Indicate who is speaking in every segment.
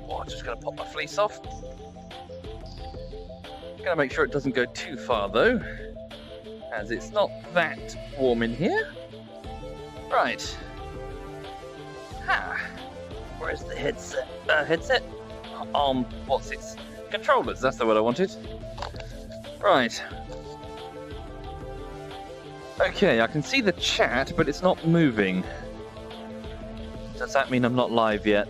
Speaker 1: Oh, I'm just going to pop my fleece off. Gotta make sure it doesn't go too far though, as it's not that warm in here. Right. Where's the headset? What's its controllers? That's the word I wanted. Right. Okay, I can see the chat, but it's not moving. Does that mean I'm not live yet?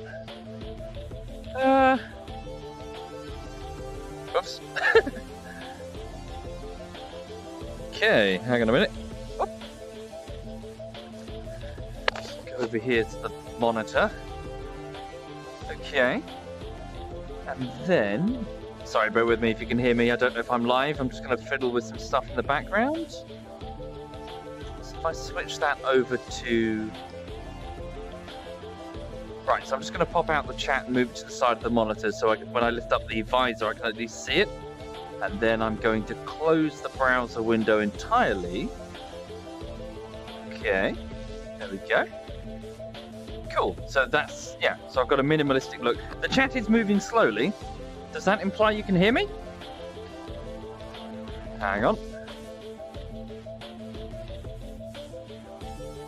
Speaker 1: Oops. Okay, hang on a minute. Oh. Go over here to the monitor. Okay. And then... Sorry, bear with me if you can hear me. I don't know if I'm live. I'm just going to fiddle with some stuff in the background. So if I switch that over to... Right, so I'm just going to pop out the chat and move it to the side of the monitor so when I lift up the visor I can at least see it. And then I'm going to close the browser window entirely. Okay, there we go. Cool, so that's, yeah, so I've got a minimalistic look. The chat is moving slowly. Does that imply you can hear me? Hang on.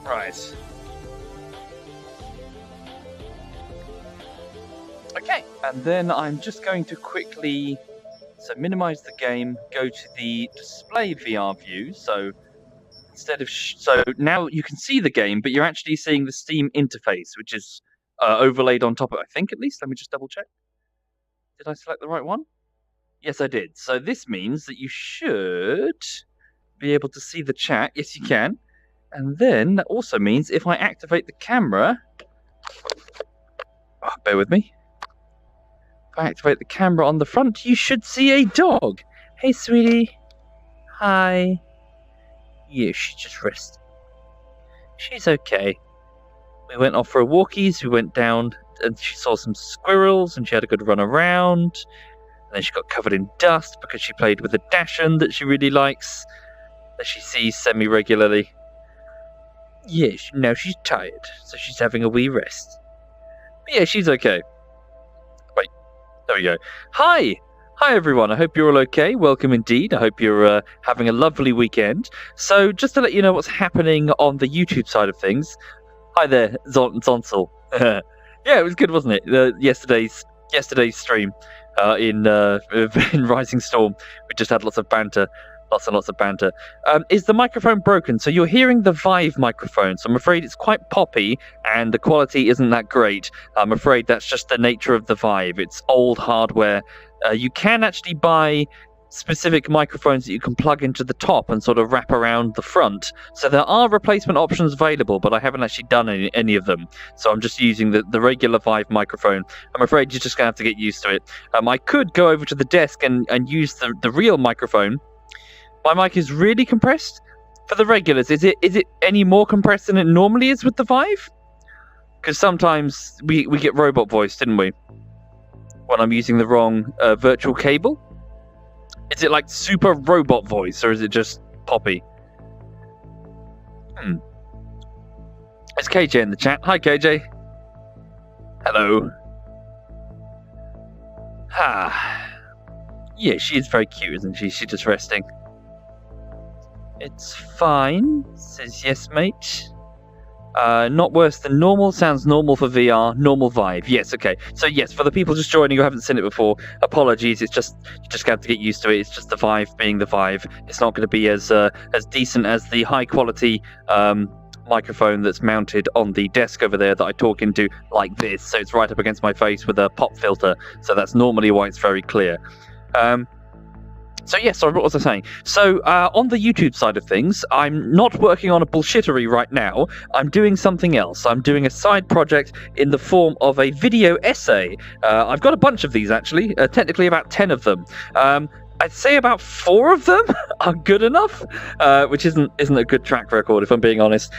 Speaker 1: Right. Okay, and then I'm just going to quickly... So minimize the game, go to the display VR view. So instead of so now you can see the game, but you're actually seeing the Steam interface, which is overlaid on top of it. I think at least. Let me just double check. Did I select the right one? Yes, I did. So this means that you should be able to see the chat. Yes, you can. And then that also means if I activate the camera, bear with me. If I activate the camera on the front, you should see a dog. Hey, sweetie. Hi. Yeah, she's just resting. She's okay. We went off for a walkies. We went down and she saw some squirrels and she had a good run around. And then she got covered in dust because she played with a Dashan that she really likes, that she sees semi-regularly. Yeah, now she's tired, so she's having a wee rest. But yeah, she's okay. There we go. Hi everyone. I hope you're all okay. Welcome indeed. I hope you're having a lovely weekend. So just to let you know what's happening on the YouTube side of things. Hi there, Zonsel. Yeah, it was good, wasn't it? Yesterday's stream in Rising Storm. We just had lots and lots of banter. Is the microphone broken? So you're hearing the Vive microphone. So I'm afraid it's quite poppy and the quality isn't that great. I'm afraid that's just the nature of the Vive. It's old hardware. You can actually buy specific microphones that you can plug into the top and sort of wrap around the front. So there are replacement options available, but I haven't actually done any of them. So I'm just using the regular Vive microphone. I'm afraid you're just going to have to get used to it. I could go over to the desk and use the real microphone. My mic is really compressed. For the regulars, is it any more compressed than it normally is with the Vive? Because sometimes we get robot voice, didn't we? When I'm using the wrong virtual cable. Is it like super robot voice, or is it just poppy? It's KJ in the chat. Hi, KJ. Hello. Yeah, she is very cute, isn't she? She's just resting. It's fine, says yes, mate. Not worse than normal. Sounds normal for VR. Normal Vive. Yes, okay. So yes, for the people just joining who haven't seen it before, apologies. It's just you just have to get used to it. It's just the Vive being the Vive. It's not going to be as decent as the high quality microphone that's mounted on the desk over there that I talk into like this. So it's right up against my face with a pop filter. So that's normally why it's very clear. So yes, sorry, what was I saying? So on the YouTube side of things, I'm not working on a bullshittery right now. I'm doing something else. I'm doing a side project in the form of a video essay. I've got a bunch of these actually, technically about 10 of them. I'd say about 4 of them are good enough, which isn't a good track record, if I'm being honest.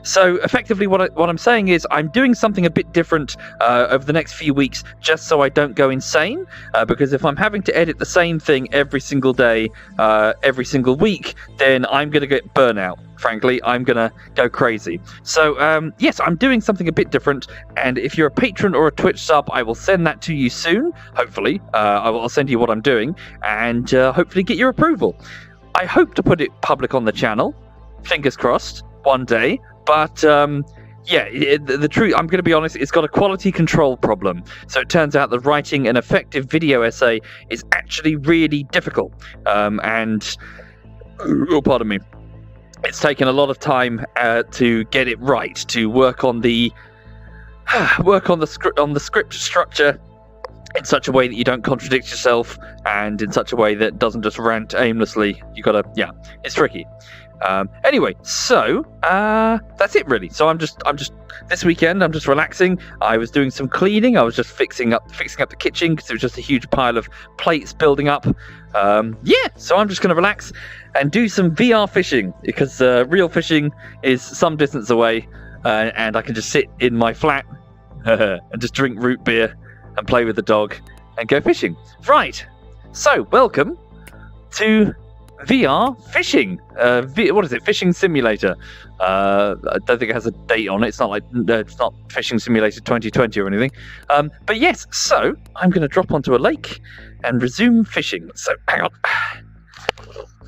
Speaker 1: So effectively what I'm saying is I'm doing something a bit different over the next few weeks, just so I don't go insane, because if I'm having to edit the same thing every single day, every single week, then I'm going to get burnout. frankly, I'm going to go crazy. So, yes, I'm doing something a bit different, and if you're a patron or a Twitch sub, I will send that to you soon, hopefully. I'll send you what I'm doing, and hopefully get your approval. I hope to put it public on the channel, fingers crossed, one day, but... the truth, I'm going to be honest, it's got a quality control problem. So it turns out that writing an effective video essay is actually really difficult. Pardon me. It's taken a lot of time to get it right, to work on the script structure in such a way that you don't contradict yourself, and in such a way that doesn't just rant aimlessly. It's tricky. Anyway, so that's it really. So I'm just this weekend I'm just relaxing. I was doing some cleaning. I was just fixing up the kitchen because it was just a huge pile of plates building up. So I'm just going to relax and do some VR fishing, because real fishing is some distance away, and I can just sit in my flat and just drink root beer and play with the dog and go fishing. Right. So welcome to VR fishing. What is it? Fishing Simulator. I don't think it has a date on it. It's not Fishing Simulator 2020 or anything. But yes, so I'm going to drop onto a lake and resume fishing. So hang on.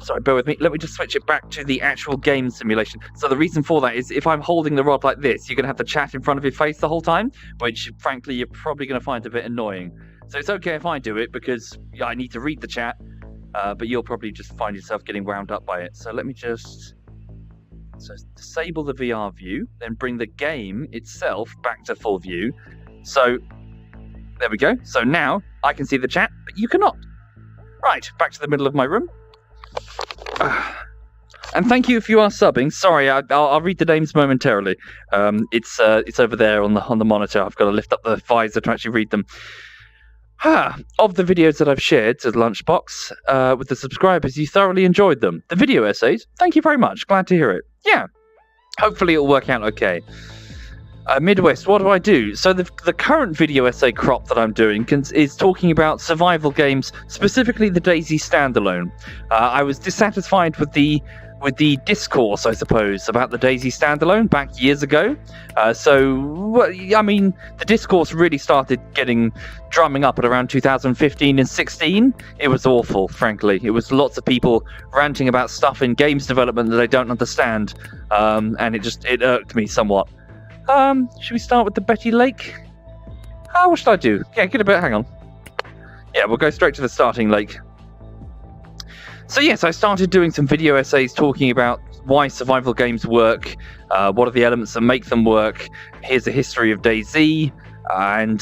Speaker 1: Sorry, bear with me. Let me just switch it back to the actual game simulation. So the reason for that is if I'm holding the rod like this, you're going to have the chat in front of your face the whole time, which frankly you're probably going to find a bit annoying. So it's okay if I do it, because I need to read the chat. But you'll probably just find yourself getting wound up by it. So let me just disable the VR view, then bring the game itself back to full view. So there we go. So now I can see the chat, but you cannot. Right, back to the middle of my room. And thank you if you are subbing. Sorry, I'll read the names momentarily. It's over there on the monitor. I've got to lift up the visor to actually read them. Of the videos that I've shared to the Lunchbox with the subscribers, you thoroughly enjoyed them. The video essays, thank you very much. Glad to hear it. Yeah, hopefully it'll work out okay. Midwest, what do I do? So the current video essay crop that I'm doing is talking about survival games, specifically the DayZ standalone. I was dissatisfied with the discourse, I suppose, about the DayZ standalone back years ago. The discourse really started drumming up at around 2015 and 16. It was awful, frankly. It was lots of people ranting about stuff in games development that they don't understand, and it irked me somewhat. Should we start with the Betty Lake? What should I do? Yeah, hang on. Yeah, we'll go straight to the starting lake. So yes, I started doing some video essays talking about why survival games work, what are the elements that make them work, here's a history of DayZ, and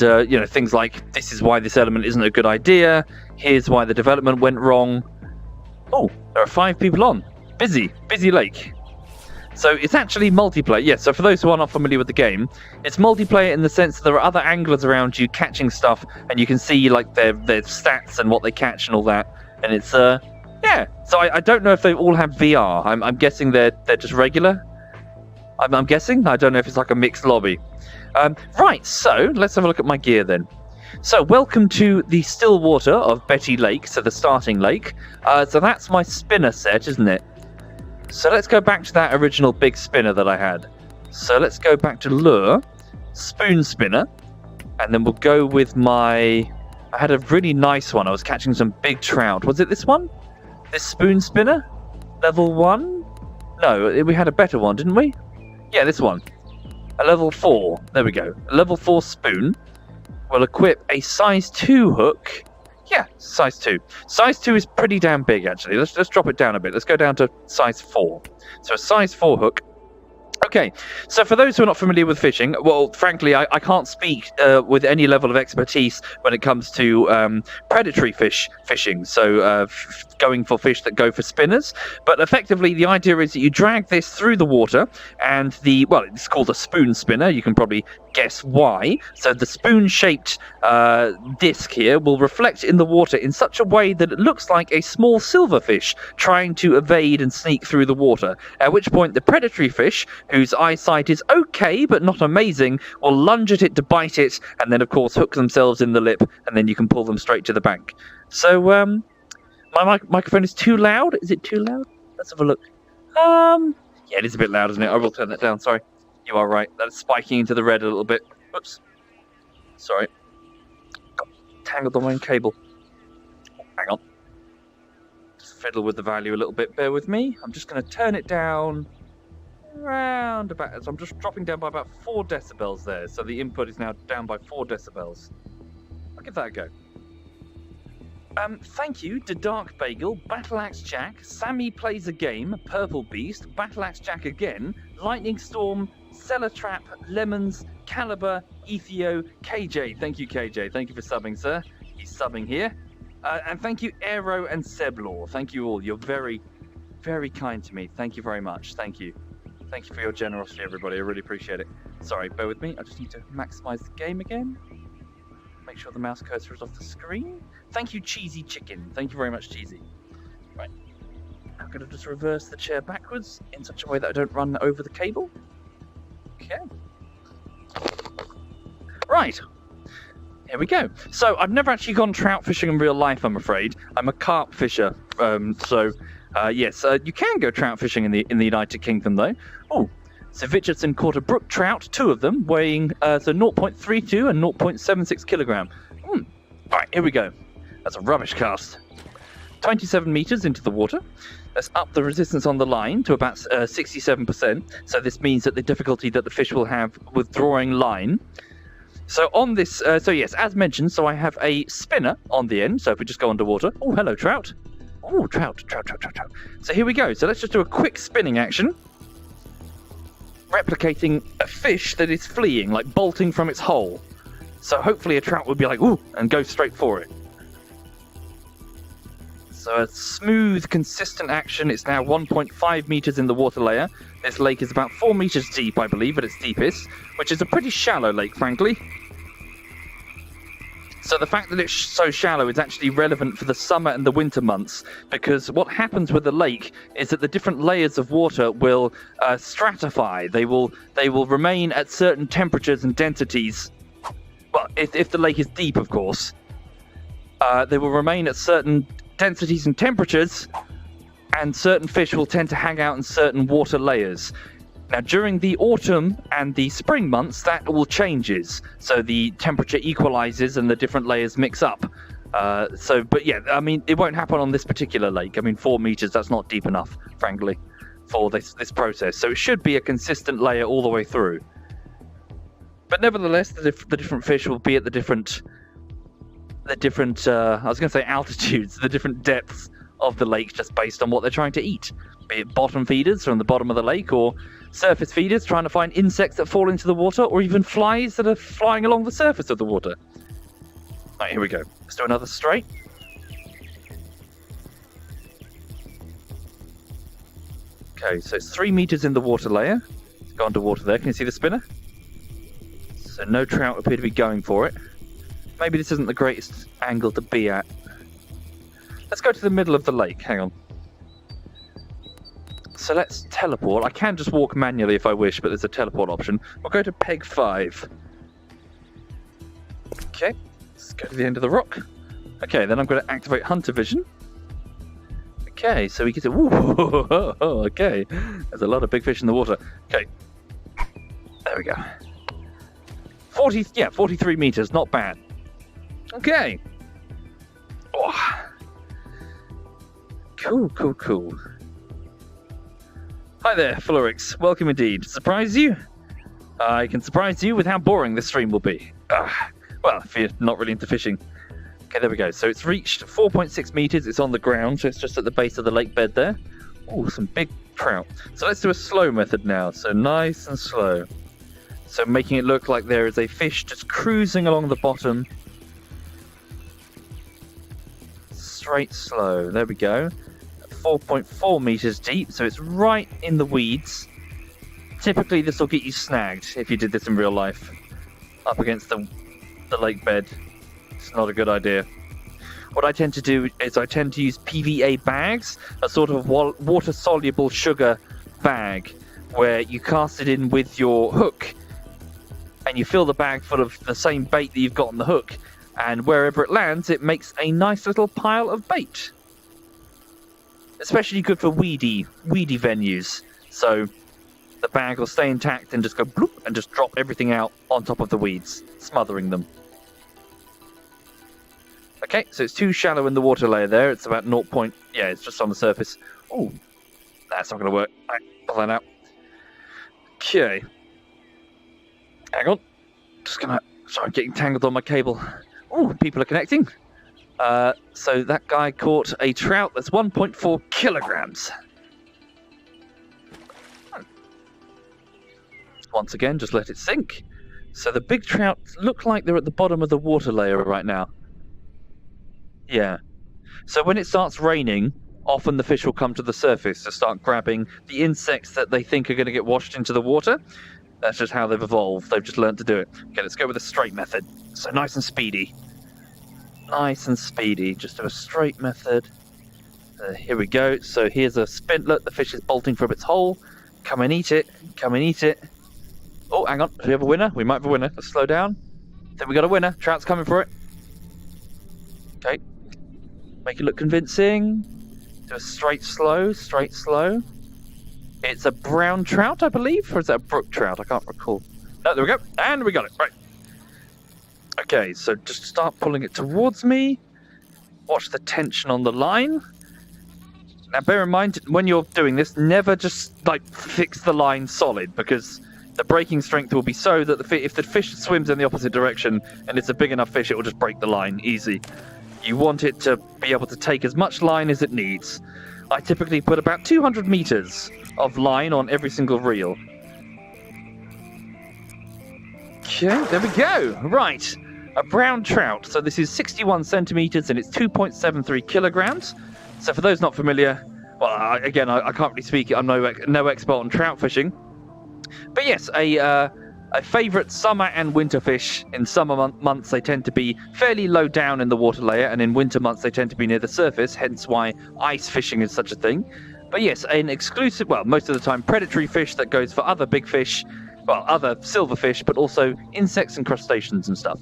Speaker 1: things like this is why this element isn't a good idea, here's why the development went wrong. Oh, there are 5 people on. Busy lake. So it's actually multiplayer. Yes, so for those who are not familiar with the game, it's multiplayer in the sense that there are other anglers around you catching stuff, and you can see like their stats and what they catch and all that. And it's so I don't know if they all have VR. I'm guessing they're just regular. I'm guessing. I don't know if it's like a mixed lobby. Right, so let's have a look at my gear then. So welcome to the still water of Betty Lake, so the starting lake. So that's my spinner set, isn't it? So let's go back to that original big spinner that I had. So let's go back to lure, spoon spinner, and then we'll go with I had a really nice one. I was catching some big trout. Was it this one? This spoon spinner? Level 1? No, we had a better one, didn't we? Yeah, this one. A level 4. There we go. A level 4 spoon. We'll equip a size 2 hook. Yeah, size 2. Size 2 is pretty damn big, actually. Let's drop it down a bit. Let's go down to size 4. So a size 4 hook. Okay, so for those who are not familiar with fishing, well, frankly, I can't speak with any level of expertise when it comes to predatory fishing, so going for fish that go for spinners. But effectively, the idea is that you drag this through the water, and it's called a spoon spinner. You can probably guess why. So the spoon-shaped disc here will reflect in the water in such a way that it looks like a small silverfish trying to evade and sneak through the water, at which point the predatory fish, whose eyesight is okay but not amazing, will lunge at it to bite it, and then of course hook themselves in the lip, and then you can pull them straight to the bank. So my microphone is too loud. Is it too loud? Let's have a look. Yeah, it is a bit loud, isn't it? I will turn that down, sorry. You are right. That's spiking into the red a little bit. Oops. Sorry. Got tangled on my own cable. Hang on. Just fiddle with the value a little bit. Bear with me. I'm just going to turn it down round about. So I'm just dropping down by about 4 decibels there. So the input is now down by 4 decibels. I'll give that a go. Thank you to Dark Bagel, Battle Axe Jack, Sammy Plays a Game, Purple Beast, Battle Axe Jack again, Lightning Storm, Cellar Trap, Lemons, Caliber, Ethio, KJ. Thank you, KJ. Thank you for subbing, sir. He's subbing here. And thank you, Aero and Seblaw. Thank you all. You're very, very kind to me. Thank you very much. Thank you. Thank you for your generosity, everybody. I really appreciate it. Sorry, bear with me. I just need to maximize the game again. Make sure the mouse cursor is off the screen. Thank you, Cheesy Chicken. Thank you very much, Cheesy. Right. I'm going to just reverse the chair backwards in such a way that I don't run over the cable. Okay. Right. Here we go. So, I've never actually gone trout fishing in real life, I'm afraid. I'm a carp fisher. Yes, you can go trout fishing in the United Kingdom, though. Oh, so Richardson caught a brook trout, 2 of them, weighing 0.32 and 0.76 kilogram. Alright, here we go. That's a rubbish cast. 27 meters into the water. Let's up the resistance on the line to about 67%. So this means that the difficulty that the fish will have with drawing line. So on this, yes, as mentioned, so I have a spinner on the end. So if we just go underwater. Oh, hello, trout. Oh, trout. So here we go. So let's just do a quick spinning action. Replicating a fish that is fleeing, like bolting from its hole. So hopefully a trout would be like, ooh, and go straight for it. So a smooth, consistent action. It's now 1.5 meters in the water layer. This lake is about 4 meters deep, I believe, at its deepest, which is a pretty shallow lake, frankly. So the fact that it's so shallow is actually relevant for the summer and the winter months, because what happens with the lake is that the different layers of water will stratify. They will remain at certain temperatures and densities. Well, if the lake is deep, of course. They will remain at certain densities and temperatures, and certain fish will tend to hang out in certain water layers. Now, during the autumn and the spring months, that all changes. So the temperature equalizes and the different layers mix up. But yeah, I mean, it won't happen on this particular lake. I mean, 4 meters, that's not deep enough, frankly, for this process. So it should be a consistent layer all the way through. But nevertheless, the different fish will be at the different I was going to say altitudes, the different depths of the lake, just based on what they're trying to eat. Be it bottom feeders from the bottom of the lake, or surface feeders trying to find insects that fall into the water, or even flies that are flying along the surface of the water. Right, here we go. Let's do another straight. Okay, so it's 3 meters in the water layer. Let's go underwater there. Can you see the spinner? So no trout appear to be going for it. Maybe this isn't the greatest angle to be at. Let's go to the middle of the lake. Hang on. So let's teleport. I can just walk manually if I wish, but there's a teleport option. We'll go to peg 5. Okay, let's go to the end of the rock. Okay, then I'm going to activate Hunter Vision. Okay, so we get to... Ooh, okay. There's a lot of big fish in the water. Okay. There we go. 43 meters. Not bad. Okay. Oh. Cool. Hi there, Florix. Welcome indeed. Surprise you? I can surprise you with how boring this stream will be. Well, if you're not really into fishing. Okay, there we go. So it's reached 4.6 meters. It's on the ground, so it's just at the base of the lake bed there. Oh, some big trout. So let's do a slow method now. So nice and slow. So making it look like there is a fish just cruising along the bottom. Straight slow. There we go. 4.4 meters deep, so it's right in the weeds. Typically this will get you snagged if you did this in real life. Up against the lake bed. It's not a good idea. What I tend to do is I tend to use PVA bags, a sort of water-soluble sugar bag, where you cast it in with your hook, and you fill the bag full of the same bait that you've got on the hook, and wherever it lands, it makes a nice little pile of bait. Especially good for weedy venues. So the bag will stay intact and just go bloop and just drop everything out on top of the weeds, smothering them. Okay, so it's too shallow in the water layer there. It's about 0. Yeah, it's just on the surface. Oh, that's not going to work. Right, pull that out. Okay. Hang on. Just going to... Sorry, getting tangled on my cable. Oh, people are connecting. So that guy caught a trout that's 1.4 kilograms. Once again, just let it sink. So the big trout look like they're at the bottom of the water layer right now. Yeah. So when it starts raining, often the fish will come to the surface to start grabbing the insects that they think are going to get washed into the water. That's just how they've evolved. They've just learned to do it. Okay, let's go with a straight method. So nice and speedy. Nice and speedy. Just do a straight method. Here we go. So here's a spintlet. The fish is bolting from its hole. Come and eat it. Come and eat it. Oh, hang on. Do we have a winner? We might have a winner. Let's slow down. I think we got a winner. Trout's coming for it. Okay. Make it look convincing. Do a straight slow. Straight slow. It's a brown trout, I believe. Or is that a brook trout? I can't recall. No, there we go. And we got it. Right. Okay, so just start pulling it towards me. Watch the tension on the line. Now, bear in mind, when you're doing this, never just, like, fix the line solid, because the braking strength will be so that if the fish swims in the opposite direction and it's a big enough fish, it will just break the line easy. You want it to be able to take as much line as it needs. I typically put about 200 meters of line on every single reel. Okay, there we go. Right. A brown trout. So this is 61 centimeters and it's 2.73 kilograms. So for those not familiar, well, I can't really speak. I'm no expert on trout fishing. But yes, a favourite summer and winter fish. In summer months, they tend to be fairly low down in the water layer, and in winter months, they tend to be near the surface, hence why ice fishing is such a thing. But yes, an exclusive, well, most of the time, predatory fish that goes for other big fish, well, other silverfish, but also insects and crustaceans and stuff.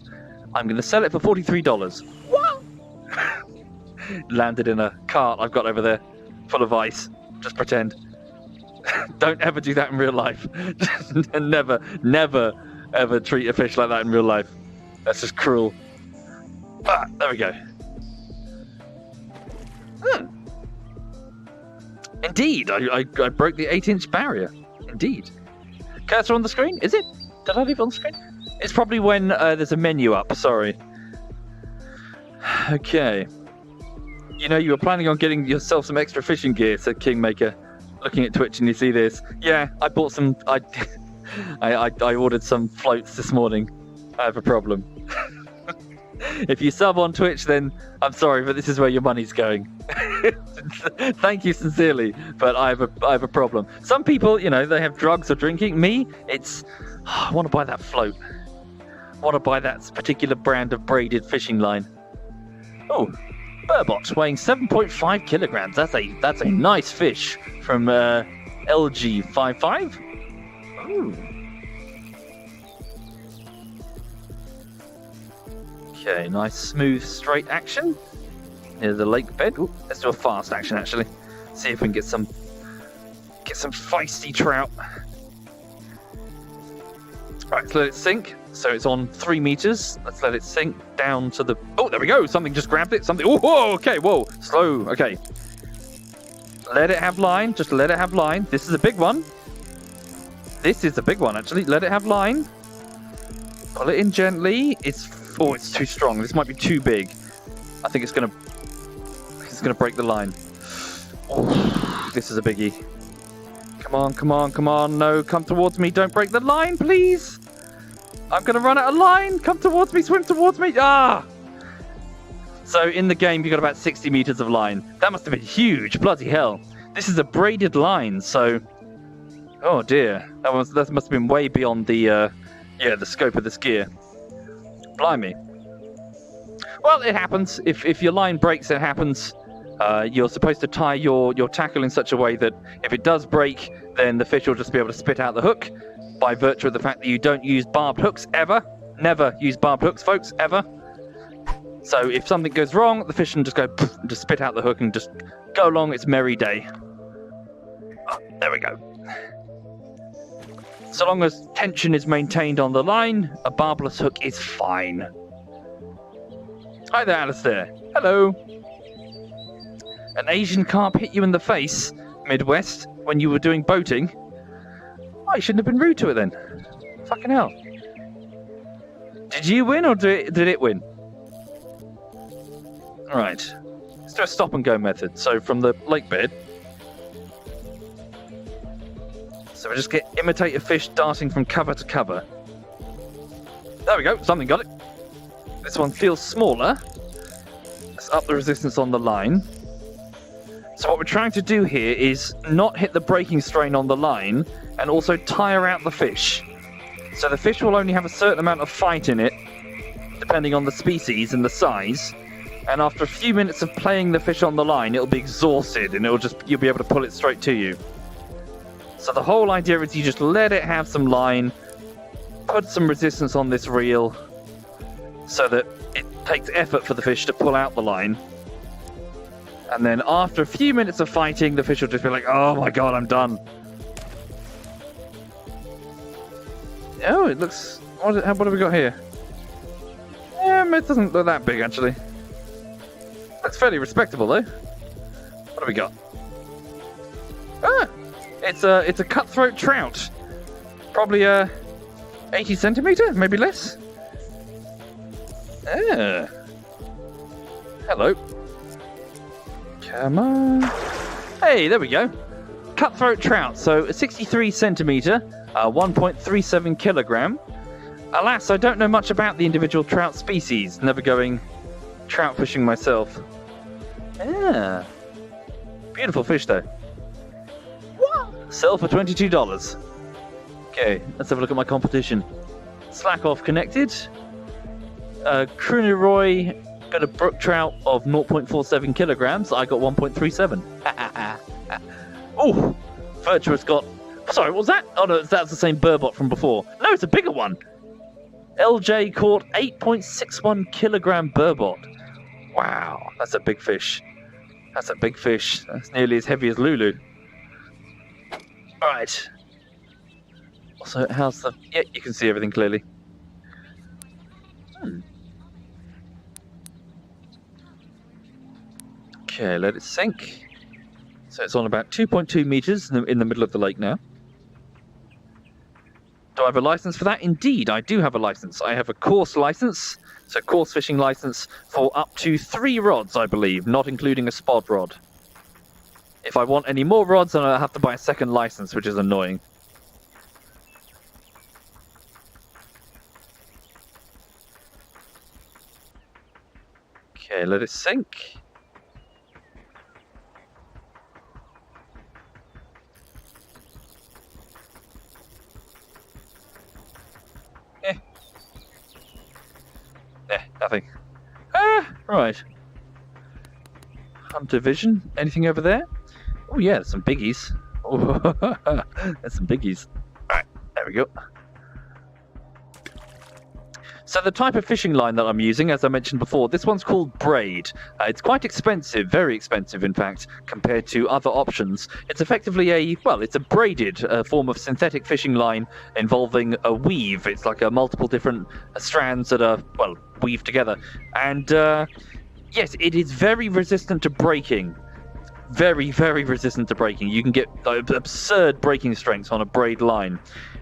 Speaker 1: I'm going to sell it for $43. What? Landed in a cart I've got over there, full of ice. Just pretend. Don't ever do that in real life. never, ever treat a fish like that in real life. That's just cruel. Ah, there we go. Indeed, I broke the 8-inch barrier. Indeed. Cursor on the screen? Is it? Did I leave it on the screen? It's probably when there's a menu up, sorry. Okay. You know, you were planning on getting yourself some extra fishing gear, said Kingmaker. Looking at Twitch and you see this. Yeah, I bought some... I ordered some floats this morning. I have a problem. If you sub on Twitch, then I'm sorry, but this is where your money's going. Thank you sincerely, but I have a problem. Some people, you know, they have drugs or drinking. Me, it's... I want to buy that float. I want to buy that particular brand of braided fishing line. Oh, Burbot weighing 7.5 kilograms. That's a nice fish from LG55. Ooh. Okay, nice smooth straight action near the lake bed. Ooh, let's do a fast action actually. See if we can get some feisty trout. Right, let's let it sink. So it's on 3 meters. Let's let it sink down to the... Oh, there we go. Something just grabbed it. Something... Oh, whoa, okay, whoa. Slow, okay. Let it have line. Just let it have line. This is a big one. This is a big one, actually. Let it have line. Pull it in gently. Oh, it's too strong. This might be too big. I think it's gonna break the line. Oh, this is a biggie. Come on, come on, come on. No, come towards me. Don't break the line, please. I'm going to run out of line. Come towards me. Swim towards me. Ah! So in the game, you got about 60 meters of line. That must have been huge. Bloody hell. This is a braided line, so... Oh, dear. That must have been way beyond the scope of this gear. Blimey. Well, it happens. If your line breaks, it happens. You're supposed to tie your tackle in such a way that if it does break, then the fish will just be able to spit out the hook by virtue of the fact that you don't use barbed hooks ever. Never use barbed hooks, folks, ever. So if something goes wrong, the fish can just go poof, and just spit out the hook and just go along its merry day. Oh, there we go. So long as tension is maintained on the line, a barbless hook is fine. Hi there, Alistair. Hello. An Asian carp hit you in the face, Midwest, when you were doing boating? Oh, you shouldn't have been rude to it then. Fucking hell. Did you win or did it win? Alright. Let's do a stop and go method. So from the lake bed. So we just imitate a fish darting from cover to cover. There we go, something got it. This one feels smaller. Let's up the resistance on the line. So what we're trying to do here is not hit the braking strain on the line and also tire out the fish. So the fish will only have a certain amount of fight in it, depending on the species and the size. And after a few minutes of playing the fish on the line, it'll be exhausted and you'll be able to pull it straight to you. So the whole idea is you just let it have some line, put some resistance on this reel, so that it takes effort for the fish to pull out the line. And then after a few minutes of fighting, the fish will just be like, oh my god, I'm done. Oh, it looks... What have we got here? It doesn't look that big, actually. Looks fairly respectable, though. What have we got? Ah! It's a cutthroat trout. Probably 80 centimetre, maybe less. Ah. Hello. Come on. Hey, there we go. Cutthroat trout, so a 63 centimetre, 1.37 kilogram. Alas, I don't know much about the individual trout species, never going trout fishing myself. Yeah. Beautiful fish, though. What? Sell for $22. Okay, let's have a look at my competition. Slack off connected. Kruneroy got a brook trout of 0.47 kilograms. I got 1.37. Oh, Virtuous got... Sorry, what was that? Oh no, that's the same burbot from before. No, it's a bigger one. LJ caught 8.61 kilogram burbot. Wow, that's a big fish. That's a big fish. That's nearly as heavy as Lulu. Alright. Also, how's the... Yeah, you can see everything clearly. Okay, let it sink. So it's on about 2.2 meters in the middle of the lake now. Do I have a license for that? Indeed, I do have a license. I have a course license, so course fishing license for up to 3 rods, I believe, not including a spod rod. If I want any more rods, then I'll have to buy a second license, which is annoying. Okay, let it sink. Nothing. Right. Hunter vision. Anything over there? Oh yeah, there's some biggies. Oh, there's some biggies. Alright, there we go. So the type of fishing line that I'm using, as I mentioned before, this one's called braid. It's quite expensive, very expensive in fact, compared to other options. It's effectively it's a braided form of synthetic fishing line involving a weave. It's like multiple different strands that are, weaved together. And yes, it is very resistant to breaking. Very, very resistant to breaking. You can get absurd breaking strengths on a braid line.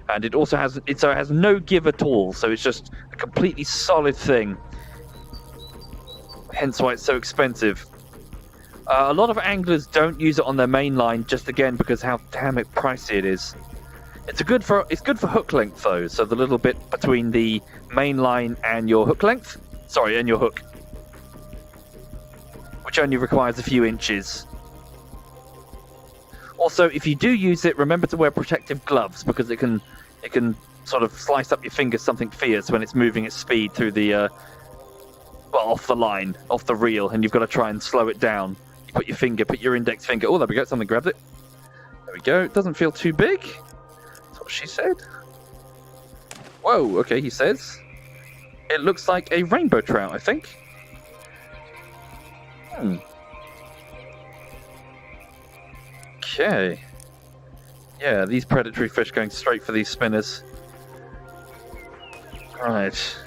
Speaker 1: And it also has no give at all, so it's just a completely solid thing. Hence why it's so expensive. A lot of anglers don't use it on their main line, just again because how damn it pricey it is. It's good for hook length though, so the little bit between the main line and your hook length. Sorry, and your hook, which only requires a few inches. Also, if you do use it, remember to wear protective gloves because it can sort of slice up your fingers something fierce when it's moving at speed through the off the line, off the reel, and you've got to try and slow it down. You put your index finger. Oh, there we go. Something grabbed it. There we go. It doesn't feel too big. That's what she said. Whoa. Okay, he says. It looks like a rainbow trout, I think. Okay. Yeah, these predatory fish going straight for these spinners. Right.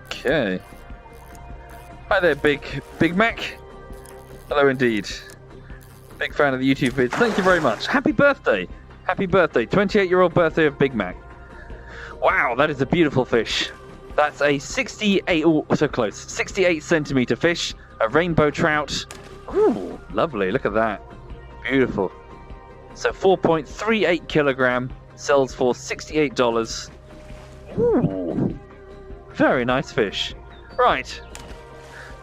Speaker 1: Okay. Hi there, Big Mac. Hello indeed. Big fan of the YouTube vids. Thank you very much. Happy birthday. Happy birthday. 28-year-old birthday of Big Mac. Wow, that is a beautiful fish. That's a 68, oh, so close, 68 centimeter fish, a rainbow trout. Ooh, lovely, look at that. Beautiful. So 4.38 kilogram, sells for $68. Ooh, very nice fish. Right.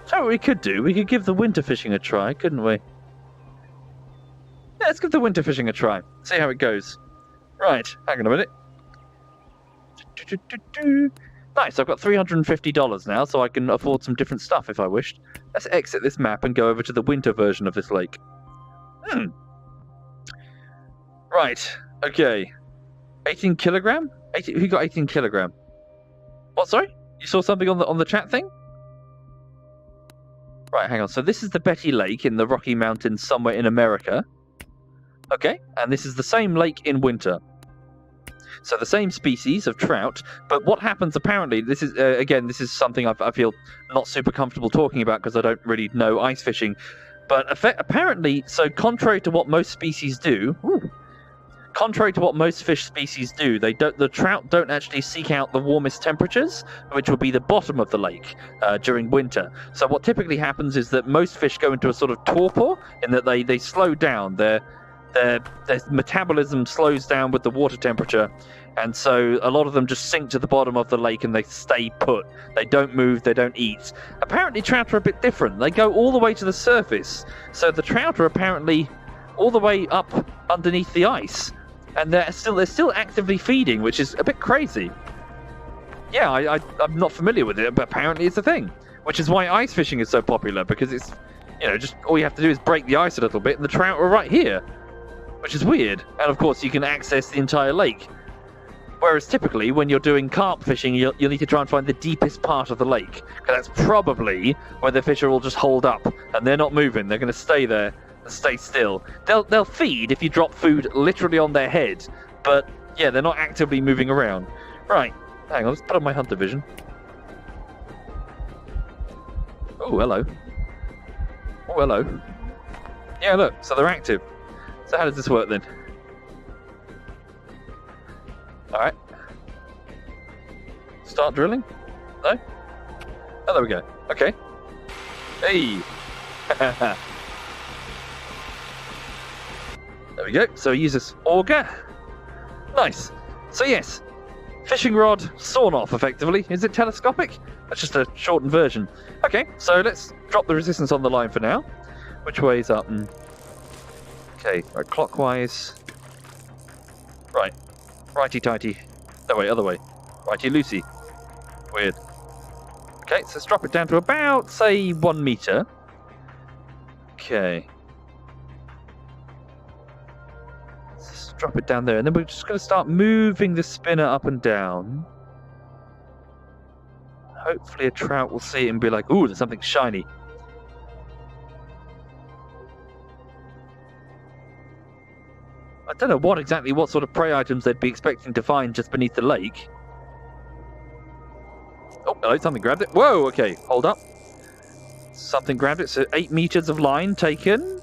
Speaker 1: So what we could do, we could give the winter fishing a try, couldn't we? Yeah, let's give the winter fishing a try. See how it goes. Right, hang on a minute. Nice, I've got $350 now, so I can afford some different stuff if I wished. Let's exit this map and go over to the winter version of this lake. Right, okay. 18 kilogram? Who got 18 kilogram? What, sorry? You saw something on the chat thing? Right, hang on. So this is the Betty Lake in the Rocky Mountains somewhere in America. Okay, and this is the same lake in winter. So the same species of trout, but what happens apparently, this is, again, this is something I feel not super comfortable talking about because I don't really know ice fishing, but apparently, so contrary to what most species do, contrary to what most fish species do, the trout don't actually seek out the warmest temperatures, which would be the bottom of the lake during winter. So what typically happens is that most fish go into a sort of torpor, in that they slow down. Their metabolism slows down with the water temperature, and so a lot of them just sink to the bottom of the lake and they stay put. They don't move, they don't eat. Apparently trout are a bit different. They go all the way to the surface. So the trout are apparently all the way up underneath the ice, and they're still actively feeding, which is a bit crazy. Yeah, I'm not familiar with it, but apparently it's a thing, which is why ice fishing is so popular, because it's, just all you have to do is break the ice a little bit and the trout are right here. Which is weird, and of course you can access the entire lake. Whereas typically, when you're doing carp fishing, you'll need to try and find the deepest part of the lake, because that's probably where the fish are all just holed up, and they're not moving. They're going to stay there and stay still. They'll feed if you drop food literally on their head, but yeah, they're not actively moving around. Right, hang on, let's put on my hunter vision. Oh, hello. Oh, hello. Yeah, look, so they're active. So how does this work then? Alright. Start drilling? No? Oh, there we go. Okay. Hey! There we go. So he uses auger. Nice. So yes, fishing rod sawn off effectively. Is it telescopic? That's just a shortened version. Okay, so let's drop the resistance on the line for now. Which way is up? Okay, right, clockwise. Right. Righty-tighty. No, wait, other way. Righty-loosey. Weird. Okay, so let's drop it down to about, say, 1 meter. Okay. Let's drop it down there, and then we're just going to start moving the spinner up and down. Hopefully a trout will see it and be like, ooh, there's something shiny. I don't know what sort of prey items they'd be expecting to find just beneath the lake. Oh, hello, something grabbed it. Whoa, okay, hold up. Something grabbed it, so 8 meters of line taken.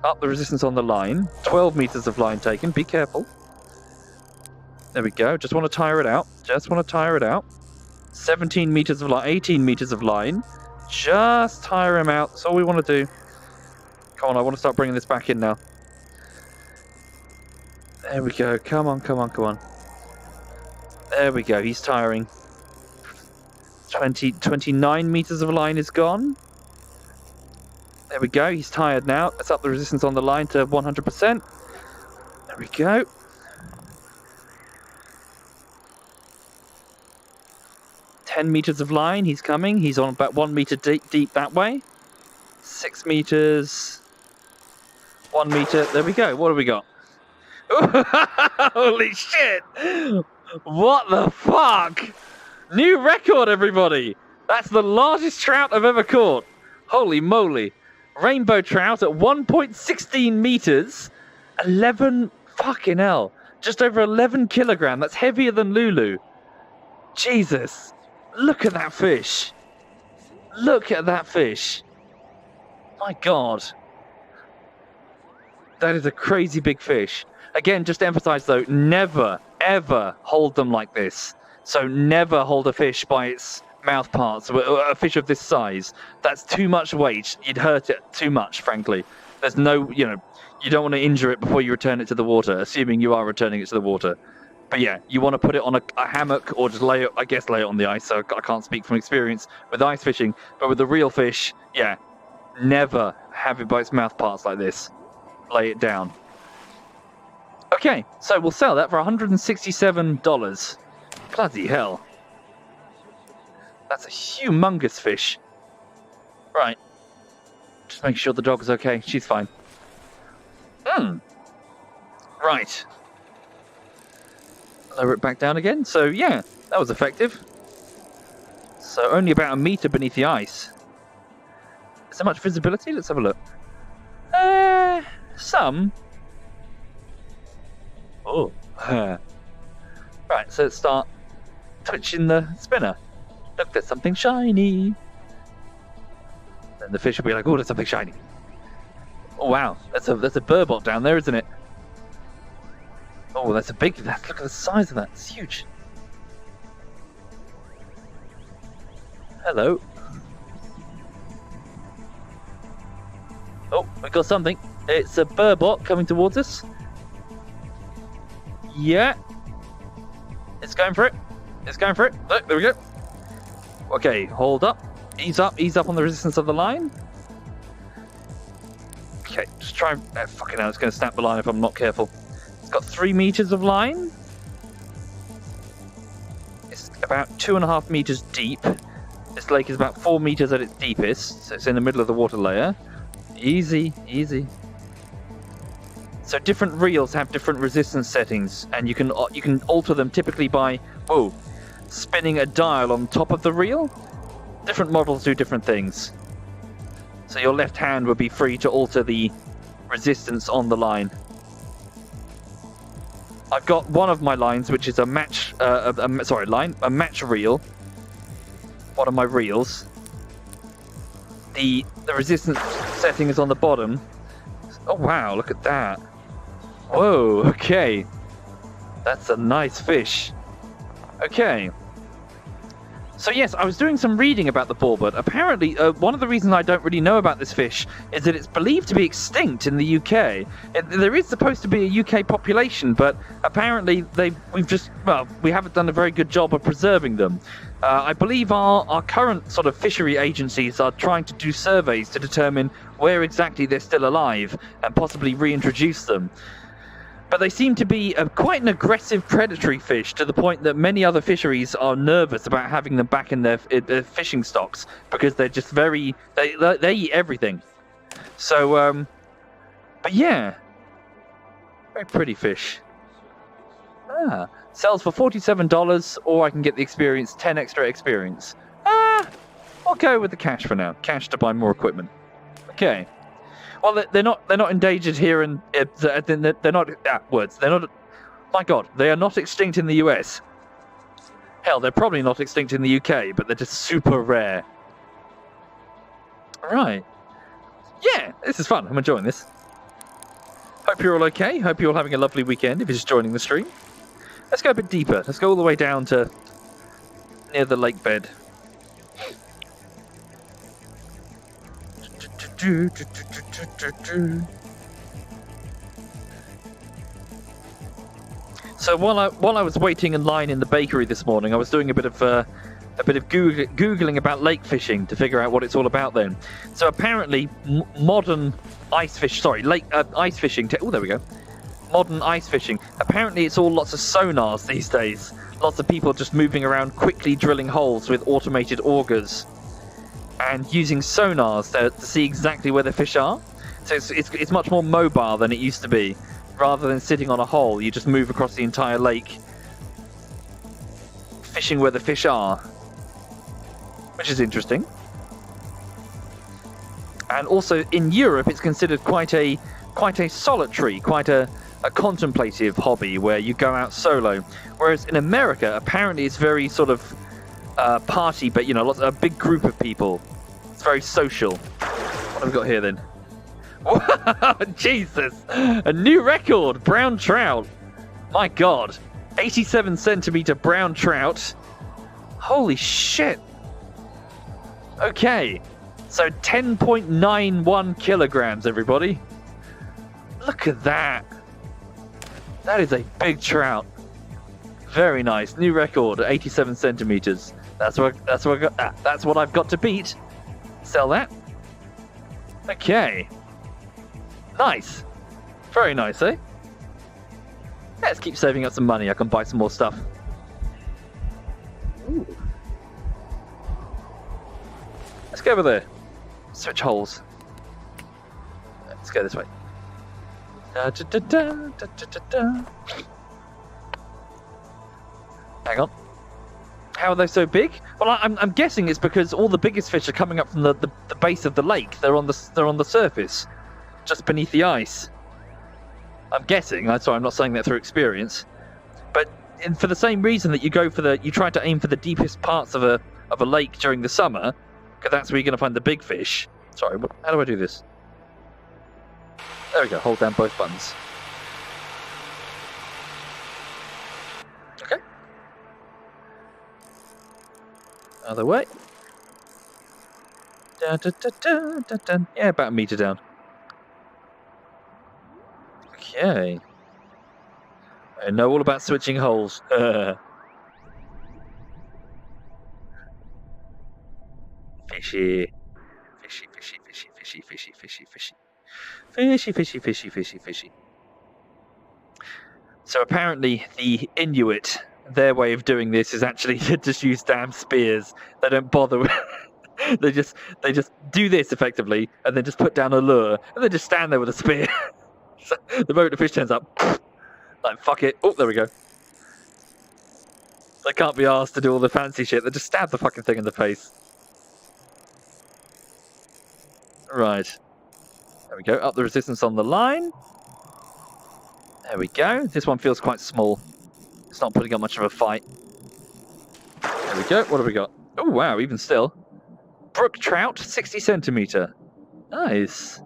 Speaker 1: Up the resistance on the line. 12 meters of line taken, be careful. There we go, just want to tire it out. 17 meters of line, 18 meters of line. Just tire him out, that's all we want to do. Come on, I want to start bringing this back in now. There we go. Come on. There we go. He's tiring. 29 meters of line is gone. There we go. He's tired now. Let's up the resistance on the line to 100%. There we go. $10 of line. He's coming. He's on about 1 meter deep that way. 6 meters. 1 meter. There we go. What have we got? Holy shit! What the fuck? New record, everybody! That's the largest trout I've ever caught. Holy moly. Rainbow trout at 1.16 meters. 11, fucking hell. Just over 11 kilogram. That's heavier than Lulu. Jesus. Look at that fish. Look at that fish. My God. That is a crazy big fish. Again, just to emphasize though, never, ever hold them like this. So never hold a fish by its mouth parts, a fish of this size. That's too much weight. You'd hurt it too much, frankly. There's no, you don't want to injure it before you return it to the water, assuming you are returning it to the water. But yeah, you want to put it on a hammock or just lay it on the ice. So I can't speak from experience with ice fishing, but with the real fish, yeah, never have it by its mouth parts like this. Lay it down. Okay, so we'll sell that for $167. Bloody hell. That's a humongous fish. Right. Just make sure the dog is okay. She's fine. Right. Lower it back down again. So, yeah, that was effective. So, only about a meter beneath the ice. Is there much visibility? Let's have a look. Some. Oh. Right, so let's start twitching the spinner. Look, there's something shiny. Then the fish will be like, oh, there's something shiny. Oh, wow. That's a burbot down there, isn't it? Oh, that's a big... Look at the size of that. It's huge. Hello. Oh, we got something. It's a burbot coming towards us. Yeah. It's going for it. It's going for it. Look, there we go. Okay, hold up. Ease up on the resistance of the line. Okay, just try... fucking hell, it's going to snap the line if I'm not careful. It's got 3 meters of line. It's about 2.5 meters deep. This lake is about 4 meters at its deepest, so it's in the middle of the water layer. Easy, easy. So different reels have different resistance settings, and you can alter them typically by spinning a dial on top of the reel. Different models do different things. So your left hand would be free to alter the resistance on the line. I've got one of my lines, which is a match reel. One of my reels. The resistance setting is on the bottom. Oh wow, look at that. Whoa, okay. That's a nice fish. Okay. So yes, I was doing some reading about the bullbird. Apparently, one of the reasons I don't really know about this fish is that it's believed to be extinct in the UK. There is supposed to be a UK population, but apparently we haven't done a very good job of preserving them. I believe our current sort of fishery agencies are trying to do surveys to determine where exactly they're still alive and possibly reintroduce them. But they seem to be quite an aggressive predatory fish, to the point that many other fisheries are nervous about having them back in their fishing stocks, because they're just they eat everything. So, but yeah, very pretty fish. Sells for $47, or I can get the experience, 10 extra experience. I'll go with the cash for now. Cash to buy more equipment. Okay. Well, they're not endangered here, and they're not words. They're not. My God, they are not extinct in the US. Hell, they're probably not extinct in the UK, but they're just super rare. All right. Yeah, this is fun. I'm enjoying this. Hope you're all okay. Hope you're all having a lovely weekend if you're just joining the stream. Let's go a bit deeper. Let's go all the way down to near the lake bed. So while I was waiting in line in the bakery this morning, I was doing a bit of googling about lake fishing to figure out what it's all about. Then, so apparently modern ice fishing. Oh, there we go. Modern ice fishing. Apparently, it's all lots of sonars these days. Lots of people just moving around, quickly drilling holes with automated augers, and using sonars to see exactly where the fish are. So it's much more mobile than it used to be. Rather than sitting on a hole, you just move across the entire lake, fishing where the fish are, which is interesting. And also in Europe, it's considered quite a solitary, quite a contemplative hobby where you go out solo. Whereas in America, apparently it's very sort of party, but you know, a big group of people. It's very social. What have we got here then? Jesus! A new record! Brown trout. My God. 87 centimeter brown trout. Holy shit. Okay. So 10.91 kilograms, everybody. Look at that. That is a big trout. Very nice. New record at 87 centimeters. That's what I've got to beat. Sell that. Okay. Nice. Very nice, eh? Let's keep saving up some money. I can buy some more stuff. Ooh. Let's go over there. Switch holes. Let's go this way. Da, da, da, da, da, da, da. Hang on. How are they so big? Well, I'm guessing it's because all the biggest fish are coming up from the base of the lake. They're on the surface, just beneath the ice. I'm guessing. Sorry, I'm not saying that through experience, but for the same reason that you try to aim for the deepest parts of a lake during the summer, because that's where you're going to find the big fish. Sorry, how do I do this? There we go. Hold down both buttons. Okay. Other way. Da, da, da, da, da, da. Yeah, about a meter down. Okay. I know all about switching holes. Fishy. Fishy, fishy, fishy, fishy, fishy, fishy, fishy. Fishy, fishy, fishy, fishy, fishy. So apparently the Inuit, their way of doing this is actually to just use damn spears. They don't bother with they just do this effectively and then just put down a lure and then just stand there with a spear. So the moment the fish turns up, like fuck it. Oh, there we go. They can't be asked to do all the fancy shit. They just stab the fucking thing in the face. Right. There we go. Up the resistance on the line. There we go. This one feels quite small. It's not putting up much of a fight. There we go. What have we got? Oh, wow. Even still. Brook trout, 60 centimeter. Nice.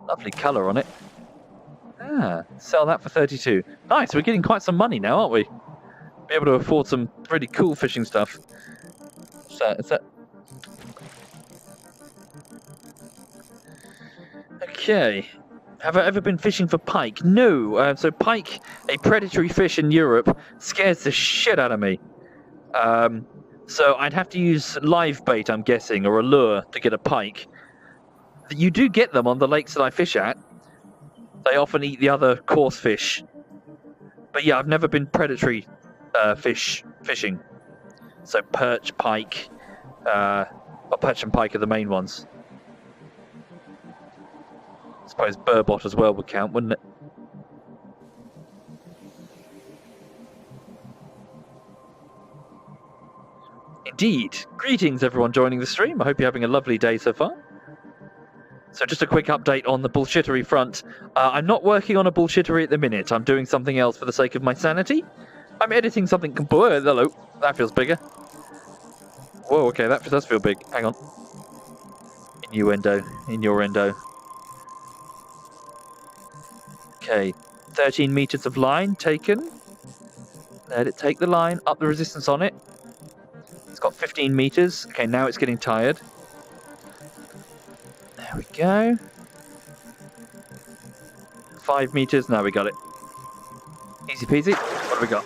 Speaker 1: Lovely colour on it. Ah, sell that for 32. Nice. We're getting quite some money now, aren't we? Be able to afford some really cool fishing stuff. So, is that... Okay. Have I ever been fishing for pike? No. So pike, a predatory fish in Europe, scares the shit out of me. So I'd have to use live bait, I'm guessing, or a lure to get a pike. You do get them on the lakes that I fish at. They often eat the other coarse fish. But yeah, I've never been predatory fishing. So perch, pike, or perch and pike are the main ones. I suppose burbot as well would count, wouldn't it? Indeed. Greetings, everyone joining the stream. I hope you're having a lovely day so far. So just a quick update on the bullshittery front. I'm not working on a bullshittery at the minute. I'm doing something else for the sake of my sanity. I'm editing something... Whoa, hello. That feels bigger. Whoa, okay, that does feel big. Hang on. Innuendo. Innuendo. Okay. 13 meters of line taken. Let it take the line. Up the resistance on it. It's got 15 meters. Okay, now it's getting tired. There we go. 5 meters. Now we got it. Easy peasy. What have we got?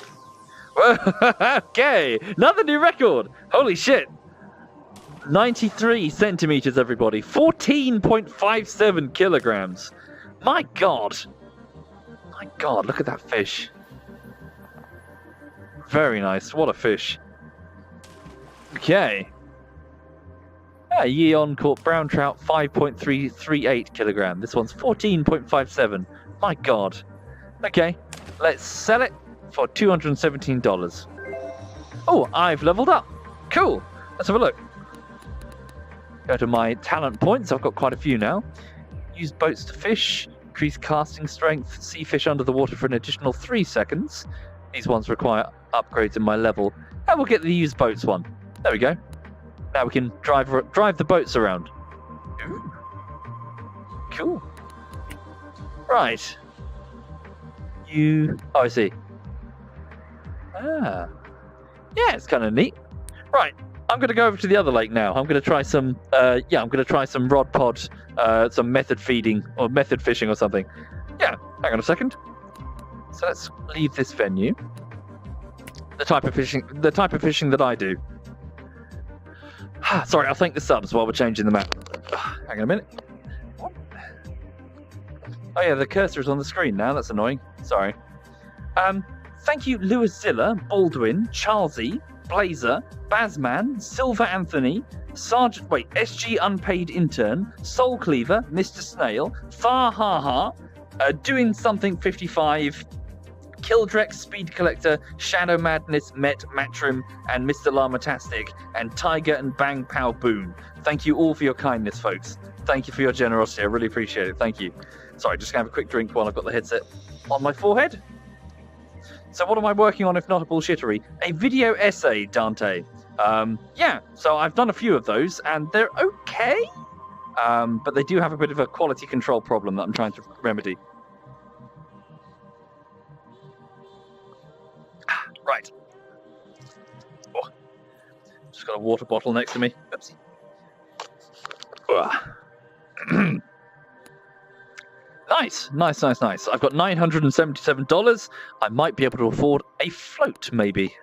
Speaker 1: Whoa, okay, another new record. Holy shit. 93 centimeters, everybody. 14.57 kilograms. My God. My God, look at that fish. Very nice. What a fish. Okay. Yeah, Yeon caught brown trout, 5.338 kilogram. This one's 14.57. My God. Okay, let's sell it for $217. Oh, I've leveled up. Cool. Let's have a look. Go to my talent points. I've got quite a few now. Use boats to fish. Increase casting strength. See fish under the water for an additional 3 seconds. These ones require upgrades in my level. And we'll get the use boats one. There we go. Now we can drive the boats around. Ooh. Cool. Right. Oh, I see. Ah. Yeah, it's kind of neat. Right. I'm going to go over to the other lake now. I'm going to try some, I'm going to try some rod pod, some method feeding or method fishing or something. Yeah, hang on a second. So let's leave this venue. The type of fishing that I do. Sorry, I'll thank the subs while we're changing the map. Hang on a minute. Oh yeah, the cursor is on the screen now. That's annoying. Sorry. Thank you, Lewiszilla, Baldwin, Charlesy, Blazer, Bazman, Silver Anthony, SG Unpaid Intern, Soul Cleaver, Mr. Snail, Far Ha Ha, Doing Something 55, Kildrex, Speed Collector, Shadow Madness, Met, Matrim, and Mr. Lamatastic, and Tiger and Bang Pow Boom. Thank you all for your kindness, folks. Thank you for your generosity. I really appreciate it. Thank you. Sorry, just gonna have a quick drink while I've got the headset on my forehead. So what am I working on if not a bullshittery? A video essay, Dante. Yeah, so I've done a few of those, and they're okay. But they do have a bit of a quality control problem that I'm trying to remedy. Right. Oh, just got a water bottle next to me. Oopsie. Nice. I've got $977. I might be able to afford a float, maybe.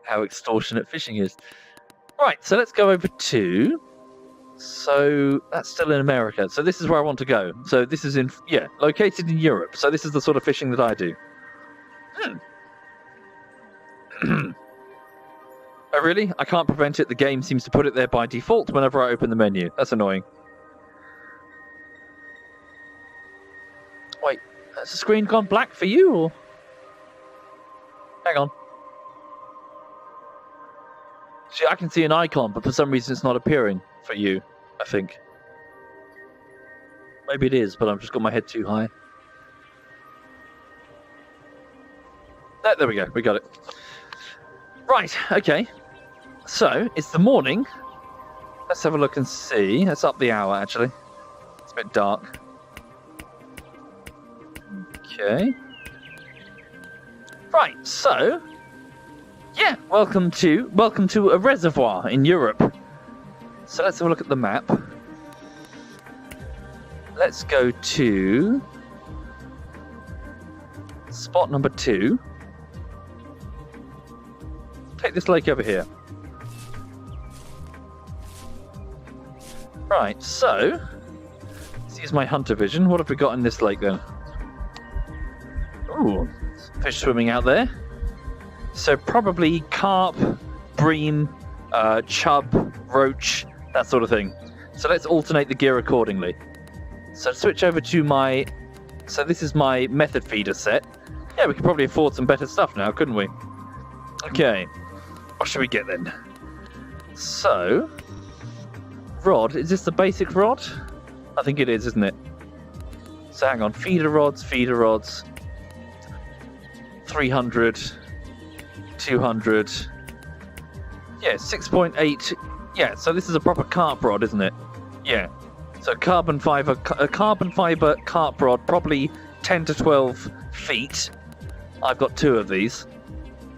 Speaker 1: How extortionate fishing is. Right, so let's go over to... So, that's still in America. So this is where I want to go. So this is located in Europe. So this is the sort of fishing that I do. Oh, really? I can't prevent it. The game seems to put it there by default whenever I open the menu. That's annoying. Wait, has the screen gone black for you, or...? Hang on. See, I can see an icon, but for some reason it's not appearing for you, I think. Maybe it is, but I've just got my head too high. There we go, we got it. Right, okay. So, it's the morning. Let's have a look and see. Let's up the hour, actually. It's a bit dark. Okay. Right, so... Yeah, welcome to a reservoir in Europe. So let's have a look at the map. Let's go to... spot number 2. Take this lake over here. Right, so... let's use my hunter vision. What have we got in this lake then? Ooh, fish swimming out there. So probably carp, bream, chub, roach, that sort of thing. So let's alternate the gear accordingly. So switch over to my... So this is my method feeder set. Yeah, we could probably afford some better stuff now, couldn't we? Okay. What should we get then? So... rod. Is this the basic rod? I think it is, isn't it? So hang on. Feeder rods. 300... 200. Yeah, 6.8. Yeah, so this is a proper carp rod, isn't it? Yeah. So a carbon fiber carp rod, probably 10 to 12 feet. I've got 2 of these.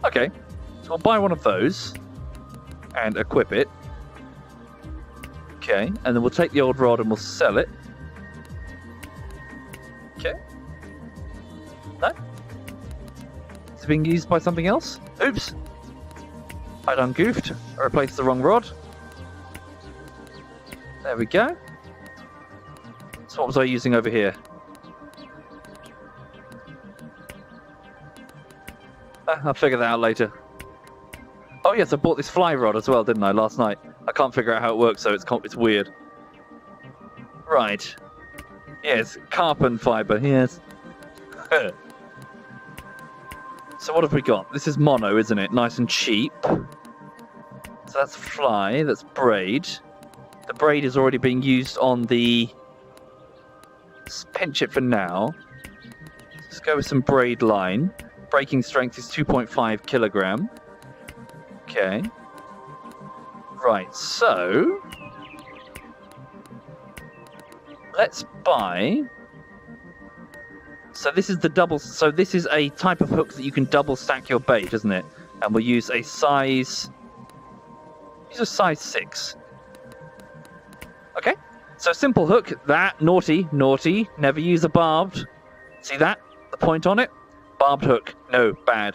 Speaker 1: Okay. So we'll buy one of those and equip it. Okay, and then we'll take the old rod and we'll sell it. Okay. No? Is it being used by something else? Oops. I done goofed. I replaced the wrong rod. There we go. So what was I using over here? I'll figure that out later. Oh yes, I bought this fly rod as well, didn't I, last night? I can't figure out how it works, so it's weird. Right. Yes, carbon fiber, yes. So what have we got? This is mono, isn't it? Nice and cheap. So that's fly, that's braid. The braid is already being used on the... Let's pinch it for now. Let's go with some braid line. Breaking strength is 2.5 kilogram. Okay. Right, so... Let's buy... So this is the double... So this is a type of hook that you can double stack your bait, isn't it? And we'll use a size... Use a size 6. Okay. So simple hook. That, naughty, naughty. Never use a barbed. See that? The point on it? Barbed hook. No, bad.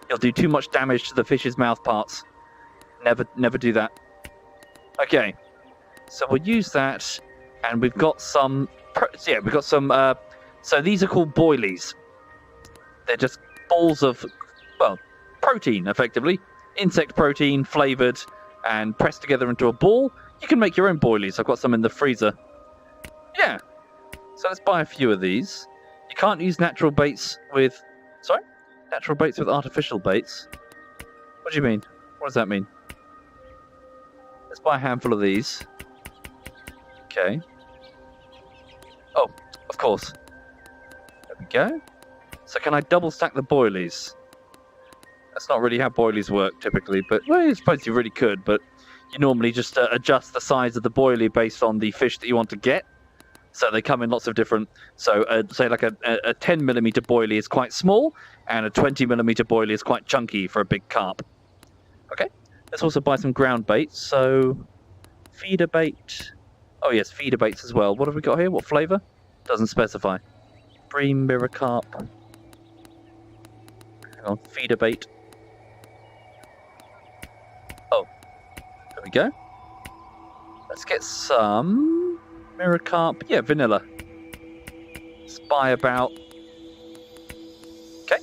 Speaker 1: You'll do too much damage to the fish's mouth parts. Never do that. Okay. So we'll use that. And we've got some... Yeah, we've got some... So these are called boilies. They're just balls of, well, protein, effectively. Insect protein, flavoured, and pressed together into a ball. You can make your own boilies. I've got some in the freezer. Yeah. So let's buy a few of these. You can't use natural baits with... Sorry? Natural baits with artificial baits? What do you mean? What does that mean? Let's buy a handful of these. Okay. Oh, of course. There we go. So can I double stack the boilies? That's not really how boilies work typically, but well, I suppose you really could, but you normally just adjust the size of the boilie based on the fish that you want to get. So they come in lots of different, so say like a 10mm boilie is quite small, and a 20mm boilie is quite chunky for a big carp. Okay, let's also buy some ground bait, so feeder bait. Oh yes, feeder baits as well. What have we got here? What flavour? Doesn't specify. Bream, mirror carp. Hang on, feeder bait. Oh, there we go. Let's get some mirror carp. Yeah, vanilla. Let's buy about... Okay.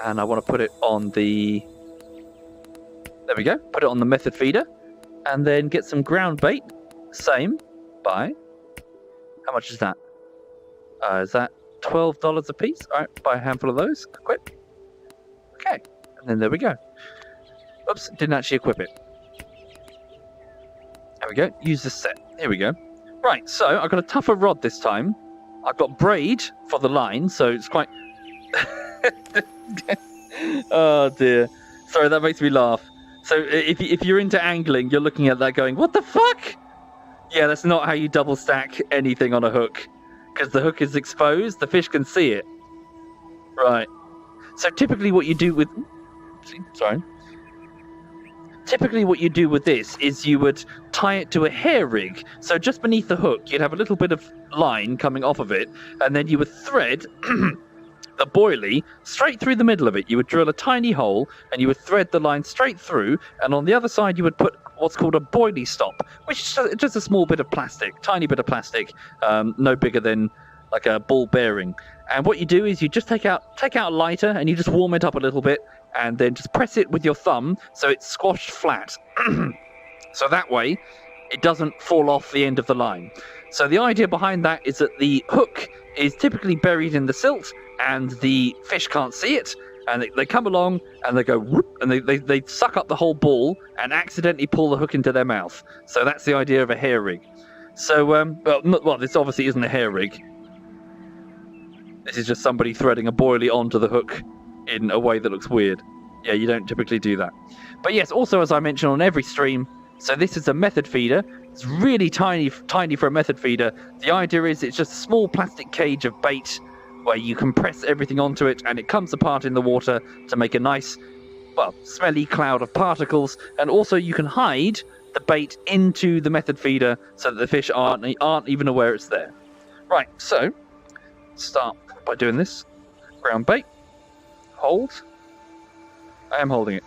Speaker 1: And I want to put it on the... There we go. Put it on the method feeder. And then get some ground bait. Same. Buy. How much is that? Is that $12 a piece? All right, buy a handful of those. Equip. Okay, and then there we go. Oops, didn't actually equip it. There we go. Use the set. Here we go. Right, so I've got a tougher rod this time. I've got braid for the line, so it's quite... Oh, dear. Sorry, that makes me laugh. So if you're into angling, you're looking at that going, what the fuck? Yeah, that's not how you double stack anything on a hook. Because the hook is exposed, the fish can see it. Right. So typically what you do with... Sorry. Typically what you do with this is you would tie it to a hair rig. So just beneath the hook, you'd have a little bit of line coming off of it, and then you would thread the boilie straight through the middle of it. You would drill a tiny hole, and you would thread the line straight through, and on the other side you would put what's called a boilie stop, which is just a small bit of plastic, tiny bit of plastic, no bigger than like a ball bearing. And what you do is you just take out a lighter and you just warm it up a little bit, and then just press it with your thumb so it's squashed flat. So that way it doesn't fall off the end of the line. So the idea behind that is that the hook is typically buried in the silt and the fish can't see it, and they come along and they go whoop, and they suck up the whole ball and accidentally pull the hook into their mouth. So that's the idea of a hair rig. So, well, this obviously isn't a hair rig. This is just somebody threading a boilie onto the hook in a way that looks weird. Yeah, you don't typically do that. But yes, also as I mentioned on every stream, so this is a method feeder. It's really tiny for a method feeder. The idea is it's just a small plastic cage of bait where you compress everything onto it and it comes apart in the water to make a nice, well, smelly cloud of particles. And also you can hide the bait into the method feeder so that the fish aren't even aware it's there. Right, so start by doing this. Ground bait. Hold. I am holding it.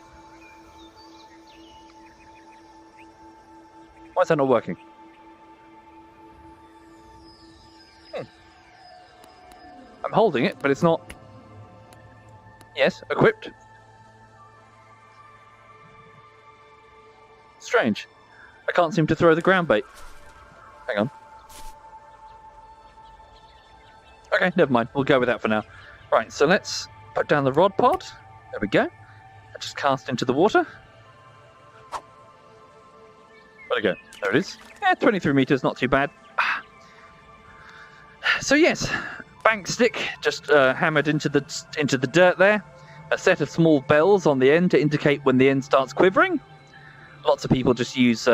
Speaker 1: Why is that not working? I'm holding it, but it's not... Yes, equipped. Strange. I can't seem to throw the ground bait. Hang on. Okay, never mind. We'll go with that for now. Right, so let's put down the rod pod. There we go. I just cast into the water. There we go. There it is. Yeah, 23 meters, not too bad. So yes, bank stick just hammered into the dirt there. A set of small bells on the end to indicate when the end starts quivering. Lots of people just use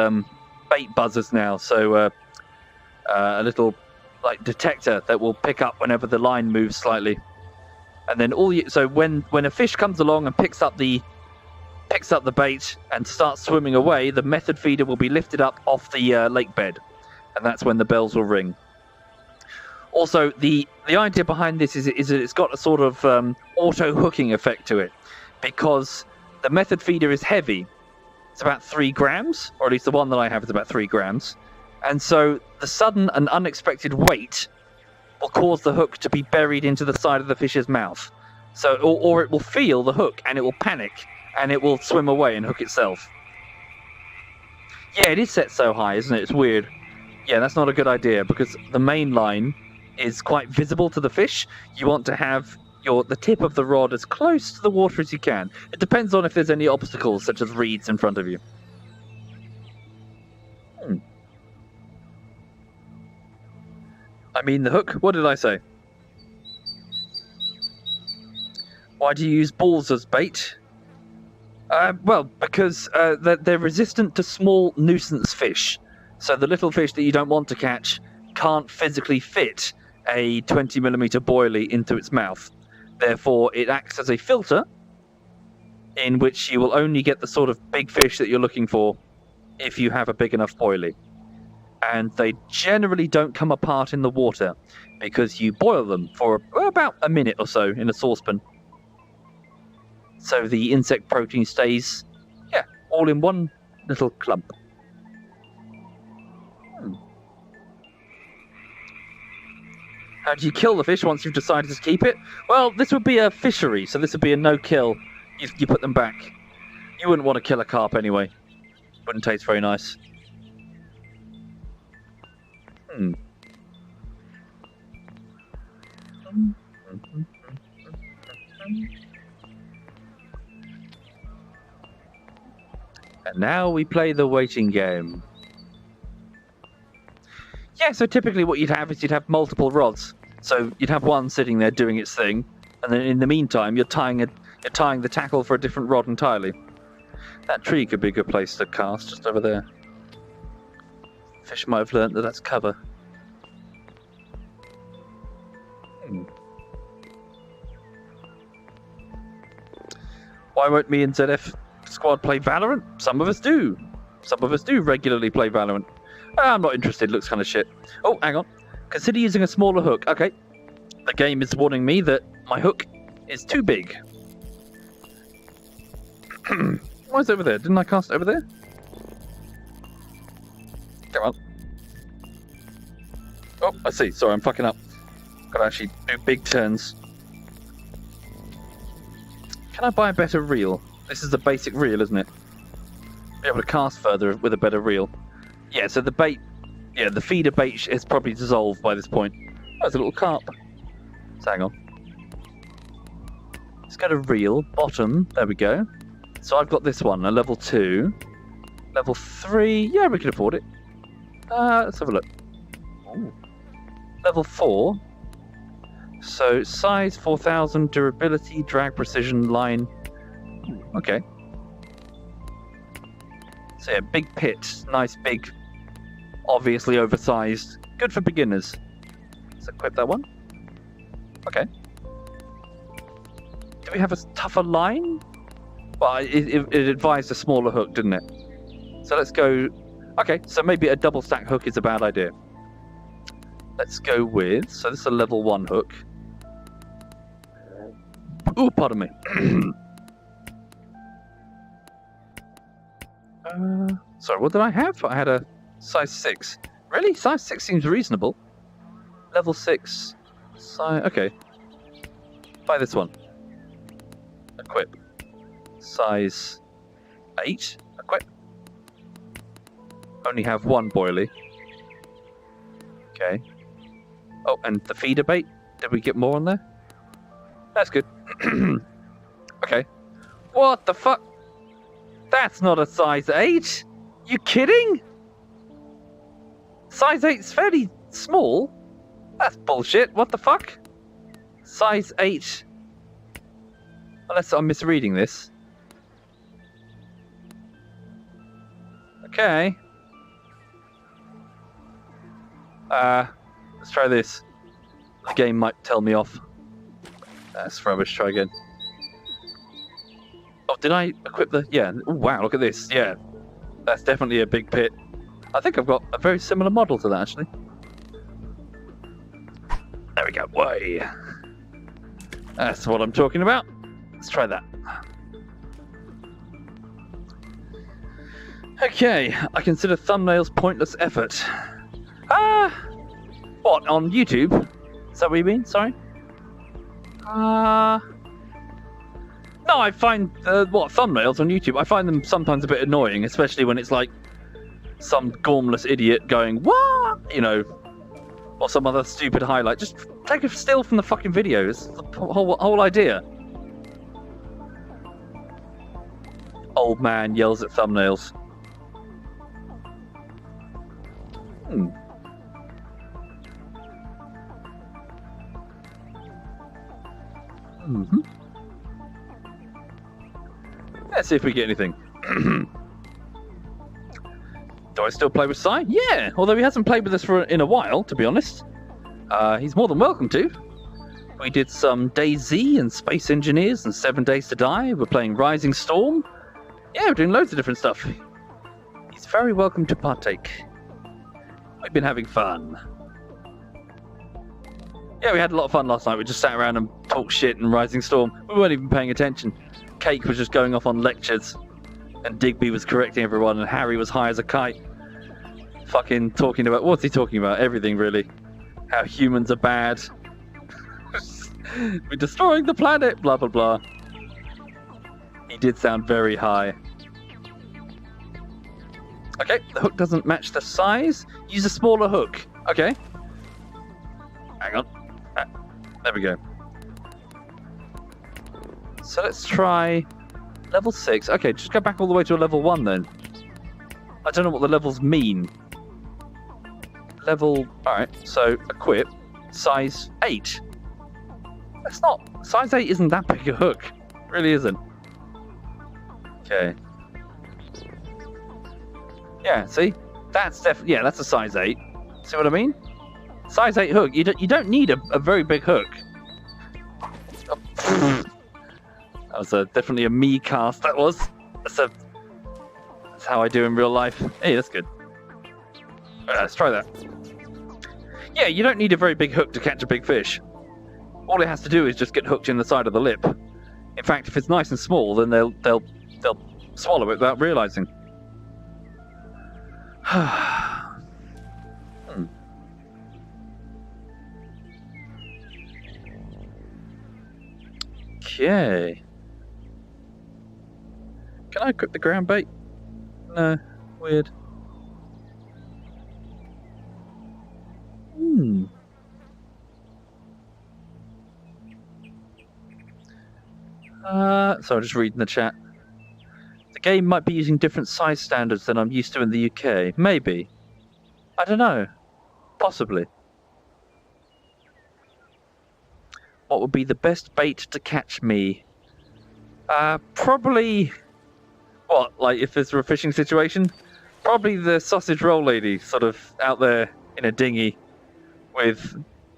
Speaker 1: bait buzzers now, so a little like detector that will pick up whenever the line moves slightly. And then so when a fish comes along and picks up the bait and starts swimming away, the method feeder will be lifted up off the lake bed, and that's when the bells will ring. Also, the idea behind this is that it's got a sort of auto hooking effect to it, because the method feeder is heavy. It's about 3 grams, or at least the one that I have is about 3 grams, and so the sudden and unexpected weight will cause the hook to be buried into the side of the fish's mouth. So, or it will feel the hook and it will panic and it will swim away and hook itself. Yeah, it is set so high, isn't it? It's weird. Yeah, that's not a good idea because the main line is quite visible to the fish. You want to have the tip of the rod as close to the water as you can. It depends on if there's any obstacles such as reeds in front of you. I mean the hook? What did I say? Why do you use balls as bait? Well, because they're resistant to small nuisance fish. So the little fish that you don't want to catch can't physically fit a 20mm boilie into its mouth. Therefore, it acts as a filter in which you will only get the sort of big fish that you're looking for if you have a big enough boilie. And they generally don't come apart in the water because you boil them for about a minute or so in a saucepan. So the insect protein stays, all in one little clump. How do you kill the fish once you've decided to keep it? Well, this would be a fishery, so this would be a no-kill. You put them back. You wouldn't want to kill a carp anyway. Wouldn't taste very nice. And now we play the waiting game. Yeah, so typically what you'd have is you'd have multiple rods. So you'd have one sitting there doing its thing, and then in the meantime you're tying the tackle for a different rod entirely. That tree could be a good place to cast, just over there. Fish might have learnt that that's cover. Why won't me and ZF squad play Valorant? Some of us do. Some of us do regularly play Valorant. I'm not interested, looks kind of shit. Oh, hang on. Consider using a smaller hook. Okay. The game is warning me that my hook is too big. Why is it over there? Didn't I cast it over there? Come on. Oh, I see. Sorry, I'm fucking up. Gotta actually do big turns. Can I buy a better reel? This is the basic reel, isn't it? Be able to cast further with a better reel. Yeah, so the bait... Yeah, the feeder bait is probably dissolved by this point. Oh, there's a little carp. So hang on. Let's go to reel. Bottom. There we go. So I've got this one, a level 2. Level 3. Yeah, we can afford it. Let's have a look. Ooh. Level 4. So size 4000, durability, drag, precision, line. Ooh, okay. So yeah, big pit. Nice big... Obviously oversized. Good for beginners. Let's equip that one. Okay. Do we have a tougher line? Well, it advised a smaller hook, didn't it? So let's go... Okay, so maybe a double stack hook is a bad idea. Let's go with... So this is a level 1 hook. Ooh, pardon me. Sorry, what did I have? I had a... Size 6. Really? Size 6 seems reasonable. Level 6. Okay. Buy this one. Equip. Size 8. Equip. Only have one boilie. Okay. Oh, and the feeder bait. Did we get more on there? That's good. Okay. What the fuck? That's not a size 8. You kidding? Size 8's fairly small. That's bullshit. What the fuck? Size 8. Unless I'm misreading this. Okay. Let's try this. The game might tell me off. That's rubbish. Try again. Oh, did I equip the... Yeah. Ooh, wow, look at this. Yeah. That's definitely a big pit. I think I've got a very similar model to that, actually. There we go. Way. That's what I'm talking about. Let's try that. Okay. I consider thumbnails pointless effort. What, on YouTube? Is that what you mean? Sorry? No, I find, thumbnails on YouTube, I find them sometimes a bit annoying, especially when it's like some gormless idiot going, what? You know, or some other stupid highlight. Just take a still from the fucking video. It's the whole idea. Old man yells at thumbnails. Let's see if we get anything. Do I still play with Sai? Yeah, although he hasn't played with us in a while, to be honest. He's more than welcome to. We did some DayZ and Space Engineers and 7 Days to Die. We're playing Rising Storm. Yeah, we're doing loads of different stuff. He's very welcome to partake. We've been having fun. Yeah, we had a lot of fun last night. We just sat around and talked shit in Rising Storm. We weren't even paying attention. Cake was just going off on lectures. And Digby was correcting everyone, and Harry was high as a kite. Fucking talking about... What's he talking about? Everything, really. How humans are bad. We're destroying the planet, blah, blah, blah. He did sound very high. Okay, the hook doesn't match the size. Use a smaller hook. Okay. Hang on. There we go. So let's try level 6. Okay, just go back all the way to a level 1 then. I don't know what the levels mean. Level... Alright, so equip. Size 8. That's not... Size 8 isn't that big a hook. It really isn't. Okay. Yeah, see? That's definitely... Yeah, that's a size 8. See what I mean? Size 8 hook. You don't need a very big hook. Oh, that was definitely a me cast, that was. That's how I do in real life. Hey, that's good. Let's try that. Yeah, you don't need a very big hook to catch a big fish. All it has to do is just get hooked in the side of the lip. In fact, if it's nice and small, then they'll swallow it without realizing. Okay. Can I equip the ground bait? No. Weird. So I'm just reading the chat. The game might be using different size standards than I'm used to in the UK. Maybe. I don't know. Possibly. What would be the best bait to catch me? Probably... What, like if it's a fishing situation? Probably the sausage roll lady, sort of out there in a dinghy with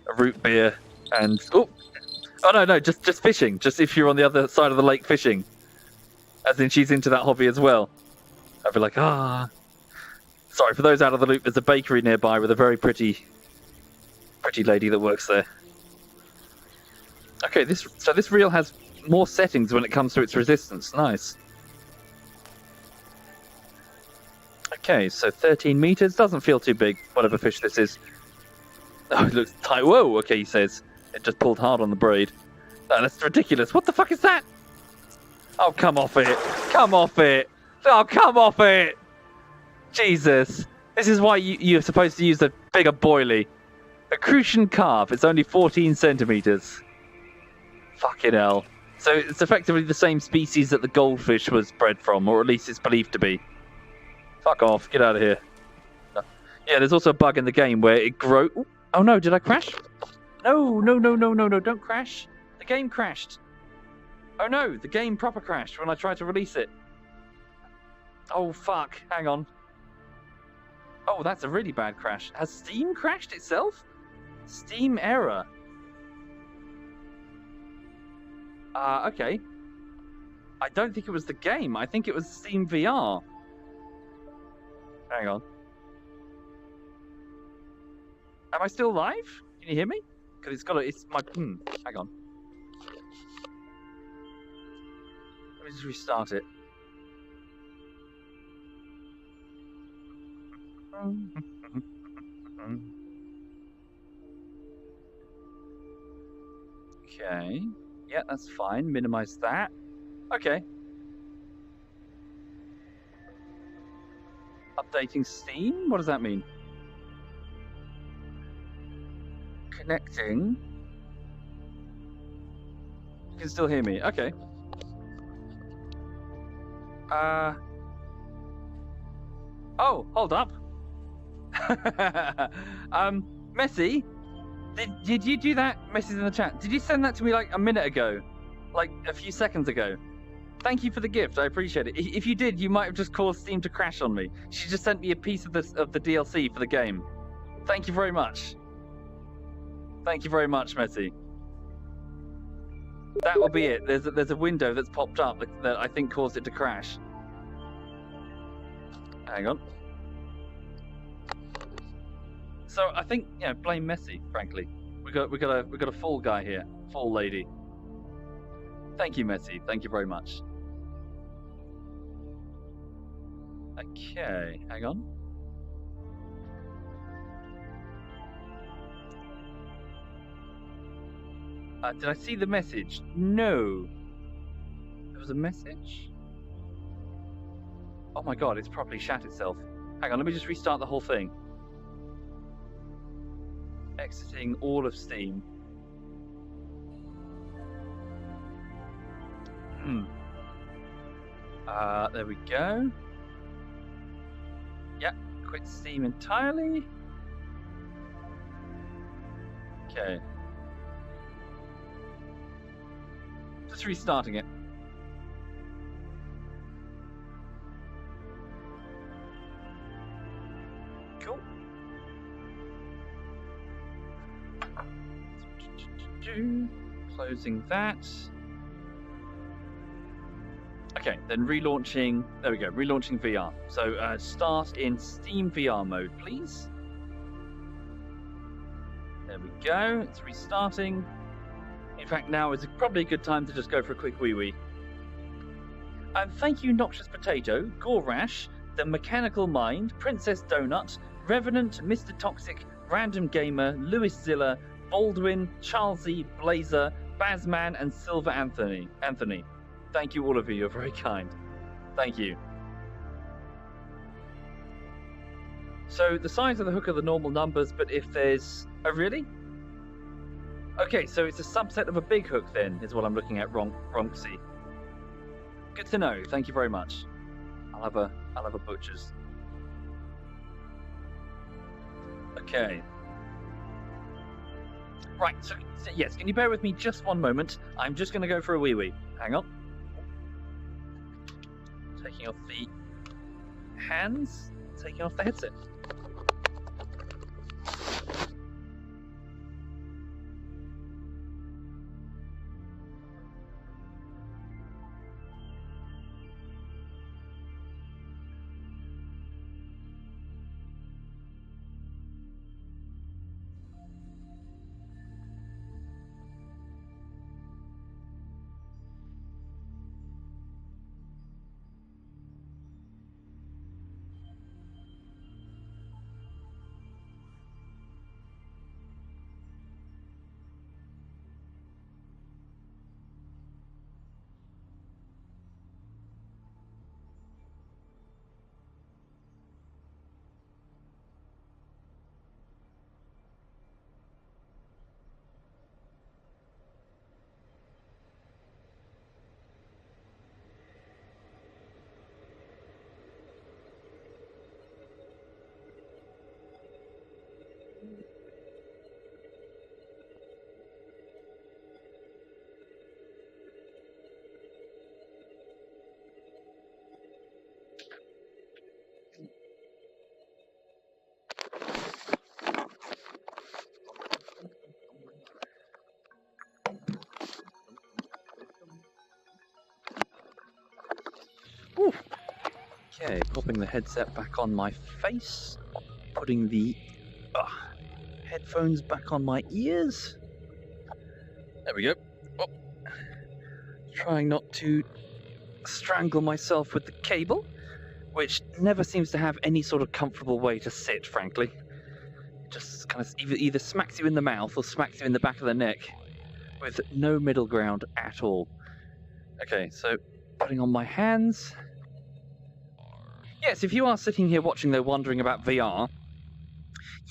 Speaker 1: a root beer and... Oh no, just fishing. Just if you're on the other side of the lake fishing. As in she's into that hobby as well. I'd be like, Sorry, for those out of the loop, there's a bakery nearby with a very pretty lady that works there. Okay, so this reel has more settings when it comes to its resistance. Nice. Okay, so 13 meters. Doesn't feel too big, whatever fish this is. Oh, it looks tight. Whoa, okay, he says. It just pulled hard on the braid. No, that's ridiculous. What the fuck is that? Oh, come off it. Come off it. Oh, come off it. Jesus. This is why you're supposed to use a bigger boilie. A crucian carp. It's only 14 centimeters. Fucking hell. So it's effectively the same species that the goldfish was bred from, or at least it's believed to be. Fuck off. Get out of here. No. Yeah, there's also a bug in the game where it grows. Oh no, did I crash? No, don't crash. The game crashed. Oh no, the game proper crashed when I tried to release it. Oh fuck, hang on. Oh, that's a really bad crash. Has Steam crashed itself? Steam error. Okay. I don't think it was the game. I think it was Steam VR. Hang on. Am I still live? Can you hear me? Because it's my... hang on. Let me just restart it. Okay. Yeah, that's fine. Minimize that. Okay. Updating Steam? What does that mean? Connecting. You can still hear me. Okay. Oh, hold up. Messi, did you do that? Messi's in the chat. Did you send that to me like a minute ago? Like a few seconds ago? Thank you for the gift. I appreciate it. If you did, you might have just caused Steam to crash on me. She just sent me a piece of the DLC for the game. Thank you very much. Thank you very much, Messi. That will be it. There's a window that's popped up that I think caused it to crash. Hang on. So I think blame Messi. Frankly, we got a fall guy here, fall lady. Thank you, Messi. Thank you very much. Okay, hang on. Did I see the message? No. There was a message? Oh my god, it's properly shat itself. Hang on, let me just restart the whole thing. Exiting all of Steam. There we go. Yep, quit Steam entirely. Okay. Just restarting it. Cool. Closing that. Okay, then relaunching. There we go. Relaunching VR. So start in Steam VR mode, please. There we go. It's restarting. In fact, now is probably a good time to just go for a quick wee-wee. Thank you, Noxious Potato, Gorash, The Mechanical Mind, Princess Donut, Revenant, Mr. Toxic, Random Gamer, Lewis Zilla, Baldwin, Charlesy, Blazer, Bazman, and Silver Anthony. Thank you, all of you. You're very kind. Thank you. So the size of the hook are the normal numbers, but if there's... Oh, really? Okay, so it's a subset of a big hook then, is what I'm looking at, Ronksy. Good to know. Thank you very much. I'll have a butcher's. Okay. Right, so yes, can you bear with me just one moment? I'm just going to go for a wee-wee. Hang on. Taking off the hands, taking off the headset. Okay, popping the headset back on my face, putting the headphones back on my ears. There we go. Oh. Trying not to strangle myself with the cable, which never seems to have any sort of comfortable way to sit, frankly. It just kind of either smacks you in the mouth or smacks you in the back of the neck, with no middle ground at all. Okay, so putting on my hands. Yes, if you are sitting here watching though wondering about VR,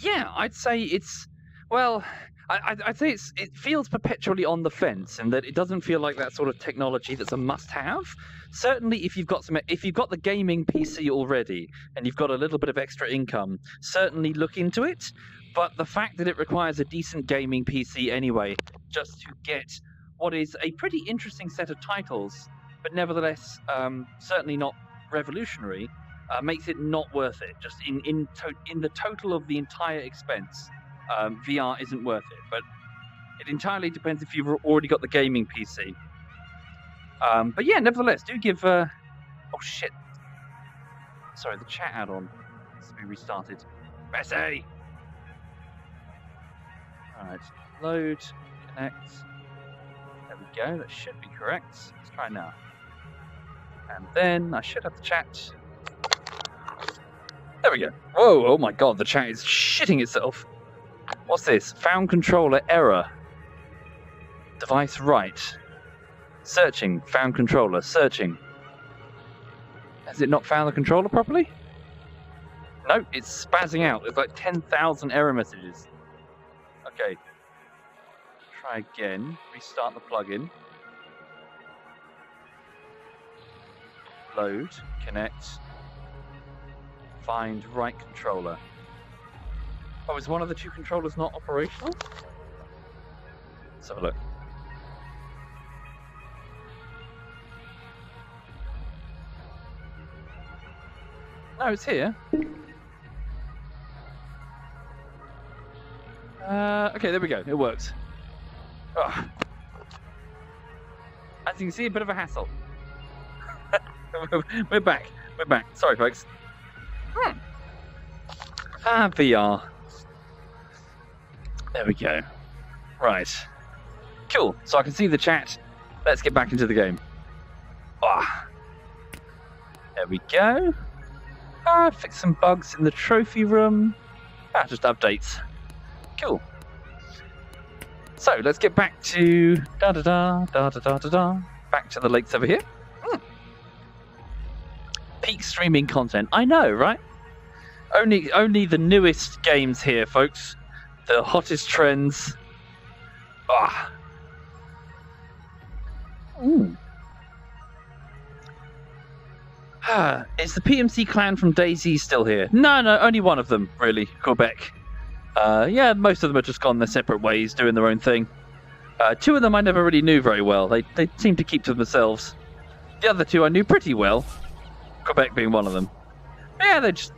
Speaker 1: yeah, I'd say it's, well, I'd say it feels perpetually on the fence, and that it doesn't feel like that sort of technology that's a must-have. Certainly, if you've got the gaming PC already and you've got a little bit of extra income, certainly look into it. But the fact that it requires a decent gaming PC anyway, just to get what is a pretty interesting set of titles, but nevertheless certainly not revolutionary, makes it not worth it. Just in the total of the entire expense, VR isn't worth it. But it entirely depends if you've already got the gaming PC. But yeah, nevertheless, do give... oh shit. Sorry, the chat add-on needs to be restarted. Bessie! Alright, load, connect. There we go, that should be correct. Let's try now. And then I should have the chat. There we go. Whoa, oh my god, the chat is shitting itself. What's this? Found controller error. Device right. Searching. Found controller. Searching. Has it not found the controller properly? No, it's spazzing out. There's like 10,000 error messages. Okay. Try again. Restart the plugin. Load. Connect. Find right controller. Oh, is one of the two controllers not operational? Let's have a look. No, it's here. Okay, there we go. It works. Ugh. As you can see, a bit of a hassle. We're back. We're back. Sorry, folks. VR. There we go. Right. Cool. So I can see the chat. Let's get back into the game. There we go. Fix some bugs in the trophy room. Just updates. Cool. So let's get back to back to the lakes over here. Peak streaming content. I know, right? Only the newest games here, folks. The hottest trends. Ooh. Is the PMC clan from DayZ still here? No, only one of them, really. Quebec. Yeah, most of them have just gone their separate ways, doing their own thing. Two of them I never really knew very well. They seem to keep to themselves. The other two I knew pretty well. Quebec being one of them. Yeah, they just,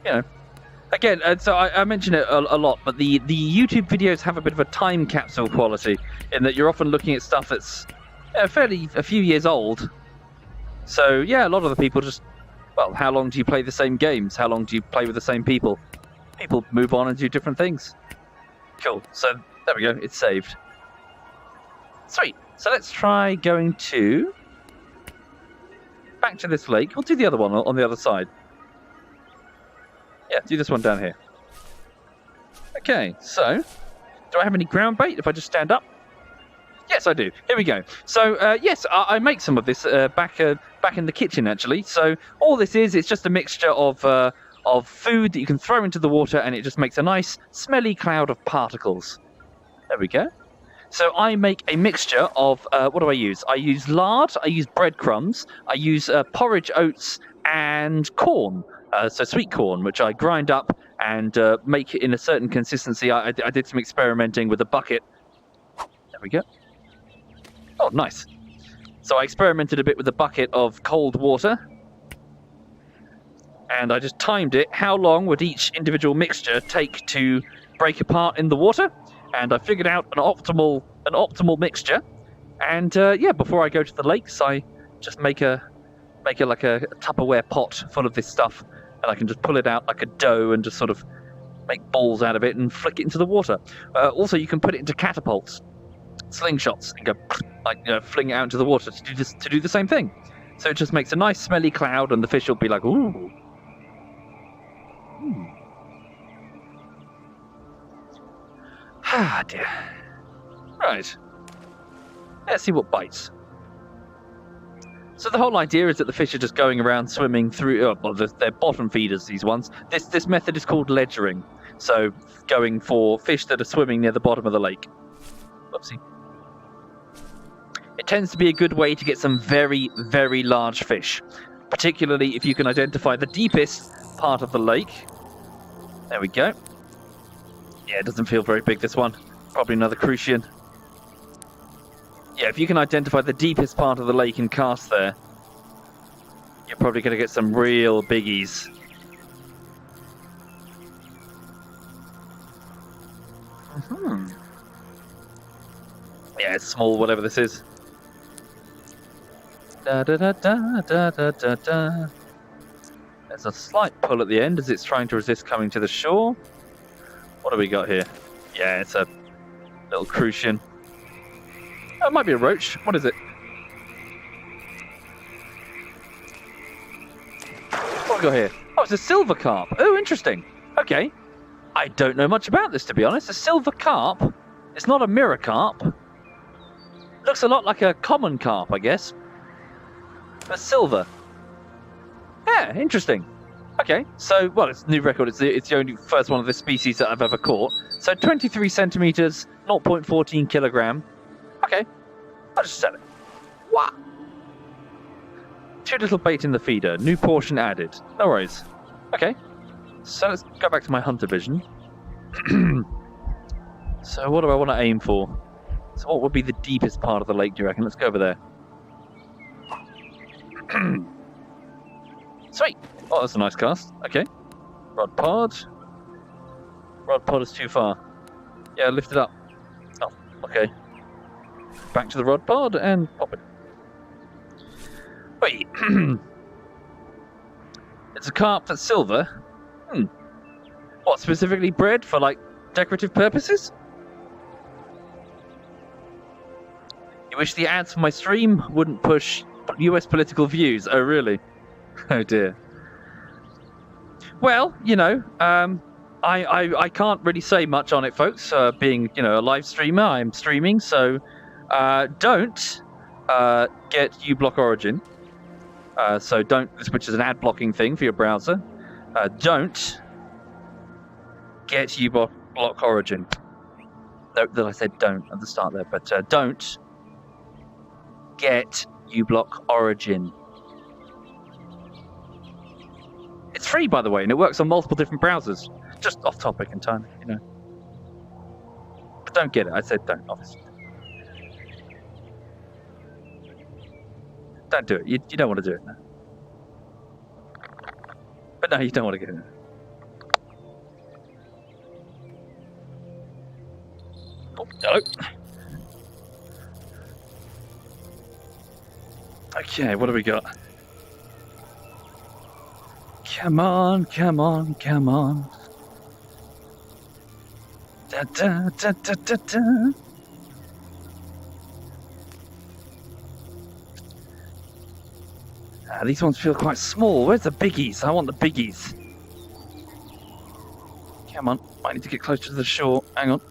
Speaker 1: Again, so I mention it a lot, but the YouTube videos have a bit of a time capsule quality in that you're often looking at stuff that's a few years old. So, yeah, a lot of the people just, well, how long do you play the same games? How long do you play with the same people? People move on and do different things. Cool. So, there we go. It's saved. Sweet. So let's try going back to this lake. We'll do the other one on the other side. Yeah, do this one down here. Okay, so do I have any ground bait if I just stand up? Yes, I do. Here we go. So, yes, I make some of this back in the kitchen, actually. So all this is, it's just a mixture of food that you can throw into the water, and it just makes a nice, smelly cloud of particles. There we go. So I make a mixture of, what do I use? I use lard, I use breadcrumbs, I use porridge oats, and corn. So sweet corn, which I grind up and make it in a certain consistency. I did some experimenting with a bucket. There we go. Oh, nice. So I experimented a bit with a bucket of cold water. And I just timed it. How long would each individual mixture take to break apart in the water? And I figured out an optimal mixture. And yeah, before I go to the lakes, I just make a make it like a Tupperware pot full of this stuff, and I can just pull it out like a dough and just sort of make balls out of it and flick it into the water. Also, you can put it into catapults, slingshots, and go like fling it out into the water to do the same thing. So it just makes a nice smelly cloud, and the fish will be like, ooh. Ah, dear. Right. Let's see what bites. So the whole idea is that the fish are just going around swimming through. They're bottom feeders, these ones. This method is called ledgering. So going for fish that are swimming near the bottom of the lake. Whoopsie. It tends to be a good way to get some very, very large fish, particularly if you can identify the deepest part of the lake. There we go. Yeah, it doesn't feel very big, this one. Probably another crucian. Yeah, if you can identify the deepest part of the lake and cast there, you're probably going to get some real biggies. Yeah, it's small, whatever this is. Da da da da da da da da. There's a slight pull at the end as it's trying to resist coming to the shore. What do we got here? Yeah, it's a little crucian. Oh, it might be a roach. What is it? What have we got here? Oh, it's a silver carp. Oh, interesting. Okay. I don't know much about this, to be honest. A silver carp. It's not a mirror carp. Looks a lot like a common carp, I guess. But silver. Yeah, interesting. Okay, so, well, it's a new record. It's the only first one of this species that I've ever caught. So 23 centimeters, 0.14 kilogram. Okay, I'll just sell it. What? Too little bait in the feeder. New portion added. No worries. Okay, so let's go back to my hunter vision. So what do I want to aim for? So what would be the deepest part of the lake, do you reckon? Let's go over there. Sweet. Oh, that's a nice cast. Okay. Rod pod. Rod pod is too far. Yeah, lift it up. Oh, okay. Back to the rod pod and pop it. Wait. It's a carp that's silver. What, specifically bred for, like, decorative purposes? You wish the ads for my stream wouldn't push US political views. Oh, really? Oh, dear. Well, I can't really say much on it, folks. Being, a live streamer, I'm streaming, so don't get uBlock Origin. So don't, which is an ad blocking thing for your browser. Don't get uBlock Origin. No, that I said don't at the start there, but don't get uBlock Origin. It's free, by the way, and it works on multiple different browsers. Just off topic entirely, But don't get it. I said don't, obviously. Don't do it. You don't want to do it. No. But no, you don't want to get it. Oh, hello. Okay, what do we got? Come on, come on, come on. Da da da da da da. These ones feel quite small. Where's the biggies? I want the biggies. Come on, I need to get closer to the shore. Hang on.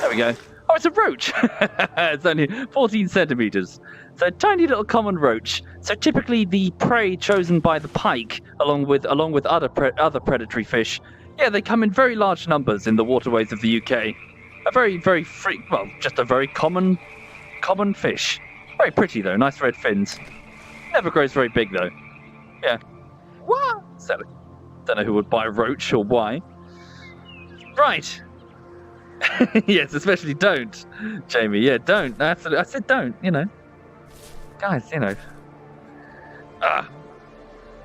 Speaker 1: There we go. Oh, it's a roach. It's only 14 centimeters. So a tiny little common roach. So typically the prey chosen by the pike, along with other predatory fish. Yeah, they come in very large numbers in the waterways of the UK. A very, very just a very common fish. Very pretty though, nice red fins. Never grows very big though. Yeah. What? Silly. Don't know who would buy a roach or why. Right. Yes, especially don't, Jamie. Yeah, don't. Absolutely. I said don't, Guys, hang on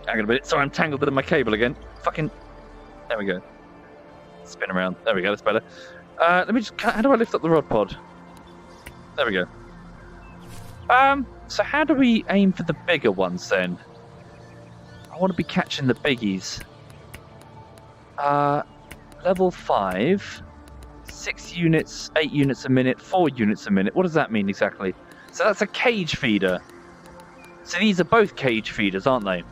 Speaker 1: a minute. Sorry, I'm tangled in my cable again. Fucking. There we go. Spin around. There we go. That's better. Let me just. How do I lift up the rod pod? There we go. So how do we aim for the bigger ones then? I want to be catching the biggies. Level 5, 6 units, 8 units a minute, 4 units a minute. What does that mean exactly? So that's a cage feeder. So these are both cage feeders, aren't they?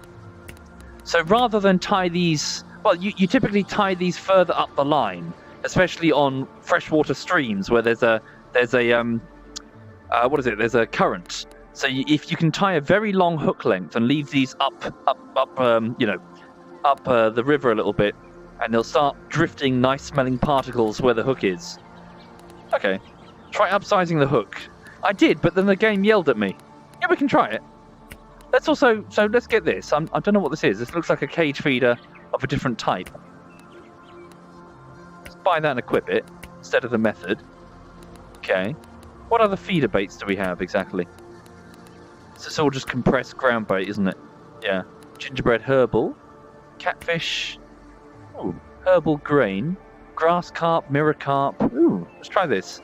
Speaker 1: So rather than tie these... Well, you typically tie these further up the line, especially on freshwater streams where there's a what is it? There's a current. So if you can tie a very long hook length and leave these up the river a little bit, and they'll start drifting nice-smelling particles where the hook is. Okay, try upsizing the hook. I did, but then the game yelled at me. Yeah, we can try it. Let's get this. I don't know what this is. This looks like a cage feeder of a different type. Let's buy that and equip it instead of the method. Okay. What other feeder baits do we have exactly? It's all just compressed ground bait, isn't it? Yeah. Gingerbread herbal, catfish, ooh, herbal grain, grass carp, mirror carp. Ooh, let's try this.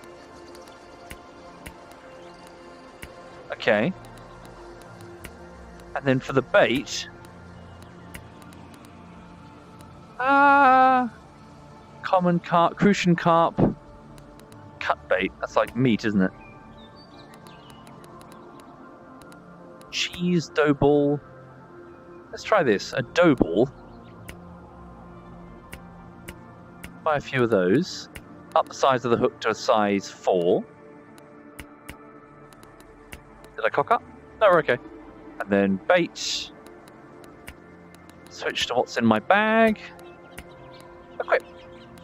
Speaker 1: Okay. And then for the bait, common carp, crucian carp, cut bait. That's like meat, isn't it? Cheese dough ball. Let's try this. A dough ball. Buy a few of those. Up the size of the hook to a size 4. Did I cock up? No, we're okay. And then bait. Switch to what's in my bag. Equip.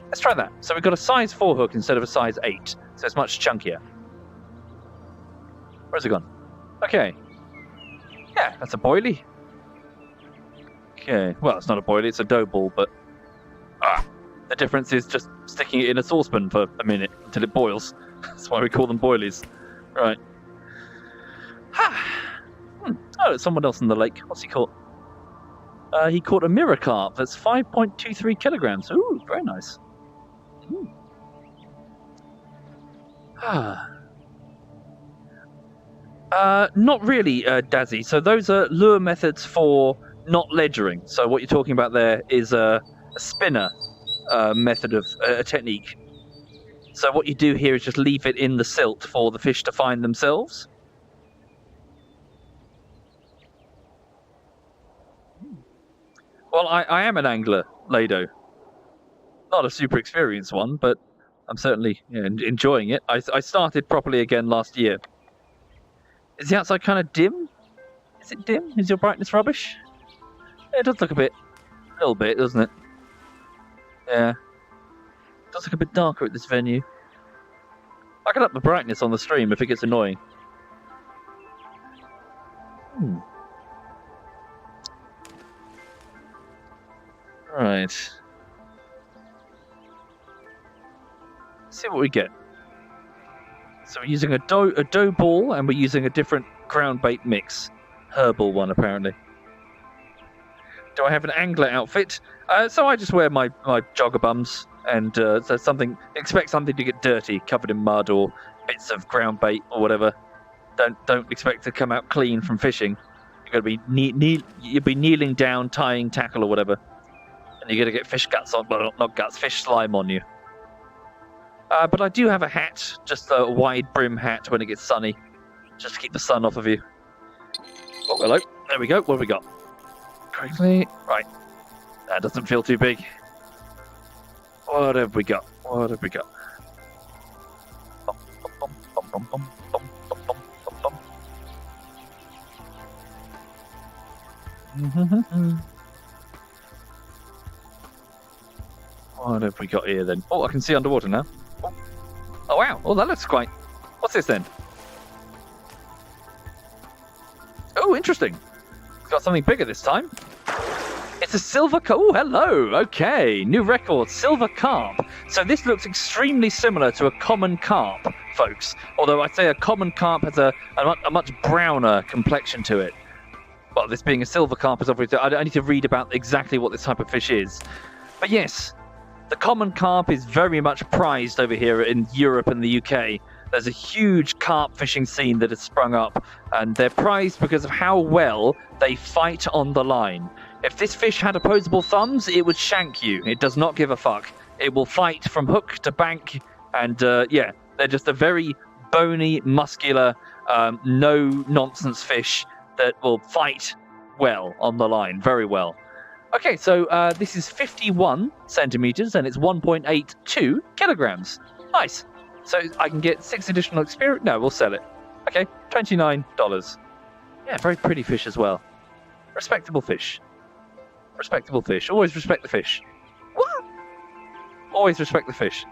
Speaker 1: Let's try that. So we've got a size 4 hook instead of a size 8. So it's much chunkier. Where's it gone? Okay. Yeah, that's a boilie. Okay. Well, it's not a boilie, it's a dough ball, but... the difference is just sticking it in a saucepan for a minute until it boils. That's why we call them boilies. Right. Oh, it's someone else in the lake. What's he caught? He caught a mirror carp that's 5.23 kilograms. Ooh, very nice. Not really, Dazzy. So those are lure methods for not ledgering. So what you're talking about there is a spinner method of a technique. So what you do here is just leave it in the silt for the fish to find themselves. Well, I am an angler, Lado. Not a super experienced one, but I'm certainly enjoying it. I started properly again last year. Is the outside kind of dim? Is it dim? Is your brightness rubbish? It does look a little bit, doesn't it? Yeah. It does look a bit darker at this venue. I can up the brightness on the stream if it gets annoying. Right. Let's see what we get. So we're using a dough ball, and we're using a different ground bait mix. Herbal one, apparently. Do I have an angler outfit? So I just wear my jogger bums, and so expect something to get dirty, covered in mud or bits of ground bait or whatever. Don't expect to come out clean from fishing. You're going to be you'll be kneeling down, tying tackle or whatever, and you're going to get fish guts on, well, not guts, fish slime on you. But I do have a hat, just a wide brim hat when it gets sunny, just to keep the sun off of you. Oh, hello. There we go. What have we got? Quickly. Right. That doesn't feel too big. What have we got? What have we got? What have we got here then? Oh, I can see underwater now. Oh wow! Oh, that looks quite... What's this then? Oh, interesting. It's got something bigger this time. It's a silver carp. Oh, hello! Okay, new record, silver carp. So this looks extremely similar to a common carp, folks. Although I'd say a common carp has a much browner complexion to it. Well, this being a silver carp is obviously... I need to read about exactly what this type of fish is. But yes, the common carp is very much prized over here in Europe and the UK. There's a huge carp fishing scene that has sprung up, and they're prized because of how well they fight on the line. If this fish had opposable thumbs, it would shank you. It does not give a fuck. It will fight from hook to bank, and yeah, they're just a very bony, muscular, no-nonsense fish that will fight well on the line, very well. Okay, so this is 51 centimeters, and it's 1.82 kilograms. Nice. So I can get 6 additional experience. No, we'll sell it. Okay, $29. Yeah, very pretty fish as well. Respectable fish. Respectable fish. Always respect the fish. What? Always respect the fish.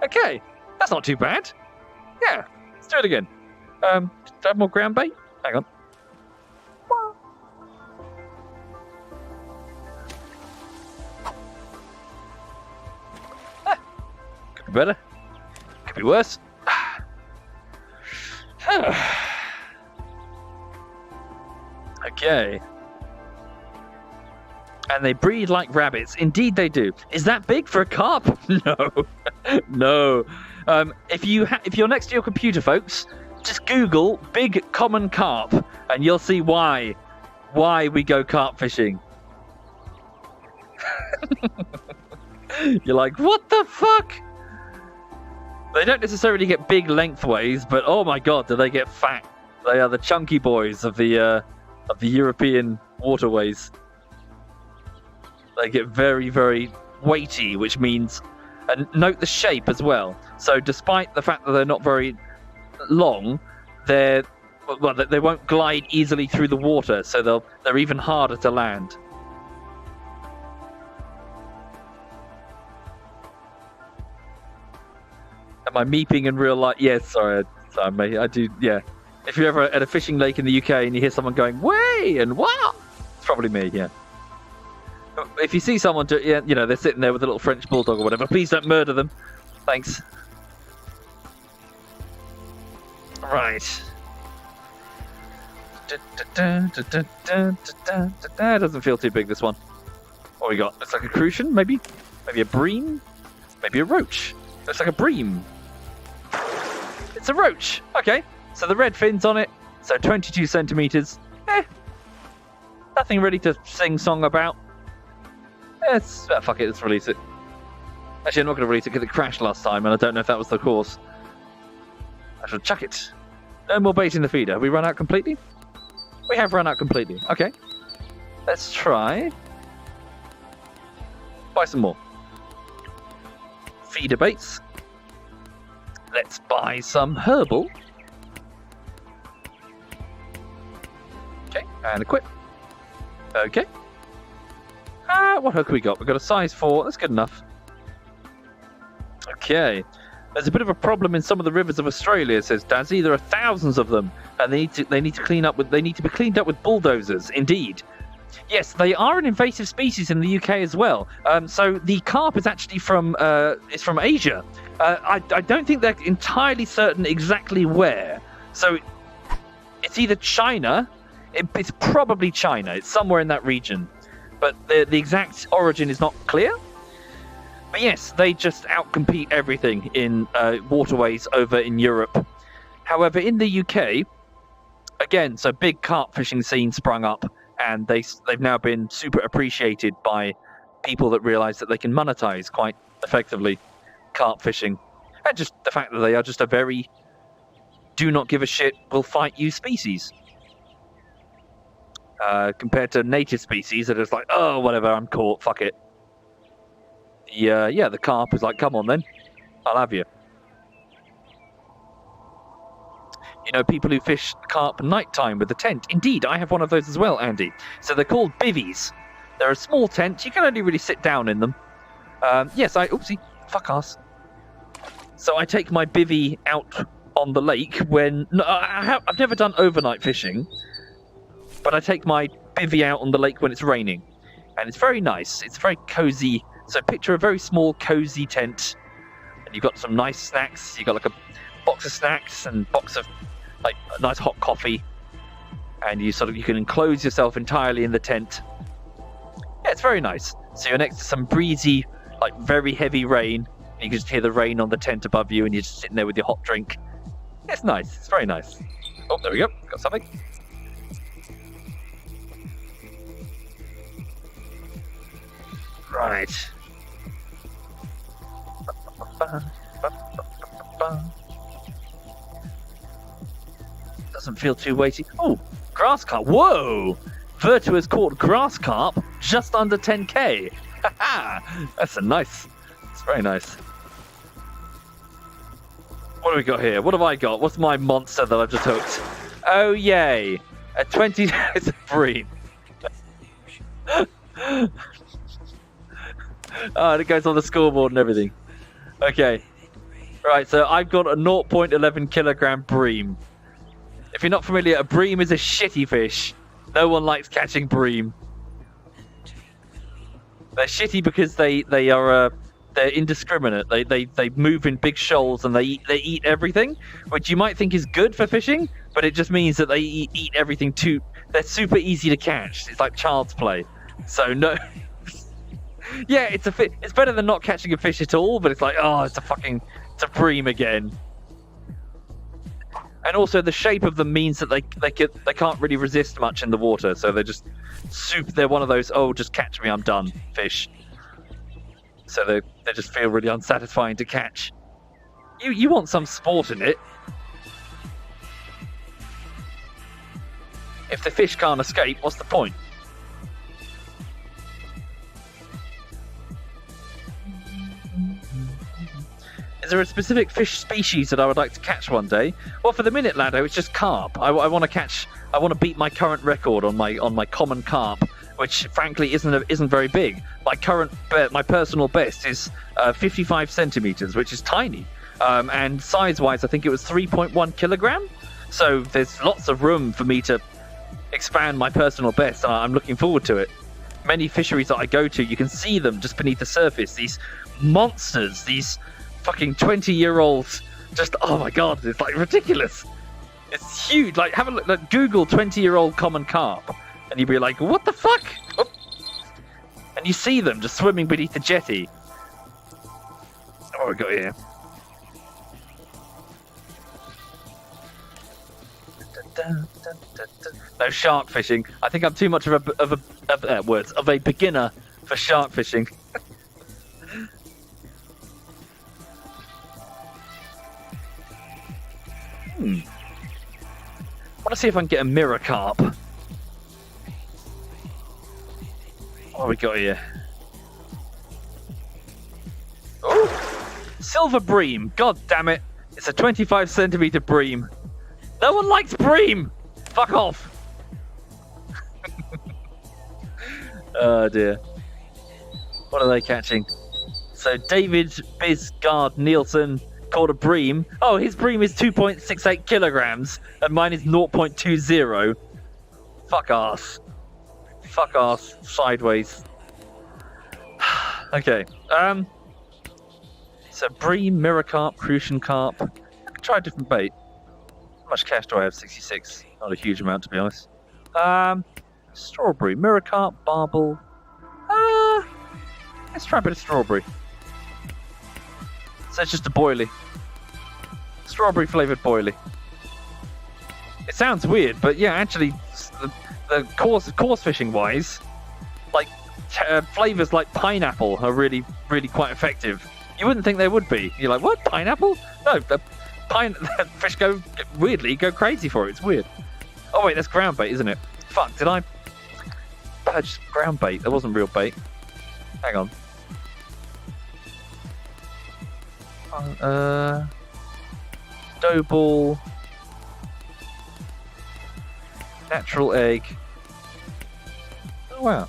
Speaker 1: Okay, that's not too bad. Yeah, let's do it again. Do I have more ground bait? Hang on. Could be better. Could be worse. Okay. And they breed like rabbits. Indeed they do. Is that big for a carp? No. No. If you're next to your computer, folks, just Google big common carp, and you'll see why we go carp fishing. You're like, what the fuck? They don't necessarily get big lengthways, but oh my god, do they get fat? They are the chunky boys of the European waterways. They get very, very weighty, which means, and note the shape as well. So despite the fact that they're not very long, they won't glide easily through the water, so they're even harder to land. Am I meeping in real life? Yes, sorry, I do. Yeah, if you're ever at a fishing lake in the UK and you hear someone going "way" and "wow," it's probably me. Yeah. If you see someone, they're sitting there with a little French bulldog or whatever, please don't murder them. Thanks. Right. Doesn't feel too big, this one. What we got? Looks like a crucian, maybe? Maybe a bream? Maybe a roach. Looks like a bream. It's a roach. Okay. So the red fins on it. So 22 centimeters. Nothing really to sing song about. Fuck it, let's release it. Actually, I'm not going to release it because it crashed last time, and I don't know if that was the cause. I shall chuck it. No more bait in the feeder. Have we run out completely? We have run out completely. Okay. Let's try. Buy some more. Feeder baits. Let's buy some herbal. Okay, and equip. Okay. What hook we got? We've got a size 4. That's good enough. Okay. There's a bit of a problem in some of the rivers of Australia, says Dazzy. There are thousands of them, and they need to be cleaned up with bulldozers. Indeed. Yes, they are an invasive species in the UK as well. So the carp is actually from Asia. I don't think they're entirely certain exactly where. So it's either China. It's probably China. It's somewhere in that region. But the exact origin is not clear. But yes, they just outcompete everything in waterways over in Europe. However, in the UK, again, so big carp fishing scene sprung up, and they've now been super appreciated by people that realise that they can monetize quite effectively carp fishing. And just the fact that they are just a very do not give a shit, will fight you species. Compared to native species that is like, oh, whatever, I'm caught, fuck it. The carp is like, come on then, I'll have you. You know, people who fish carp nighttime with a tent. Indeed, I have one of those as well, Andy. So they're called bivvies. They're a small tent. You can only really sit down in them. Oopsie, fuck ass. So I take my bivvy out on the lake when... No, I've never done overnight fishing. But I take my bivvy out on the lake when it's raining. And it's very nice. It's very cozy. So picture a very small, cozy tent. And you've got some nice snacks. You've got like a box of snacks and box of like a nice hot coffee. And you can enclose yourself entirely in the tent. Yeah, it's very nice. So you're next to some breezy, like very heavy rain. You can just hear the rain on the tent above you, and you're just sitting there with your hot drink. It's nice. It's very nice. Oh, there we go. Got something. Right. Doesn't feel too weighty. Oh, grass carp. Whoa! Virtu has caught grass carp just under 10k. That's it's very nice. What do we got here? What have I got? What's my monster that I've just hooked? Oh, yay. A 20... It's a bream. Oh, and it goes on the scoreboard and everything. Okay. Right, so I've got a 0.11 kilogram bream. If you're not familiar, a bream is a shitty fish. No one likes catching bream. They're shitty because they're indiscriminate. They move in big shoals and they eat everything, which you might think is good for fishing, but it just means that they eat everything too. They're super easy to catch. It's like child's play. So no. Yeah, it's better than not catching a fish at all, but it's like, oh, it's a bream again. And also the shape of them means that they can't really resist much in the water, so they're one of those, oh, just catch me, I'm done fish. So they just feel really unsatisfying to catch. You want some sport in it. If the fish can't escape, what's the point? Is there a specific fish species that I would like to catch one day? Well, for the minute, Lado, it's just carp. I want to beat my current record on my common carp, which frankly isn't very big. My personal best is 55 centimeters, which is tiny. And size-wise, I think it was 3.1 kilogram. So there's lots of room for me to expand my personal best, and I'm looking forward to it. Many fisheries that I go to, you can see them just beneath the surface. These monsters, these fucking 20-year-olds, just, oh my god, it's like ridiculous. It's huge. Like, have a look, like, Google 20-year-old common carp, and you'd be like, what the fuck? Oh. And you see them just swimming beneath the jetty. What have we got here? No shark fishing. I think I'm too much of a beginner for shark fishing. I want to see if I can get a mirror carp. What have we got here? Oh, silver bream. God damn it. It's a 25 centimeter bream. No one likes bream. Fuck off. Oh dear. What are they catching? So David Bisgard Nielsen caught a bream. Oh, his bream is 2.68 kilograms, and mine is 0.20. Fuck ass. Fuck ass. Sideways. Okay. So bream, mirror carp, crucian carp. I can try a different bait. How much cash do I have? 66. Not a huge amount, to be honest. Strawberry, mirror carp, barbel. Let's try a bit of strawberry. So it's just a boilie. Strawberry flavoured boilie. It sounds weird, but yeah, actually, the coarse fishing wise, like flavours like pineapple are really, really quite effective. You wouldn't think they would be. You're like, what, pineapple? No, the fish go crazy for it. It's weird. Oh wait, that's ground bait, isn't it? Fuck, did I purchase ground bait? That wasn't real bait. Hang on. Dough ball, natural egg. Oh wow.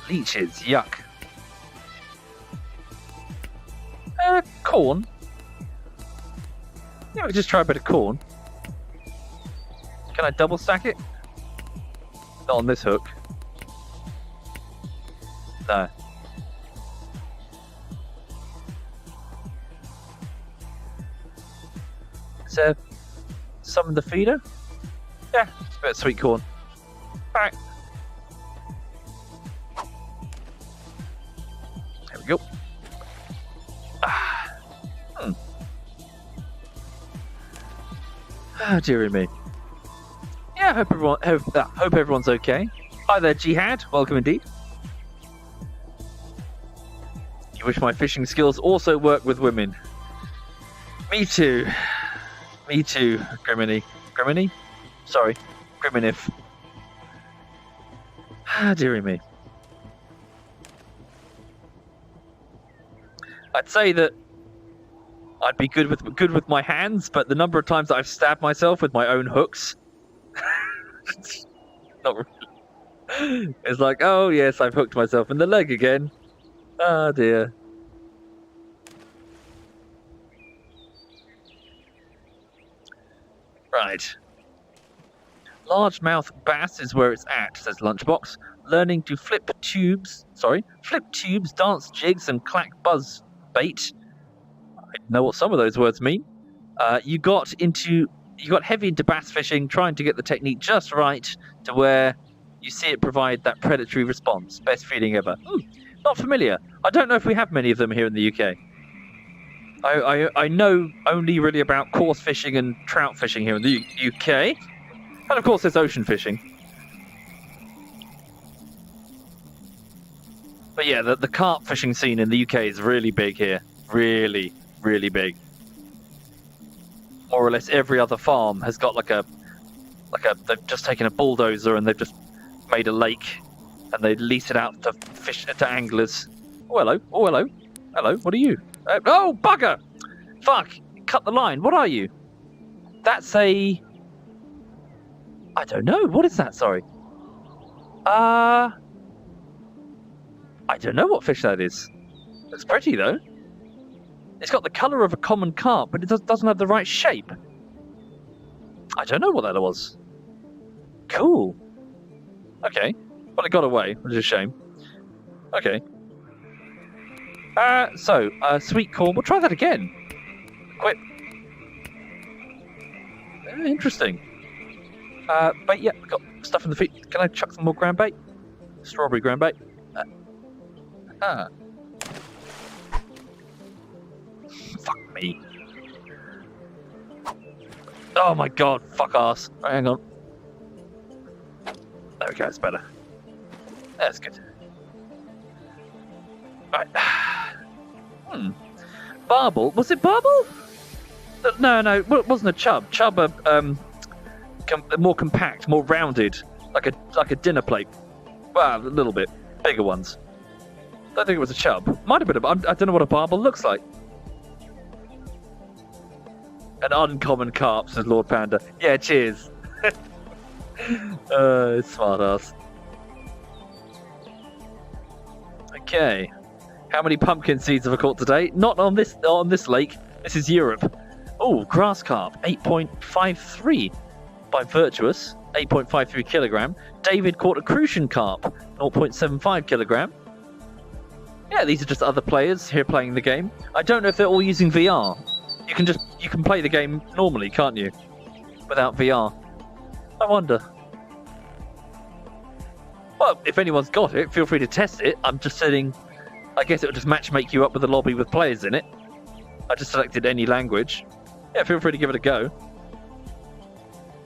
Speaker 1: Leeches, yuck. Corn. Yeah, we just try a bit of corn. Can I double stack it? Not on this hook. No. Is there some in the feeder? Yeah, it's a bit of sweet corn. Alright. we go. Oh, dearie me. Yeah, hope everyone's okay. Hi there, Jihad. Welcome indeed. You wish my fishing skills also work with women. Me too. Me too, Griminy. Griminy? Sorry, Griminif. Ah, dearie me. I'd say that I'd be good with my hands, but the number of times that I've stabbed myself with my own hooks, not really. It's like, oh yes, I've hooked myself in the leg again. Oh dear. Right. Largemouth bass is where it's at, says Lunchbox. Learning to flip tubes, dance jigs, and clack buzz bait. I know what some of those words mean. You got heavy into bass fishing, trying to get the technique just right to where you see it provide that predatory response. Best feeling ever. Not familiar. I don't know if we have many of them here in the UK. I know only really about coarse fishing and trout fishing here in the UK. And of course there's ocean fishing. But yeah, the carp fishing scene in the UK is really big here. Really, really big. More or less every other farm has got they've just taken a bulldozer and they've just made a lake and they lease it out to to anglers. Oh hello, hello. What are you? Oh bugger! Fuck! Cut the line. What are you? That's a. I don't know. What is that? Sorry. I don't know what fish that is. Looks pretty though. It's got the colour of a common carp, but it doesn't have the right shape. I don't know what that was. Cool. Okay. Well, it got away, which is a shame. Okay. Sweet corn. We'll try that again. Quit. Interesting. Bait, yeah, got stuff in the feet. Can I chuck some more ground bait? Strawberry ground bait. Fuck me. Oh my god, fuck ass. Right, hang on. There we go, it's better. That's good. Right. Barbel. Was it barbel? No, it wasn't a chub. Chub more compact, more rounded, like a dinner plate. Well, a little bit bigger ones. I don't think it was a chub. Might have been I don't know what a barbel looks like. An uncommon carp, says Lord Panda. Yeah, cheers. Smart ass. Okay. How many pumpkin seeds have I caught today? Not on this lake. This is Europe. Oh, grass carp, 8.53 by Virtuous, 8.53 kilogram. David caught a crucian carp, 0.75 kilogram. Yeah, these are just other players here playing the game. I don't know if they're all using VR. You can play the game normally, can't you? Without VR. I wonder. Well, if anyone's got it, feel free to test it. I'm just saying, I guess it will just matchmake you up with a lobby with players in it. I just selected any language. Yeah, feel free to give it a go.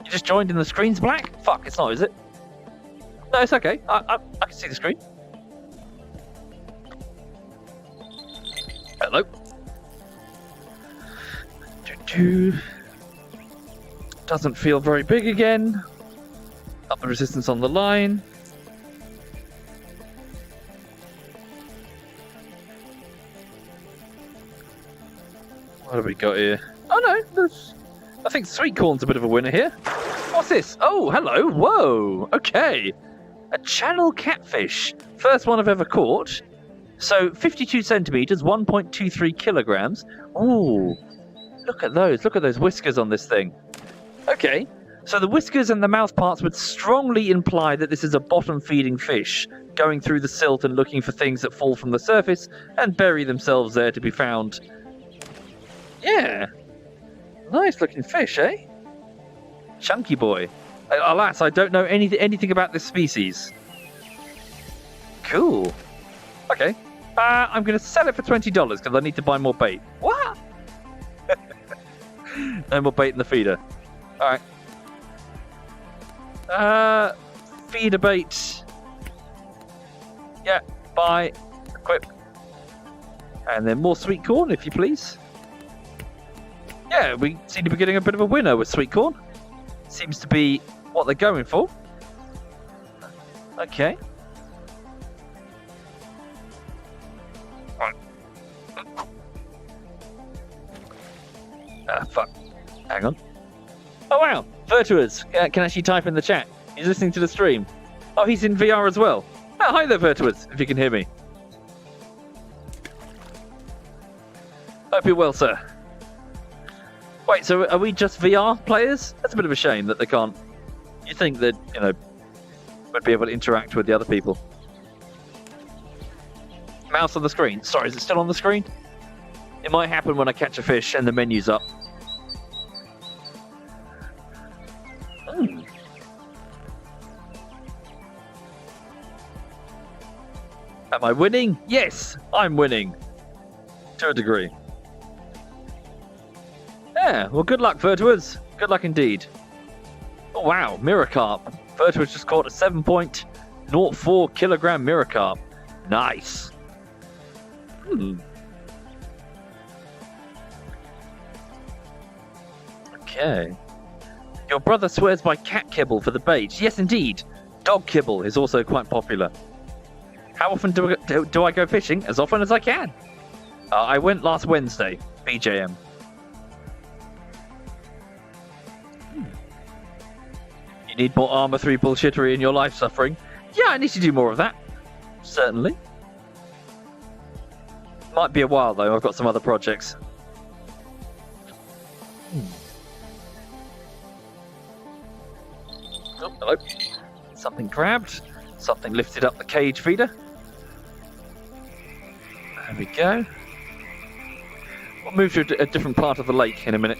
Speaker 1: You just joined and the screen's black? Fuck, it's not, is it? No, it's okay. I can see the screen. Hello. Doesn't feel very big again. Up the resistance on the line. What have we got here? Oh no, I think sweet corn's a bit of a winner here. What's this? Oh, hello. Whoa. Okay. A channel catfish. First one I've ever caught. So 52 centimeters, 1.23 kilograms. Ooh. Look at those. Look at those whiskers on this thing. Okay. So the whiskers and the mouth parts would strongly imply that this is a bottom-feeding fish, going through the silt and looking for things that fall from the surface and bury themselves there to be found. Yeah. Nice looking fish, eh? Chunky boy. Alas, I don't know anything about this species. Cool. Okay. I'm going to sell it for $20 because I need to buy more bait. What? No more bait in the feeder. All right. Feeder bait. Yeah, buy, equip. And then more sweet corn, if you please. Yeah, we seem to be getting a bit of a winner with sweet corn. Seems to be what they're going for. Okay. Fuck. Hang on. Oh, wow. Virtuous can actually type in the chat. He's listening to the stream. Oh, he's in VR as well. Oh, hi there, Virtuous, if you can hear me. Hope you're well, sir. Wait, so are we just VR players? That's a bit of a shame that they can't... You think that, would be able to interact with the other people. Mouse on the screen. Sorry, is it still on the screen? It might happen when I catch a fish and the menu's up. Am I winning? Yes, I'm winning. To a degree. Yeah, well, good luck, Virtuous. Good luck indeed. Oh, wow, mirror carp. Virtuous just caught a 7.04 kilogram mirror carp. Nice. Okay. Your brother swears by cat kibble for the bait. Yes, indeed. Dog kibble is also quite popular. How often do I go fishing? As often as I can. I went last Wednesday. BJM. You need more Armour 3 bullshittery in your life suffering? Yeah, I need to do more of that. Certainly. Might be a while, though. I've got some other projects. Oh, hello. Something grabbed. Something lifted up the cage feeder. There we go. We'll move to a different part of the lake in a minute.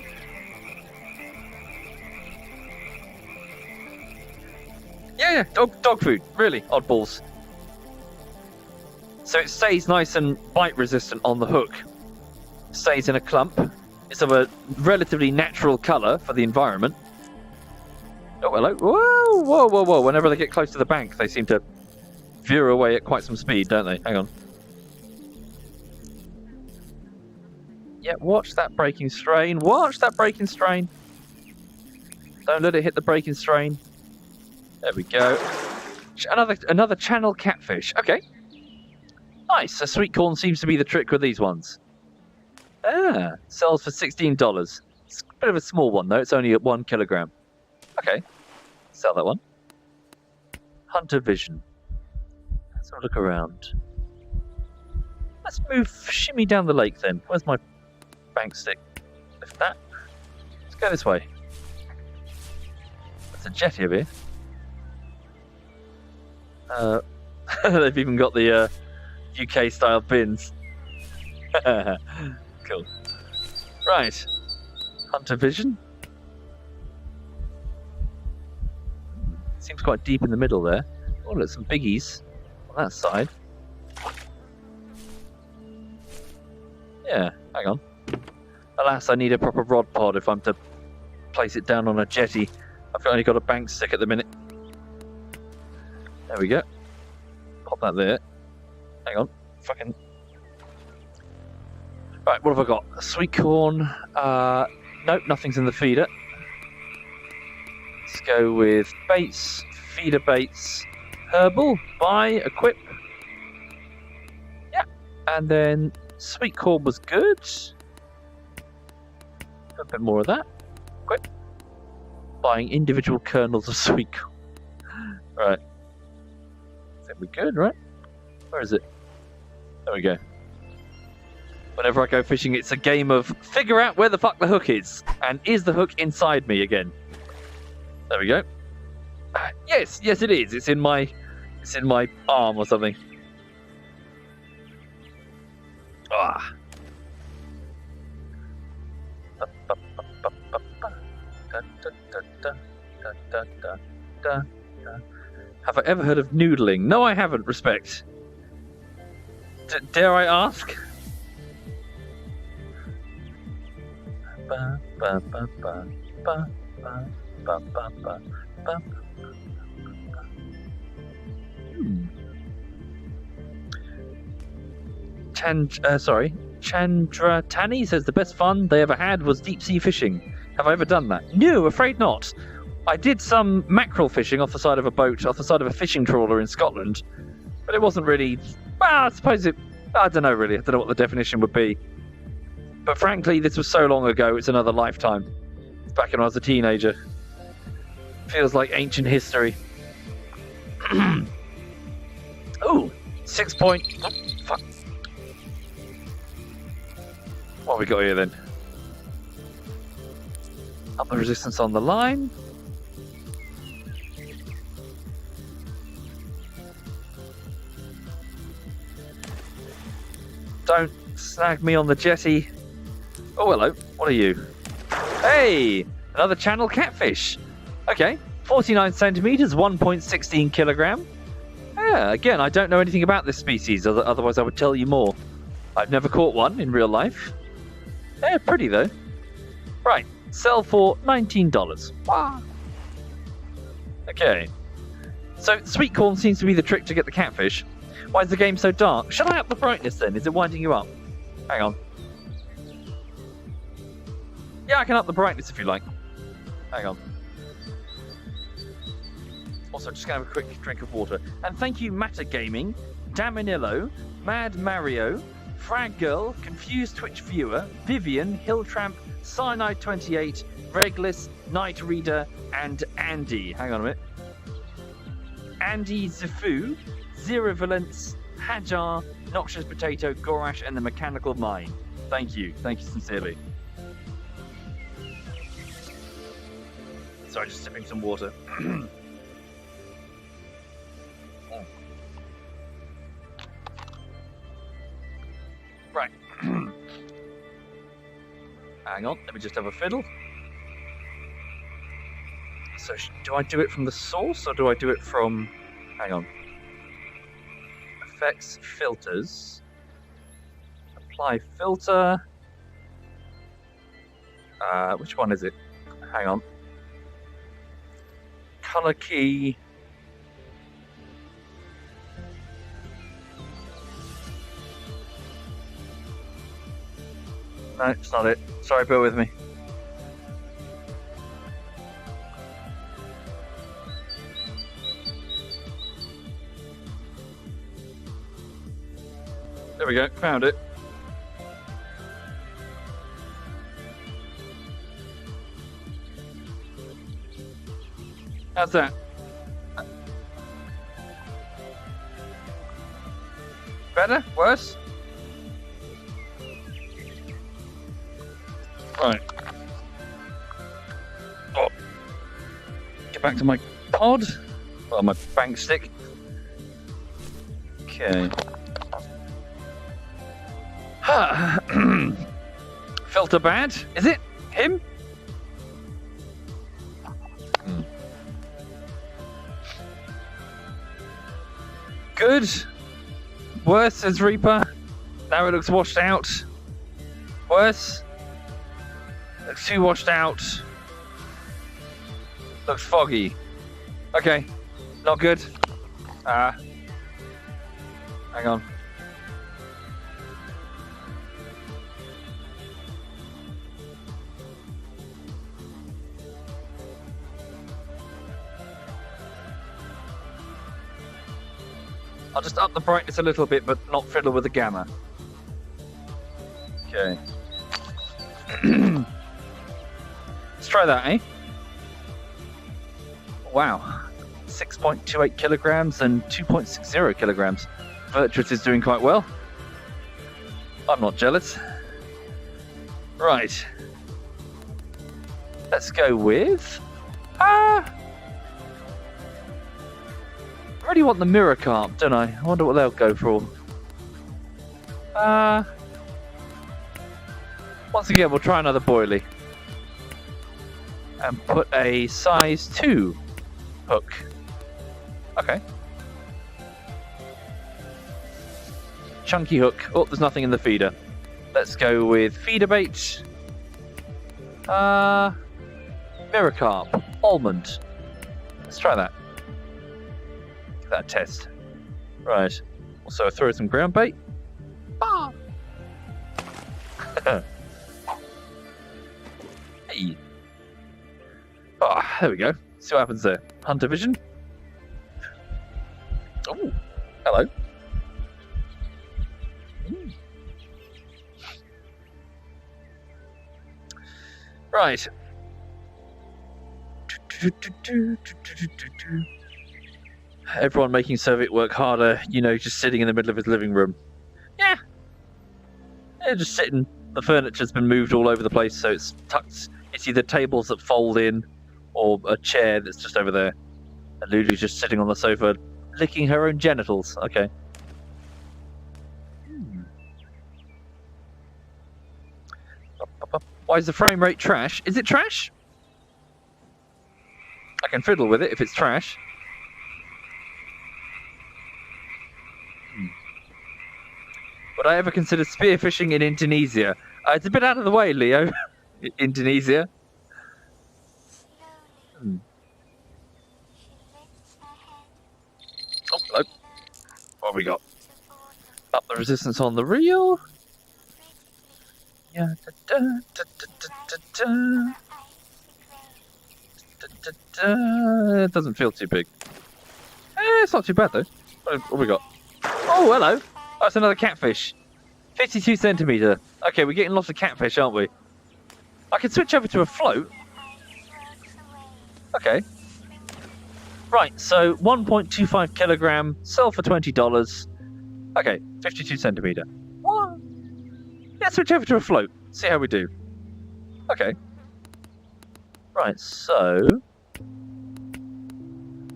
Speaker 1: Yeah, dog food. Really, oddballs. So it stays nice and bite resistant on the hook. Stays in a clump. It's of a relatively natural colour for the environment. Oh, hello. Whoa, whoa, whoa, whoa. Whenever they get close to the bank, they seem to veer away at quite some speed, don't they? Hang on. Yeah, watch that braking strain. Watch that braking strain. Don't let it hit the braking strain. There we go. Another channel catfish. Okay. Nice. So sweet corn seems to be the trick with these ones. Ah, sells for $16. It's a bit of a small one, though. It's only at 1 kilogram. Okay. Sell that one. Hunter Vision. Let's have a look around. Let's shimmy down the lake then. Where's my bank stick? Lift that. Let's go this way. There's a jetty over here. They've even got the UK style bins. Cool. Right. Hunter Vision. Seems quite deep in the middle there. Oh, look, some biggies on that side. Yeah, hang on. Alas, I need a proper rod pod if I'm to place it down on a jetty. I've only got a bank stick at the minute. There we go. Pop that there. Hang on. Fucking... Right, what have I got? A sweet corn. Nope, nothing's in the feeder. Let's go with baits, feeder baits, herbal, buy, equip. Yeah, and then sweet corn was good. A bit more of that. Equip. Buying individual kernels of sweet corn. Right. I think we're good, right? Where is it? There we go. Whenever I go fishing, it's a game of figure out where the fuck the hook is. And is the hook inside me again? There we go. Yes, it is. It's in my arm or something. Ah. Have I ever heard of noodling? No, I haven't. Respect. Dare I ask? Ba, ba, ba, ba, ba, ba, ba, ba, ba, ba. Chandra Tani says the best fun they ever had was deep sea fishing. Have I ever done that? No, afraid not. I did some mackerel fishing off the side of a boat, off the side of a fishing trawler in Scotland, but it wasn't really. Well, I suppose it. I don't know really. I don't know what the definition would be. But frankly, this was so long ago. It's another lifetime. It's back when I was a teenager. Feels like ancient history. Oh, 6 point. Oh, fuck. What have we got here then? Up the resistance on the line. Don't snag me on the jetty. Oh, hello. What are you? Hey! Another channel catfish. Okay. 49 centimeters, 1.16 kilogram. Yeah, again, I don't know anything about this species, otherwise I would tell you more. I've never caught one in real life. They're pretty, though. Right. Sell for $19. Wow. Okay. So, sweet corn seems to be the trick to get the catfish. Why is the game so dark? Shall I up the brightness then? Is it winding you up? Hang on. Yeah, I can up the brightness if you like. Hang on. Also, just going to have a quick drink of water. And thank you, Matter Gaming, Damanillo, Mad Mario, Frag Girl, Confused Twitch Viewer, Vivian, Hilltramp, Cyanide28, Reglis, Night Reader, and Andy. Hang on a minute. Andy Zifu, Zero Valence, Hajar, Noxious Potato, Gorash, and the Mechanical Mind. Thank you. Thank you sincerely. Sorry, just sipping some water. Right. Hang on, let me just have a fiddle. So, do I do it from the source or do I do it from. Hang on. Effects, filters. Apply filter. Which one is it? Hang on. Color key. No, it's not it. Sorry, bear with me. There we go, found it. How's that? Better? Worse? Right. Oh. Get back to my pod. Well, my bank stick. Okay. Filter bad? Is it? Him? Good. Worse, says Reaper. Now it looks washed out. Worse. Looks too washed out. Looks foggy. Okay. Not good. Hang on. I'll just up the brightness a little bit, but not fiddle with the gamma. Okay. Let's try that, eh? Wow. 6.28 kilograms and 2.60 kilograms. Virtuous is doing quite well. I'm not jealous. Right. Let's go with... I really want the mirror carp, don't I? I wonder what they'll go for. Once again, we'll try another boilie. And put a size 2 hook. Okay. chunky hook. Oh, there's nothing in the feeder. Let's go with feeder bait. Mirror carp. Almond. Let's try that. Give that a test. Right. Also throw some ground bait. Ah! Hey. Oh, there we go. See what happens there. Hunter vision. Oh, hello. Right. Everyone making Soviet work harder, you know, just sitting in the middle of his living room. Yeah. Yeah, just sitting. The furniture's been moved all over the place, so it's tucked. It's either tables that fold in or a chair that's just over there. And Lulu's just sitting on the sofa, licking her own genitals. Okay. Why is the frame rate trash? Is it trash? I can fiddle with it if it's trash. Would I ever consider spearfishing in Indonesia? It's a bit out of the way, Leo. Indonesia. Oh, hello. What have we got? Up the resistance on the reel. Yeah. It doesn't feel too big. It's not too bad though. What have we got? Oh, hello. Oh, that's another catfish. 52 centimetre. Okay, we're getting lots of catfish, aren't we? I can switch over to a float. Okay. Right, so 1.25 kilogram, sell for $20. Okay, 52 centimetre. What? Yeah, switch over to a float. See how we do. Okay. Right, so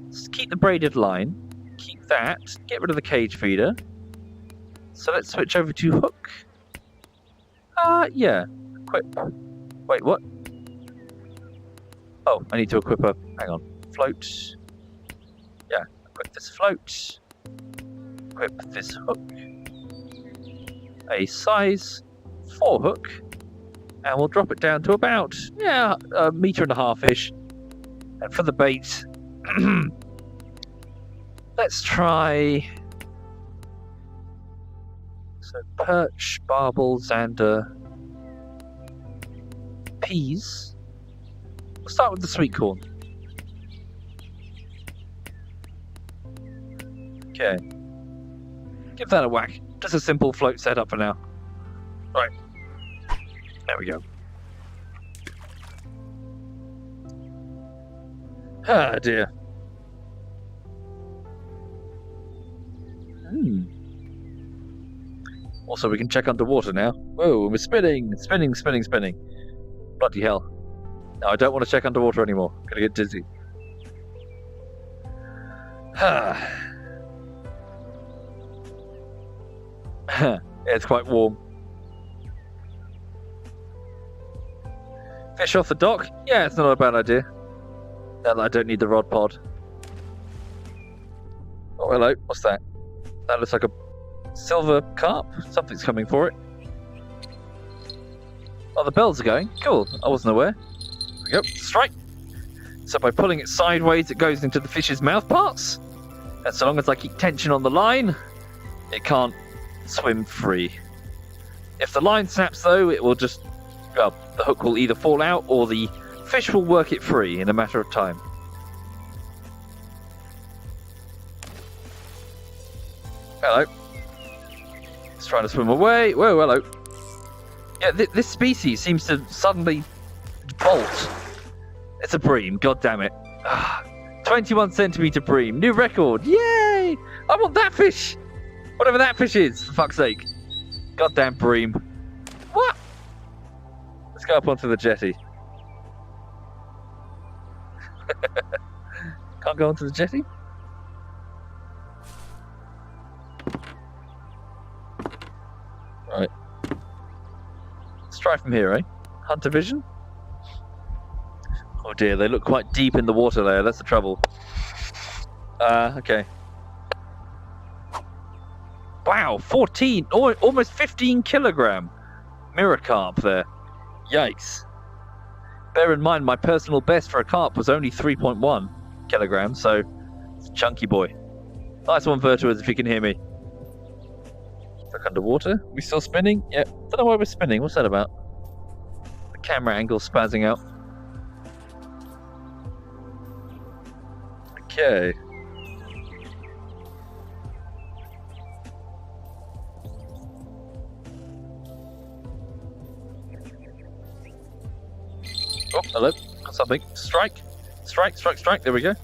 Speaker 1: let's keep the braided line. Keep that. Get rid of the cage feeder. So let's switch over to hook. Yeah. Equip. Wait, what? Oh, I need to equip a... Hang on. Float. Yeah, equip this float. Equip this hook. A size 4 hook. And we'll drop it down to about, yeah, 1.5 meters-ish. And for the bait, let's try... So perch, barbels, and peas. We'll start with the sweet corn. Okay. Give that a whack. Just a simple float setup for now. Right. There we go. Ah, dear. Also, we can check underwater now. Whoa, we're spinning. Bloody hell. No, I don't want to check underwater anymore. I'm gonna get dizzy. Yeah, it's quite warm. Fish off the dock? Yeah, it's not a bad idea. Now that I don't need the rod pod. Oh, hello. What's that? That looks like a silver carp. Something's coming for it. Oh, the bells are going. Cool. I wasn't aware. There we go. Strike. So by pulling it sideways, it goes into the fish's mouth parts. And so long as I keep tension on the line, it can't swim free. If the line snaps, though, it will just... Well, the hook will either fall out or the fish will work it free in a matter of time. Hello. It's trying to swim away. Whoa, hello. Yeah, this species seems to suddenly bolt. It's a bream, god damn it. 21 centimetre bream, new record, yay! I want that fish! Whatever that fish is, for fuck's sake. Goddamn bream. What? Let's go up onto the jetty. Can't go onto the jetty? Right. Let's try from here, eh? Hunter vision? Oh dear, they look quite deep in the water there, that's the trouble. Okay. Wow, 14, or almost 15 kilogram mirror carp there. Yikes. Bear in mind, my personal best for a carp was only 3.1 kilograms, so it's a chunky boy. Nice one, Virtuous, if you can hear me. Look underwater. We still spinning? Yeah. Don't know why we're spinning. What's that about? The camera angle spazzing out. Okay. Oh, hello. Got something. Strike. Strike, strike, strike. There we go.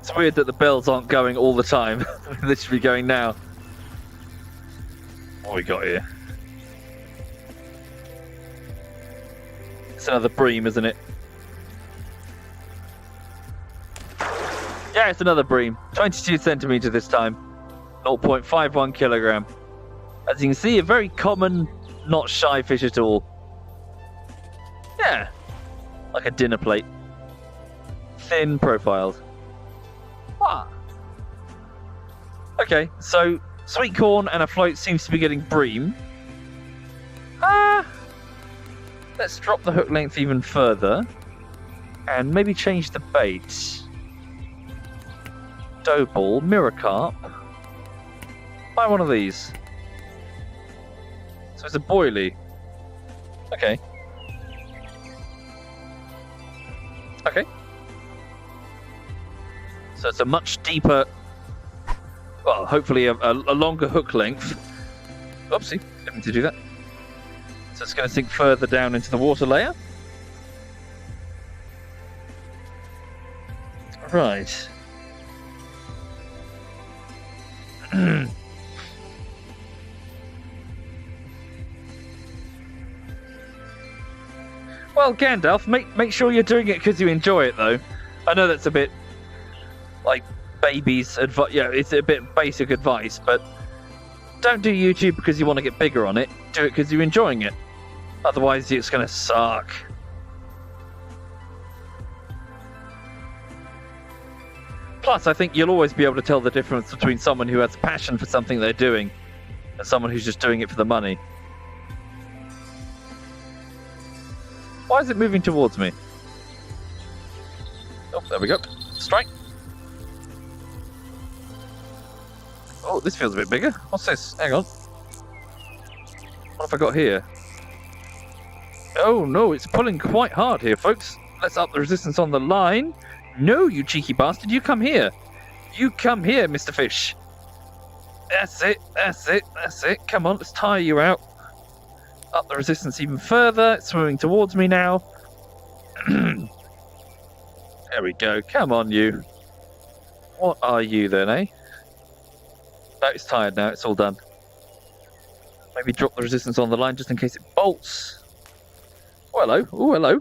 Speaker 1: It's weird that the bells aren't going all the time. They should be going now. What we got here? It's another bream, isn't it? Yeah, it's another bream. 22 centimeters this time. 0.51 kilogram. As you can see, a very common, not shy fish at all. Yeah, like a dinner plate. Thin profiled. Ah. Okay, so sweet corn and a float seems to be getting bream. Let's drop the hook length even further and maybe change the bait. Dough ball, mirror carp. Buy one of these. So it's a boilie. Okay. Okay. So it's a much deeper, well, hopefully a longer hook length. Oopsie, didn't mean to do that. So it's going to sink further down into the water layer. Right. Well, Gandalf, make sure you're doing it because you enjoy it, though. I know that's a bit like baby's advice. Yeah, it's a bit basic advice, but don't do YouTube because you want to get bigger on it. Do it because you're enjoying it. Otherwise, it's going to suck. Plus, I think you'll always be able to tell the difference between someone who has passion for something they're doing and someone who's just doing it for the money. Why is it moving towards me? Oh, there we go. Strike. Oh, this feels a bit bigger. What's this? Hang on. What have I got here? Oh, no, it's pulling quite hard here, folks. Let's up the resistance on the line. No, you cheeky bastard, you come here. You come here, Mr. Fish. That's it, that's it, that's it. Come on, let's tire you out. Up the resistance even further. It's swimming towards me now. There we go. Come on, you. What are you then, eh? No, it's tired now. It's all done. Maybe drop the resistance on the line just in case it bolts. Oh, hello. Oh, hello.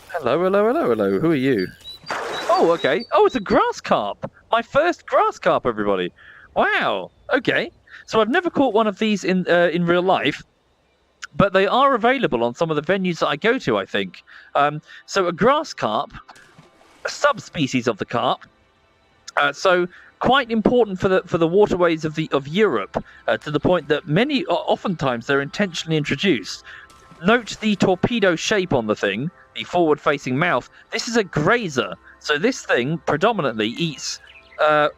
Speaker 1: Hello, hello, hello, hello. Who are you? Oh, okay. Oh, it's a grass carp. My first grass carp, everybody. Wow. Okay. So I've never caught one of these in real life, but they are available on some of the venues that I go to, I think. So a grass carp, a subspecies of the carp. So quite important for the waterways of Europe, to the point that oftentimes they're intentionally introduced. Note the torpedo shape on the thing, the forward-facing mouth. This is a grazer, so this thing predominantly eats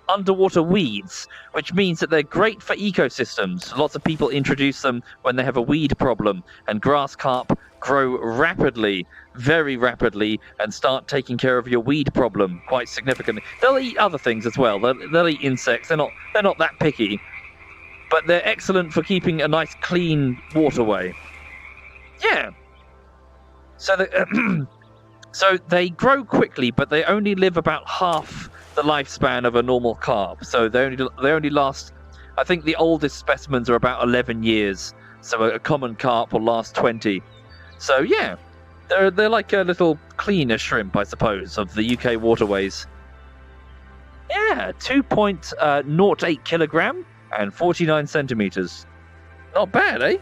Speaker 1: underwater weeds, which means that they're great for ecosystems. Lots of people introduce them when they have a weed problem, and grass carp grow rapidly, very rapidly, and start taking care of your weed problem quite significantly. They'll eat other things as well. They'll eat insects. They're not that picky, but they're excellent for keeping a nice clean waterway. Yeah. So they grow quickly, but they only live about half the lifespan of a normal carp. So they only last, I think the oldest specimens are about 11 years. So a common carp will last 20. So yeah, they're like a little cleaner shrimp, I suppose, of the UK waterways. Yeah, 2.08 kilogram and 49 centimeters. Not bad, eh?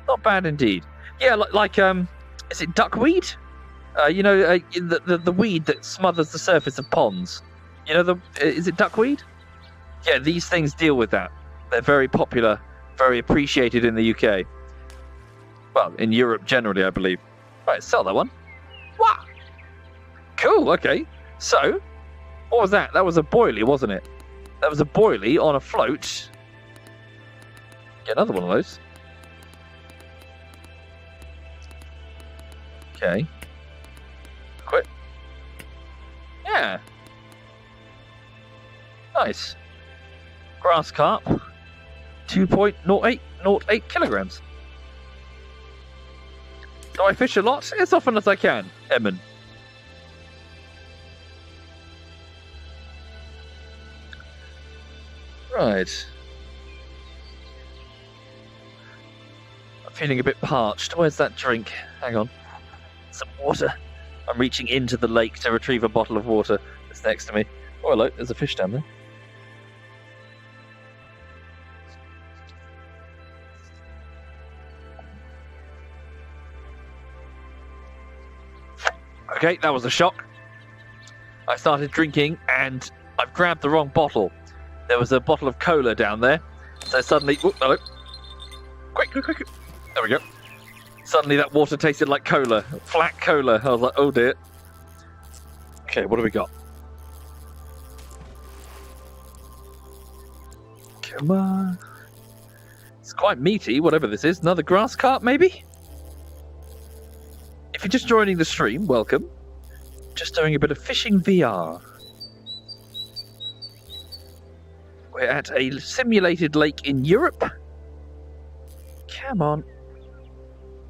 Speaker 1: Not bad indeed. Yeah, like is it duckweed? The weed that smothers the surface of ponds. Is it duckweed? Yeah, these things deal with that. They're very popular, very appreciated in the UK. Well, in Europe generally, I believe. Right, sell that one. Wow. Cool, okay. So, what was that? That was a boilie, wasn't it? That was a boilie on a float. Get another one of those. Okay. Quit. Yeah. Nice. Grass carp. 2.08 kilograms. Do I fish a lot? As often as I can, Edmund. Right. I'm feeling a bit parched. Where's that drink? Hang on. Some water. I'm reaching into the lake to retrieve a bottle of water that's next to me. Oh, hello. There's a fish down there. Okay, that was a shock. I started drinking and I've grabbed the wrong bottle. There was a bottle of cola down there. So suddenly... Oh, hello. Quick. There we go. Suddenly that water tasted like cola. Flat cola. I was like, oh dear. Okay, what do we got? Come on. It's quite meaty, whatever this is. Another grass carp, maybe? If you're just joining the stream, welcome. Just doing a bit of fishing VR. We're at a simulated lake in Europe. Come on.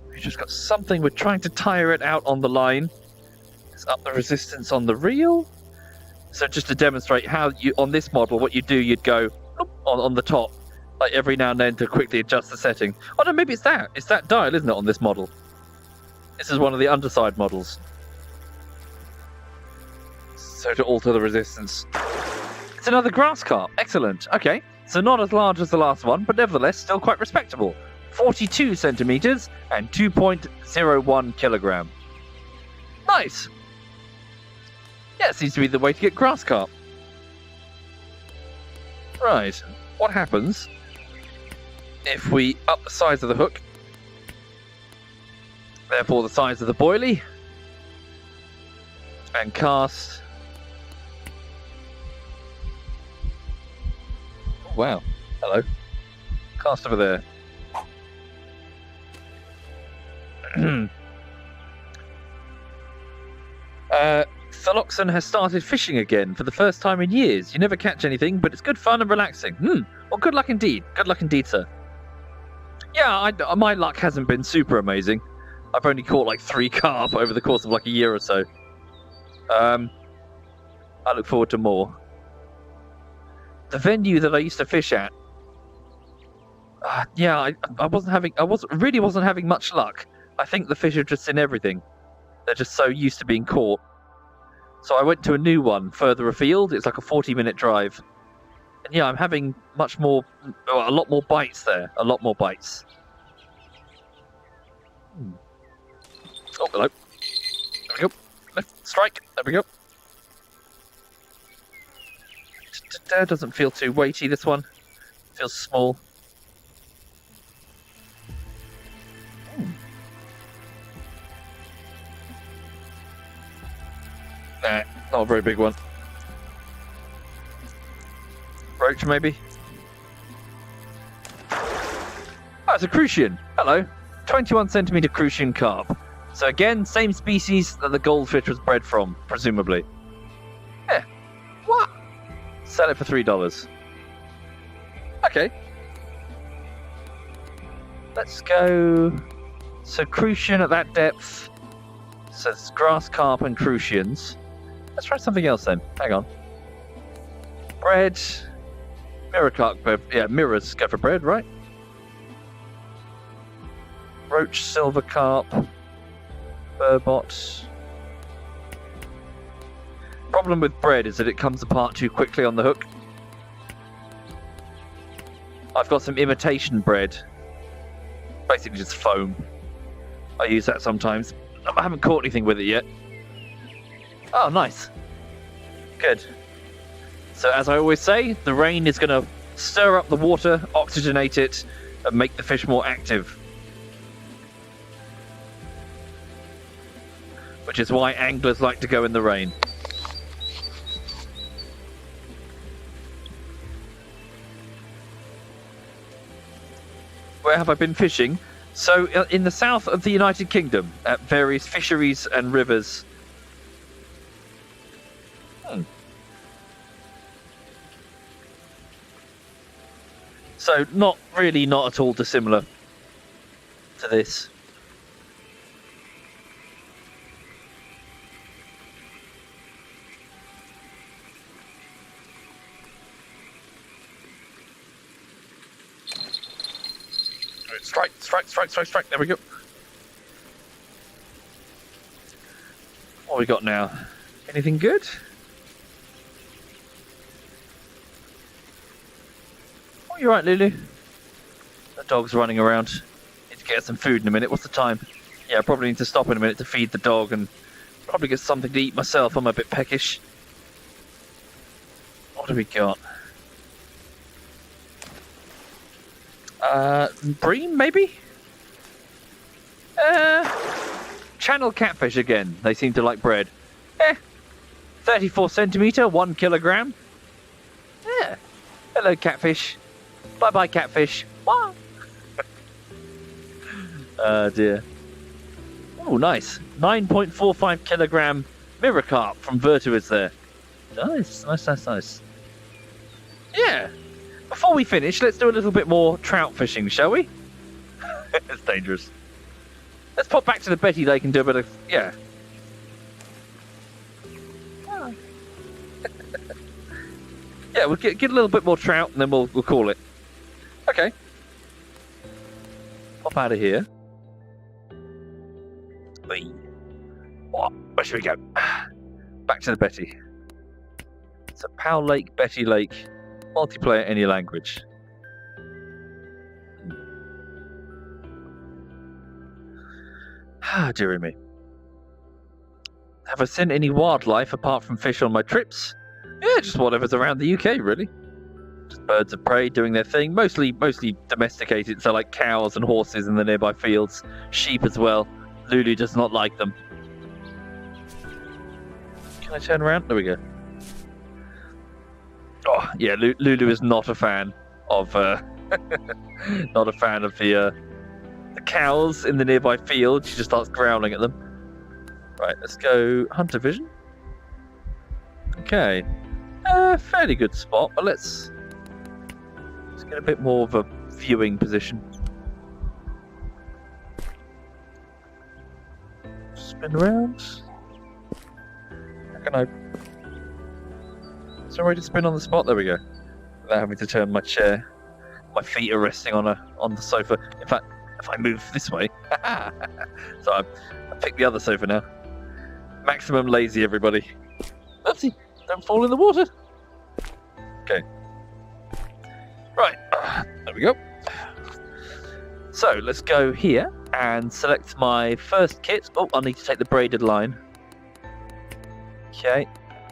Speaker 1: We've just got something. We're trying to tire it out on the line. Let's up the resistance on the reel. So just to demonstrate how you, on this model, what you do, you'd go on the top, like every now and then to quickly adjust the setting. Oh no, maybe it's that. It's that dial, isn't it, on this model? This is one of the underside models. So to alter the resistance. It's another grass carp. Excellent. Okay. So not as large as the last one, but nevertheless still quite respectable. 42 centimeters and 2.01 kilogram. Nice. Yeah, it seems to be the way to get grass carp. Right. What happens if we up the size of the hook? Therefore the size of the boilie. And cast. Oh, wow. Hello. Cast over there. Thaloxon has started fishing again for the first time in years. You never catch anything, but it's good fun and relaxing. Well, good luck indeed. Good luck indeed, sir. Yeah, my luck hasn't been super amazing. I've only caught like 3 carp over the course of like a year or so. I look forward to more. The venue that I used to fish at. Yeah, I really wasn't having much luck. I think the fish are just in everything. They're just so used to being caught. So I went to a new one further afield. It's like a 40-minute drive. And yeah, I'm having a lot more bites there. A lot more bites. Oh, hello. There we go. Left strike. There we go. Doesn't feel too weighty, this one. Feels small. Nah, not a very big one. Roach, maybe? Oh, it's a crucian. Hello. 21 centimeter crucian carp. So again, same species that the goldfish was bred from, presumably. Yeah. What? Sell it for $3. Okay. Let's go. So crucian at that depth. So it's grass carp and crucians. Let's try something else then. Hang on. Bread. Mirror carp. Yeah, mirrors go for bread, right? Roach, silver carp. Burbot. Problem with bread is that it comes apart too quickly on the hook. I've got some imitation bread. Basically just foam. I use that sometimes. I haven't caught anything with it yet. Oh, nice. Good. So as I always say, the rain is going to stir up the water, oxygenate it, and make the fish more active. Which is why anglers like to go in the rain. Where have I been fishing? So, in the south of the United Kingdom, at various fisheries and rivers. So, not at all dissimilar to this. Strike. There we go. What we got now? Anything good? Oh, you're right, Lulu. The dog's running around. Need to get some food in a minute. What's the time? Yeah, I probably need to stop in a minute to feed the dog and probably get something to eat myself. I'm a bit peckish. What do we got? Bream, maybe? Channel catfish again. They seem to like bread. 34 centimetre, 1 kilogram. Yeah. Hello, catfish. Bye-bye, catfish. Wow. Dear. Oh, nice. 9.45 kilogram mirror carp from Virtuous there. Nice. Yeah. Before we finish, let's do a little bit more trout fishing, shall we? It's dangerous. Let's pop back to the Betty Lake and do a bit of... yeah. Yeah, we'll get a little bit more trout and then we'll call it. Okay. Pop out of here. What? Where should we go? Back to the Betty. So Powell Lake, Betty Lake, multiplayer, any language. Ah, dearie me. Have I seen any wildlife apart from fish on my trips? Yeah, just whatever's around the UK, really. Just birds of prey doing their thing, mostly domesticated, so like cows and horses in the nearby fields, sheep as well. Lulu does not like them. Can I turn around? There we go. Oh, yeah, Lulu is not a fan of not a fan of the cows in the nearby field. She just starts growling at them. Right, let's go hunter vision. Okay, fairly good spot, but let's get a bit more of a viewing position. Spin around. How can I? Is there a way to spin on the spot? There we go. Without having to turn my chair. My feet are resting on the sofa. In fact, if I move this way, so I pick the other sofa now. Maximum lazy, everybody. Oopsie, don't fall in the water. Okay. Right, there we go. So let's go here and select my first kit. Oh, I need to take the braided line. Okay,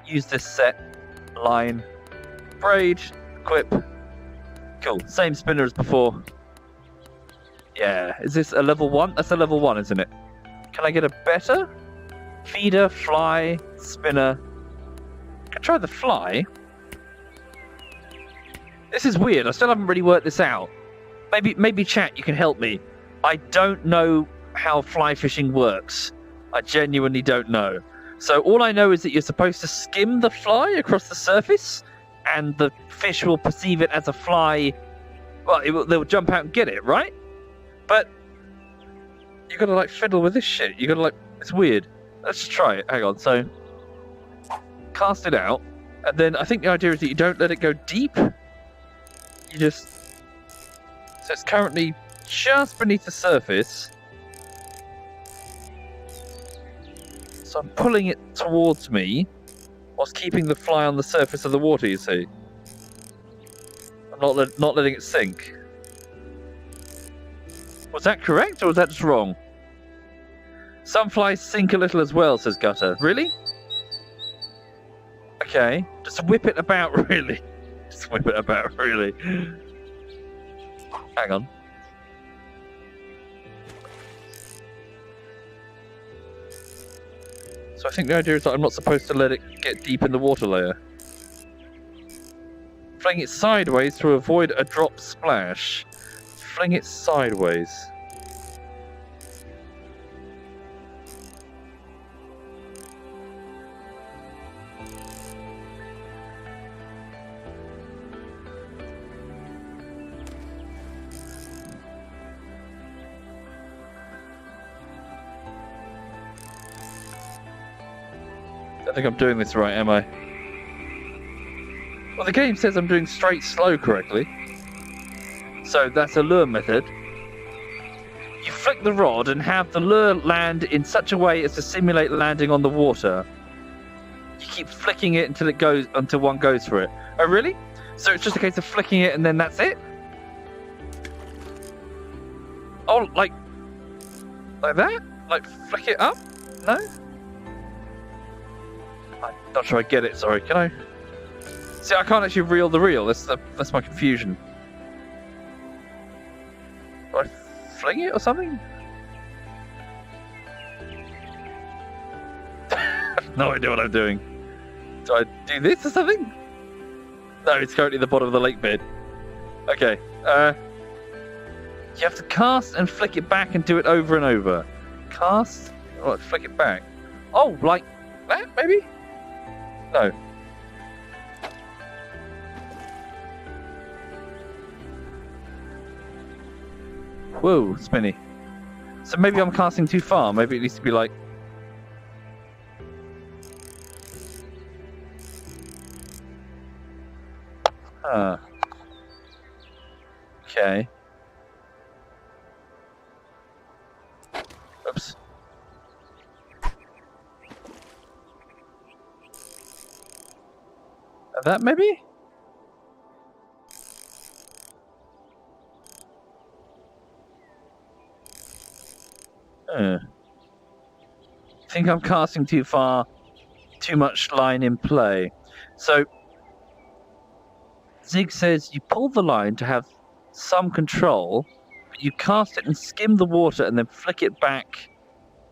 Speaker 1: use this set. Line, braid, equip. Cool, same spinner as before. Yeah, is this a level 1? That's a level 1, isn't it? Can I get a better? Feeder, fly, spinner. Can I try the fly? This is weird, I still haven't really worked this out. Maybe chat, you can help me. I don't know how fly fishing works. I genuinely don't know. So all I know is that you're supposed to skim the fly across the surface, and the fish will perceive it as a fly. Well, they'll jump out and get it, right? But you gotta like fiddle with this shit. You gotta like, it's weird. Let's just try it. Hang on. So cast it out, and then I think the idea is that you don't let it go deep. You just, so it's currently just beneath the surface. So I'm pulling it towards me whilst keeping the fly on the surface of the water, you see. I'm not letting it sink. Was that correct or was that just wrong? Some flies sink a little as well, says Gutter. Really? Okay. Just whip it about, really. Just whip it about, really. Hang on. So I think the idea is that I'm not supposed to let it get deep in the water layer. Fling it sideways to avoid a drop splash. Fling it sideways. I don't think I'm doing this right, am I? Well, the game says I'm doing straight slow correctly. So that's a lure method. You flick the rod and have the lure land in such a way as to simulate landing on the water. You keep flicking it until one goes for it. Oh, really? So it's just a case of flicking it and then that's it? Oh, like that? Like flick it up? No? I'm not sure I get it, sorry. Can I? See, I can't actually reel the reel. That's my confusion. Do I fling it or something? No idea what I'm doing. Do I do this or something? No, it's currently the bottom of the lake bed. Okay. You have to cast and flick it back and do it over and over. Cast? What? Flick it back? Oh, like that, maybe? No. Whoa, spinny. So maybe I'm casting too far. Maybe it needs to be like... Huh. Okay. Oops. That maybe? I think I'm casting too far, too much line in play. So, Zig says you pull the line to have some control, but you cast it and skim the water and then flick it back,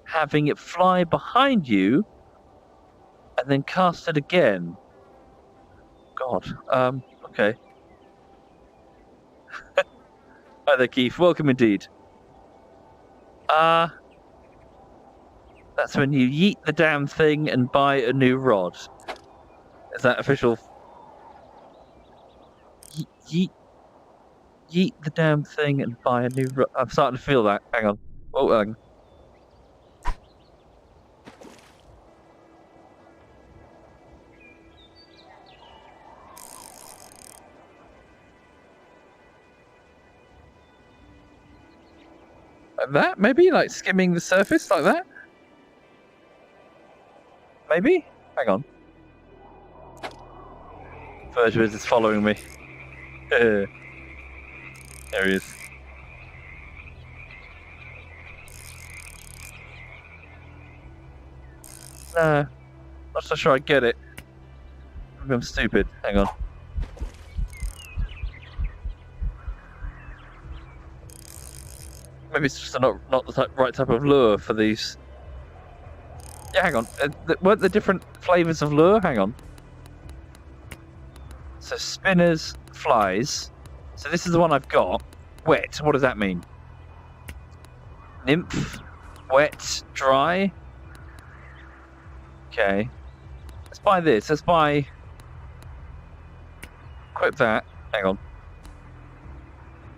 Speaker 1: having it fly behind you, and then cast it again. God, okay. Hi there, Keith. Welcome indeed. That's when you yeet the damn thing and buy a new rod. Is that official? Yeet the damn thing and buy a new rod. I'm starting to feel that. Hang on. Oh, hang on. Like that, maybe? Like skimming the surface like that? Maybe? Hang on. Virtuous is following me. There he is. Nah, not so sure I get it. Maybe I'm stupid. Hang on. Maybe it's just not the right type of lure for these. Yeah, hang on. Weren't there different flavours of lure? Hang on. So spinners, flies. So this is the one I've got. Wet. What does that mean? Nymph. Wet. Dry. Okay. Let's buy this. Let's buy... Equip that. Hang on.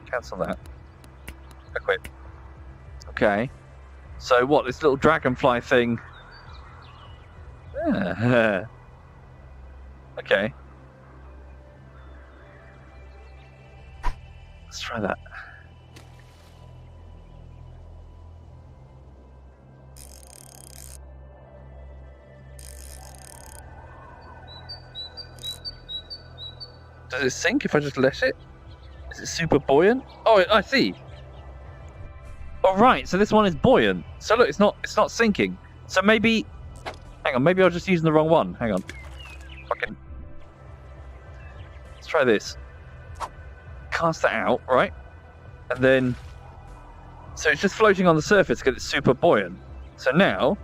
Speaker 1: Cancel that. Equip. Okay. So what? This little dragonfly thing... Okay. Let's try that. Does it sink if I just let it? Is it super buoyant? Oh, I see. All right, so this one is buoyant. So look, it's not sinking. So maybe, hang on, maybe I was just using the wrong one. Hang on. Fucking. Let's try this. Cast that out, right? And then, so it's just floating on the surface because it's super buoyant. So now,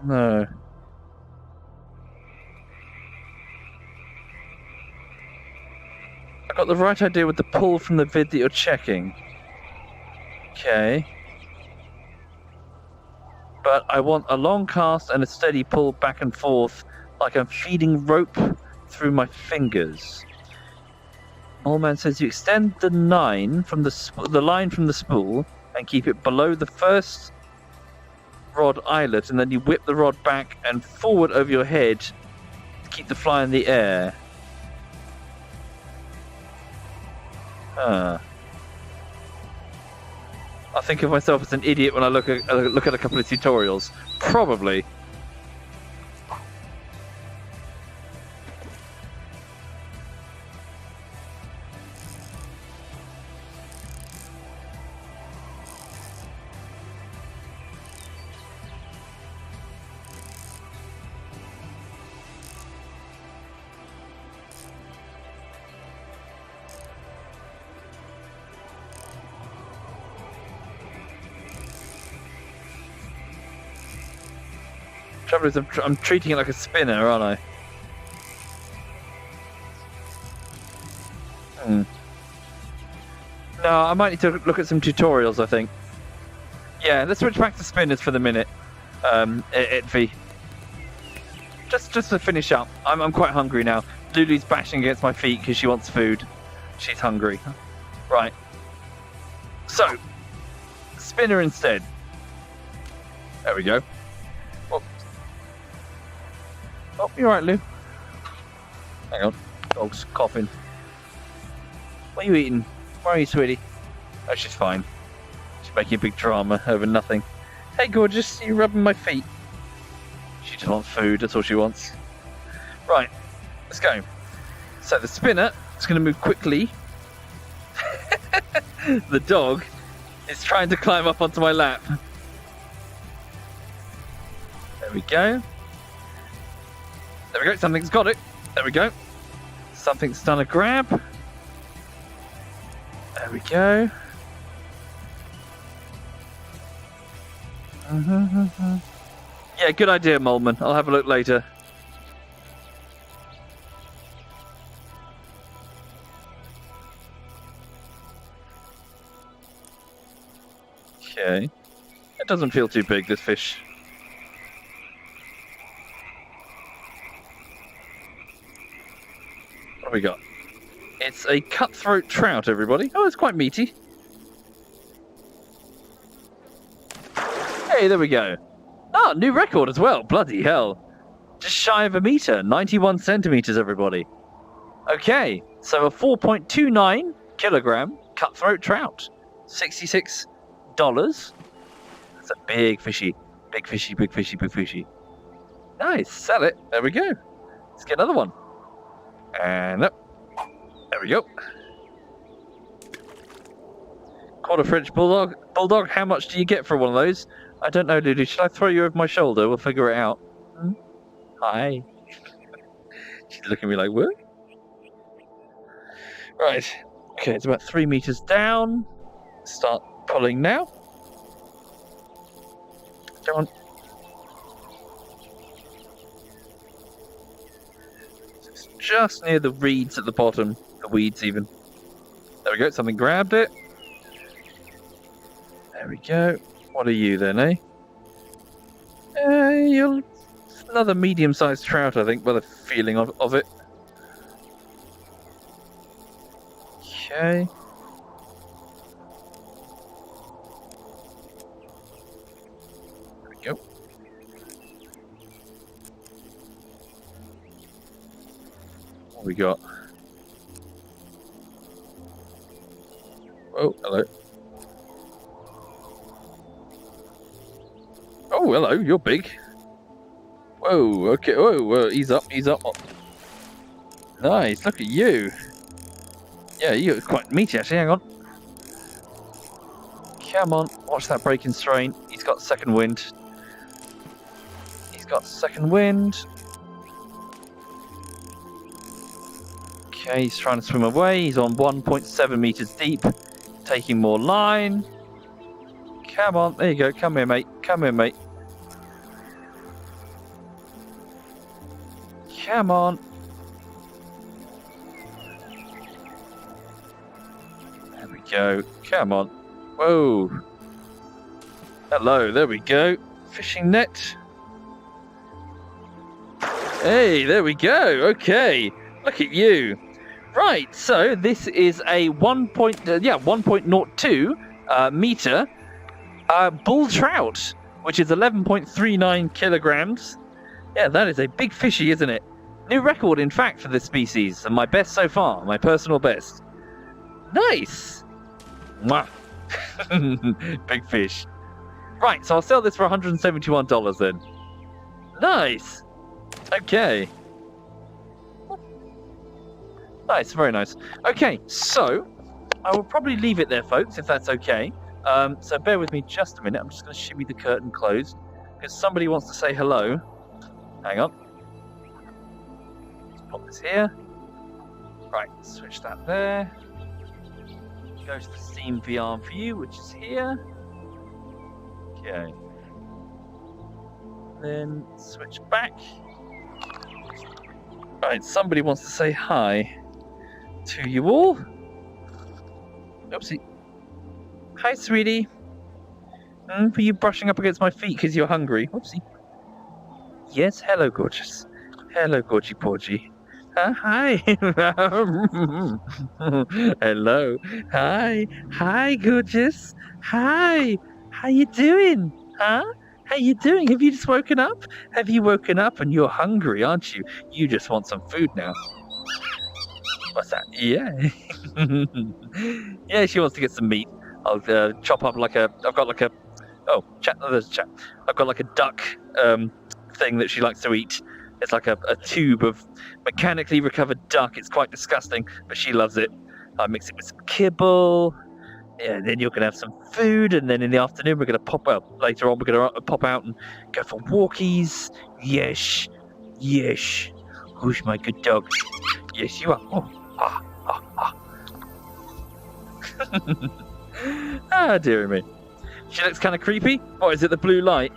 Speaker 1: no. I got the right idea with the pull from the vid that you're checking. Okay. But I want a long cast and a steady pull back and forth, like I'm feeding rope through my fingers. Old man says you extend the line from the line from the spool and keep it below the first rod eyelet, and then you whip the rod back and forward over your head to keep the fly in the air. I think of myself as an idiot when I look at a couple of tutorials. Probably. Trouble is, I'm treating it like a spinner, aren't I? No, I might need to look at some tutorials, I think. Yeah, let's switch back to spinners for the minute. Itvi. Just to finish up, I'm quite hungry now. Lulu's bashing against my feet because she wants food. She's hungry. Right. So, spinner instead. There we go. Oh, you're right, Lou. Hang on. Dog's coughing. What are you eating? Where are you, sweetie? Oh, she's fine. She's making a big drama over nothing. Hey, gorgeous, you rubbing my feet? She just wants food, that's all she wants. Right, let's go. So the spinner is going to move quickly. The dog is trying to climb up onto my lap. There we go. There we go, something's got it. There we go. Something's done a grab. There we go. Yeah, good idea, Molman. I'll have a look later. Okay. It doesn't feel too big, this fish. What have we got? It's a cutthroat trout, everybody. Oh, it's quite meaty. Hey, there we go. Ah, new record as well. Bloody hell. Just shy of a meter. 91 centimeters, everybody. Okay, so a 4.29 kilogram cutthroat trout. $66. That's a big fishy. Big fishy, big fishy, big fishy. Nice, sell it. There we go. Let's get another one. And up. There we go. Quarter French bulldog. Bulldog, how much do you get for one of those? I don't know, Lulu. Should I throw you over my shoulder? We'll figure it out. Hi. She's looking at me like, what? Right. Okay, it's about 3 meters down. Start pulling now. Come on. It's just near the reeds at the bottom. The weeds, even. There we go. Something grabbed it. There we go. What are you then, eh? You're Another medium-sized trout, I think, by the feeling of it. Okay. There we go. What we got? Oh, hello. Oh, hello, you're big. Whoa, okay, whoa, ease up. Nice, look at you. Yeah, you're quite meaty, actually, hang on. Come on, watch that breaking strain. He's got second wind. Okay, he's trying to swim away. He's on 1.7 meters deep. Taking more line. Come on, there you go. Come here, mate. Come on. There we go. Come on. Whoa. Hello, there we go. Fishing net. Hey, there we go. Okay. Look at you. Right, so this is a 1.02 meter bull trout, which is 11.39 kilograms. Yeah, that is a big fishy, isn't it? New record, in fact, for this species, and my best so far, my personal best. Nice! Mwah. Big fish. Right, so I'll sell this for $171 then. Nice! Okay. Nice, very nice. Okay, so I will probably leave it there, folks, if that's okay. So bear with me just a minute. I'm just going to shimmy the curtain closed because somebody wants to say hello. Hang on. Let's pop this here. Right, switch that there. Go to the Steam VR view, which is here. Okay. Then switch back. Right, somebody wants to say hi to you all. Oopsie. Hi, sweetie. Were you brushing up against my feet because you're hungry? Oopsie. Yes, hello, gorgeous. Hello, gorgy porgy. Hi. Hello. Hi. Hi, gorgeous. Hi. How you doing? Huh? How you doing? Have you just woken up? Have you woken up and you're hungry, aren't you? You just want some food now. What's that? Yeah. Yeah, she wants to get some meat. I'll chop up like a... I've got like a... Oh, chat. Oh, there's a chat. I've got like a duck thing that she likes to eat. It's like a tube of mechanically recovered duck. It's quite disgusting, but she loves it. I mix it with some kibble. Yeah, and then you're going to have some food, and then in the afternoon we're going to pop out. Later on, we're going to pop out and go for walkies. Yes. Yes. Who's my good dog? Yes, you are. Oh. Ah, dearie me. She looks kind of creepy. What, is it the blue light?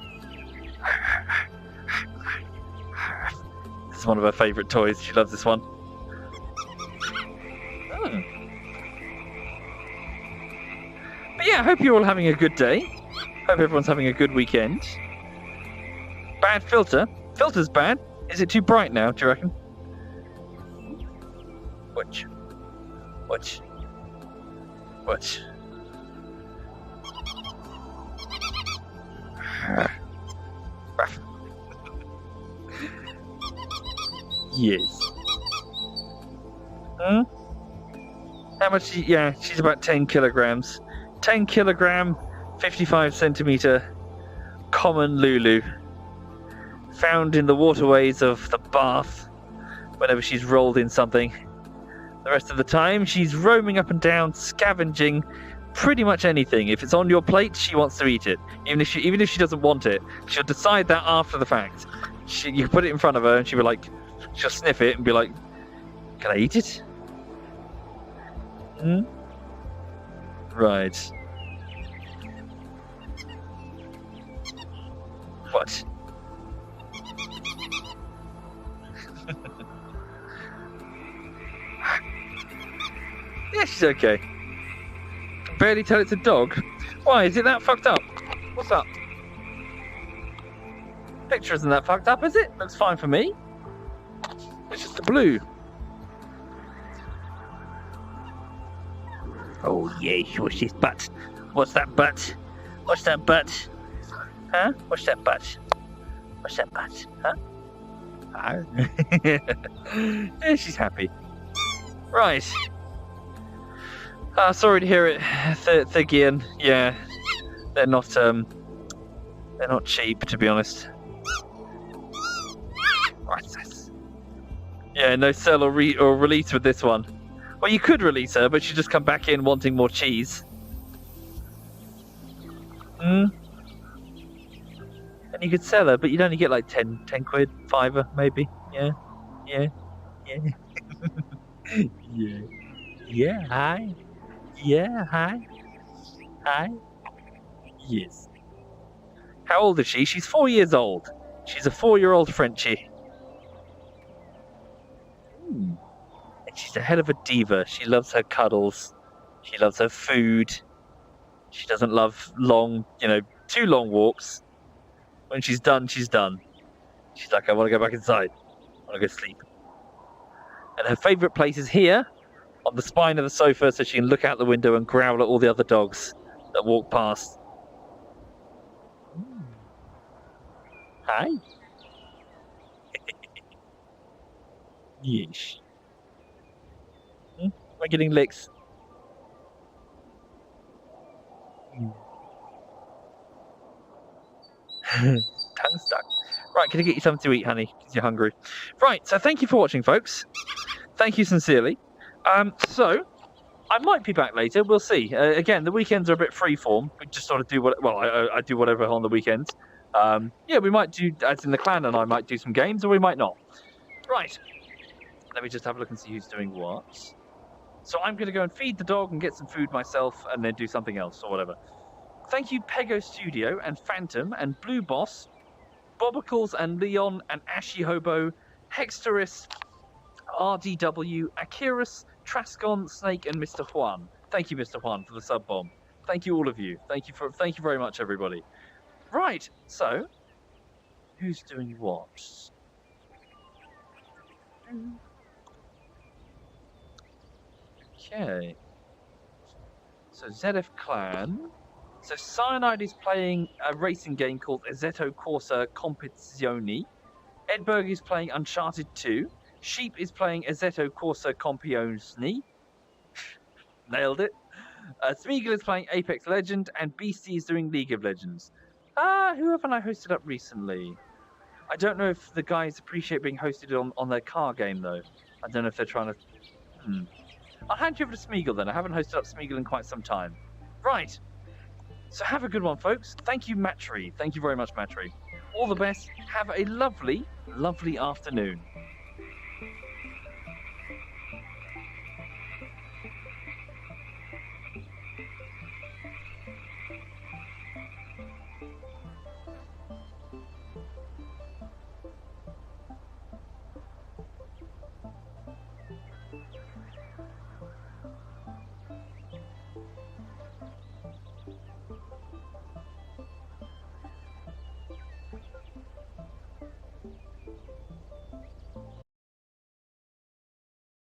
Speaker 1: This is one of her favourite toys. She loves this one. But yeah, I hope you're all having a good day. Hope everyone's having a good weekend. Bad filter. Filter's bad. Is it too bright now, do you reckon? Watch. Yes. How much? Yeah, she's about 10 kilograms. 10 kilogram, 55 centimeter common Lulu. Found in the waterways of the bath whenever she's rolled in something. The rest of the time, she's roaming up and down, scavenging pretty much anything. If it's on your plate, she wants to eat it. Even if she doesn't want it, she'll decide that after the fact. You put it in front of her, and she'll be like, she'll sniff it and be like, "Can I eat it?" Right. What? Yeah, she's okay. Can barely tell it's a dog. Why, is it that fucked up? What's up? Picture isn't that fucked up, is it? Looks fine for me. It's just the blue. Oh, yes, what's this butt? What's that butt? What's that butt? Huh? What's that butt? What's that butt? Huh? Yeah, she's happy. Right. Sorry to hear it, Thigian. Yeah, they're not cheap, to be honest. Right, yeah, no sell or release with this one. Well, you could release her, but she'd just come back in wanting more cheese. And you could sell her, but you'd only get like 10 quid, fiver, maybe. Yeah. Yeah, hi. Yeah, hi. Yes. How old is she? She's 4 years old. She's a 4-year-old Frenchie. And she's a hell of a diva. She loves her cuddles. She loves her food. She doesn't love too long walks. When she's done, she's done. She's like, I want to go back inside. I want to go sleep. And her favourite place is here, on the spine of the sofa, so she can look out the window and growl at all the other dogs that walk past. Hi. Yeesh. Am I getting licks? Tongue stuck. Right, can I get you something to eat, honey? Because you're hungry. Right, so thank you for watching, folks. Thank you sincerely. So, I might be back later. We'll see. Again, the weekends are a bit freeform. We just sort of do I do whatever on the weekends. Yeah, we might do, as in the clan, and I might do some games, or we might not. Right. Let me just have a look and see who's doing what. So I'm going to go and feed the dog and get some food myself, and then do something else, or whatever. Thank you, Pego Studio, and Phantom, and Blue Boss, Bobicles, and Leon, and Ashy Hobo, Hexterus, RDW, Akirus, Trascon, Snake, and Mr. Juan. Thank you, Mr. Juan, for the sub bomb. Thank you, all of you. Thank you very much, everybody. Right, so who's doing what? Okay. So ZF Clan. So Cyanide is playing a racing game called Assetto Corsa Competizioni. Edberg is playing Uncharted 2. Sheep is playing Assetto Corsa Campioni. Nailed it. Smeagol is playing Apex Legend, and Beastie is doing League of Legends. Who haven't I hosted up recently? I don't know if the guys appreciate being hosted on their car game, though. I don't know if they're trying to... I'll hand you over to Smeagol, then. I haven't hosted up Smeagol in quite some time. Right. So have a good one, folks. Thank you, Matry. Thank you very much, Matry. All the best. Have a lovely, lovely afternoon.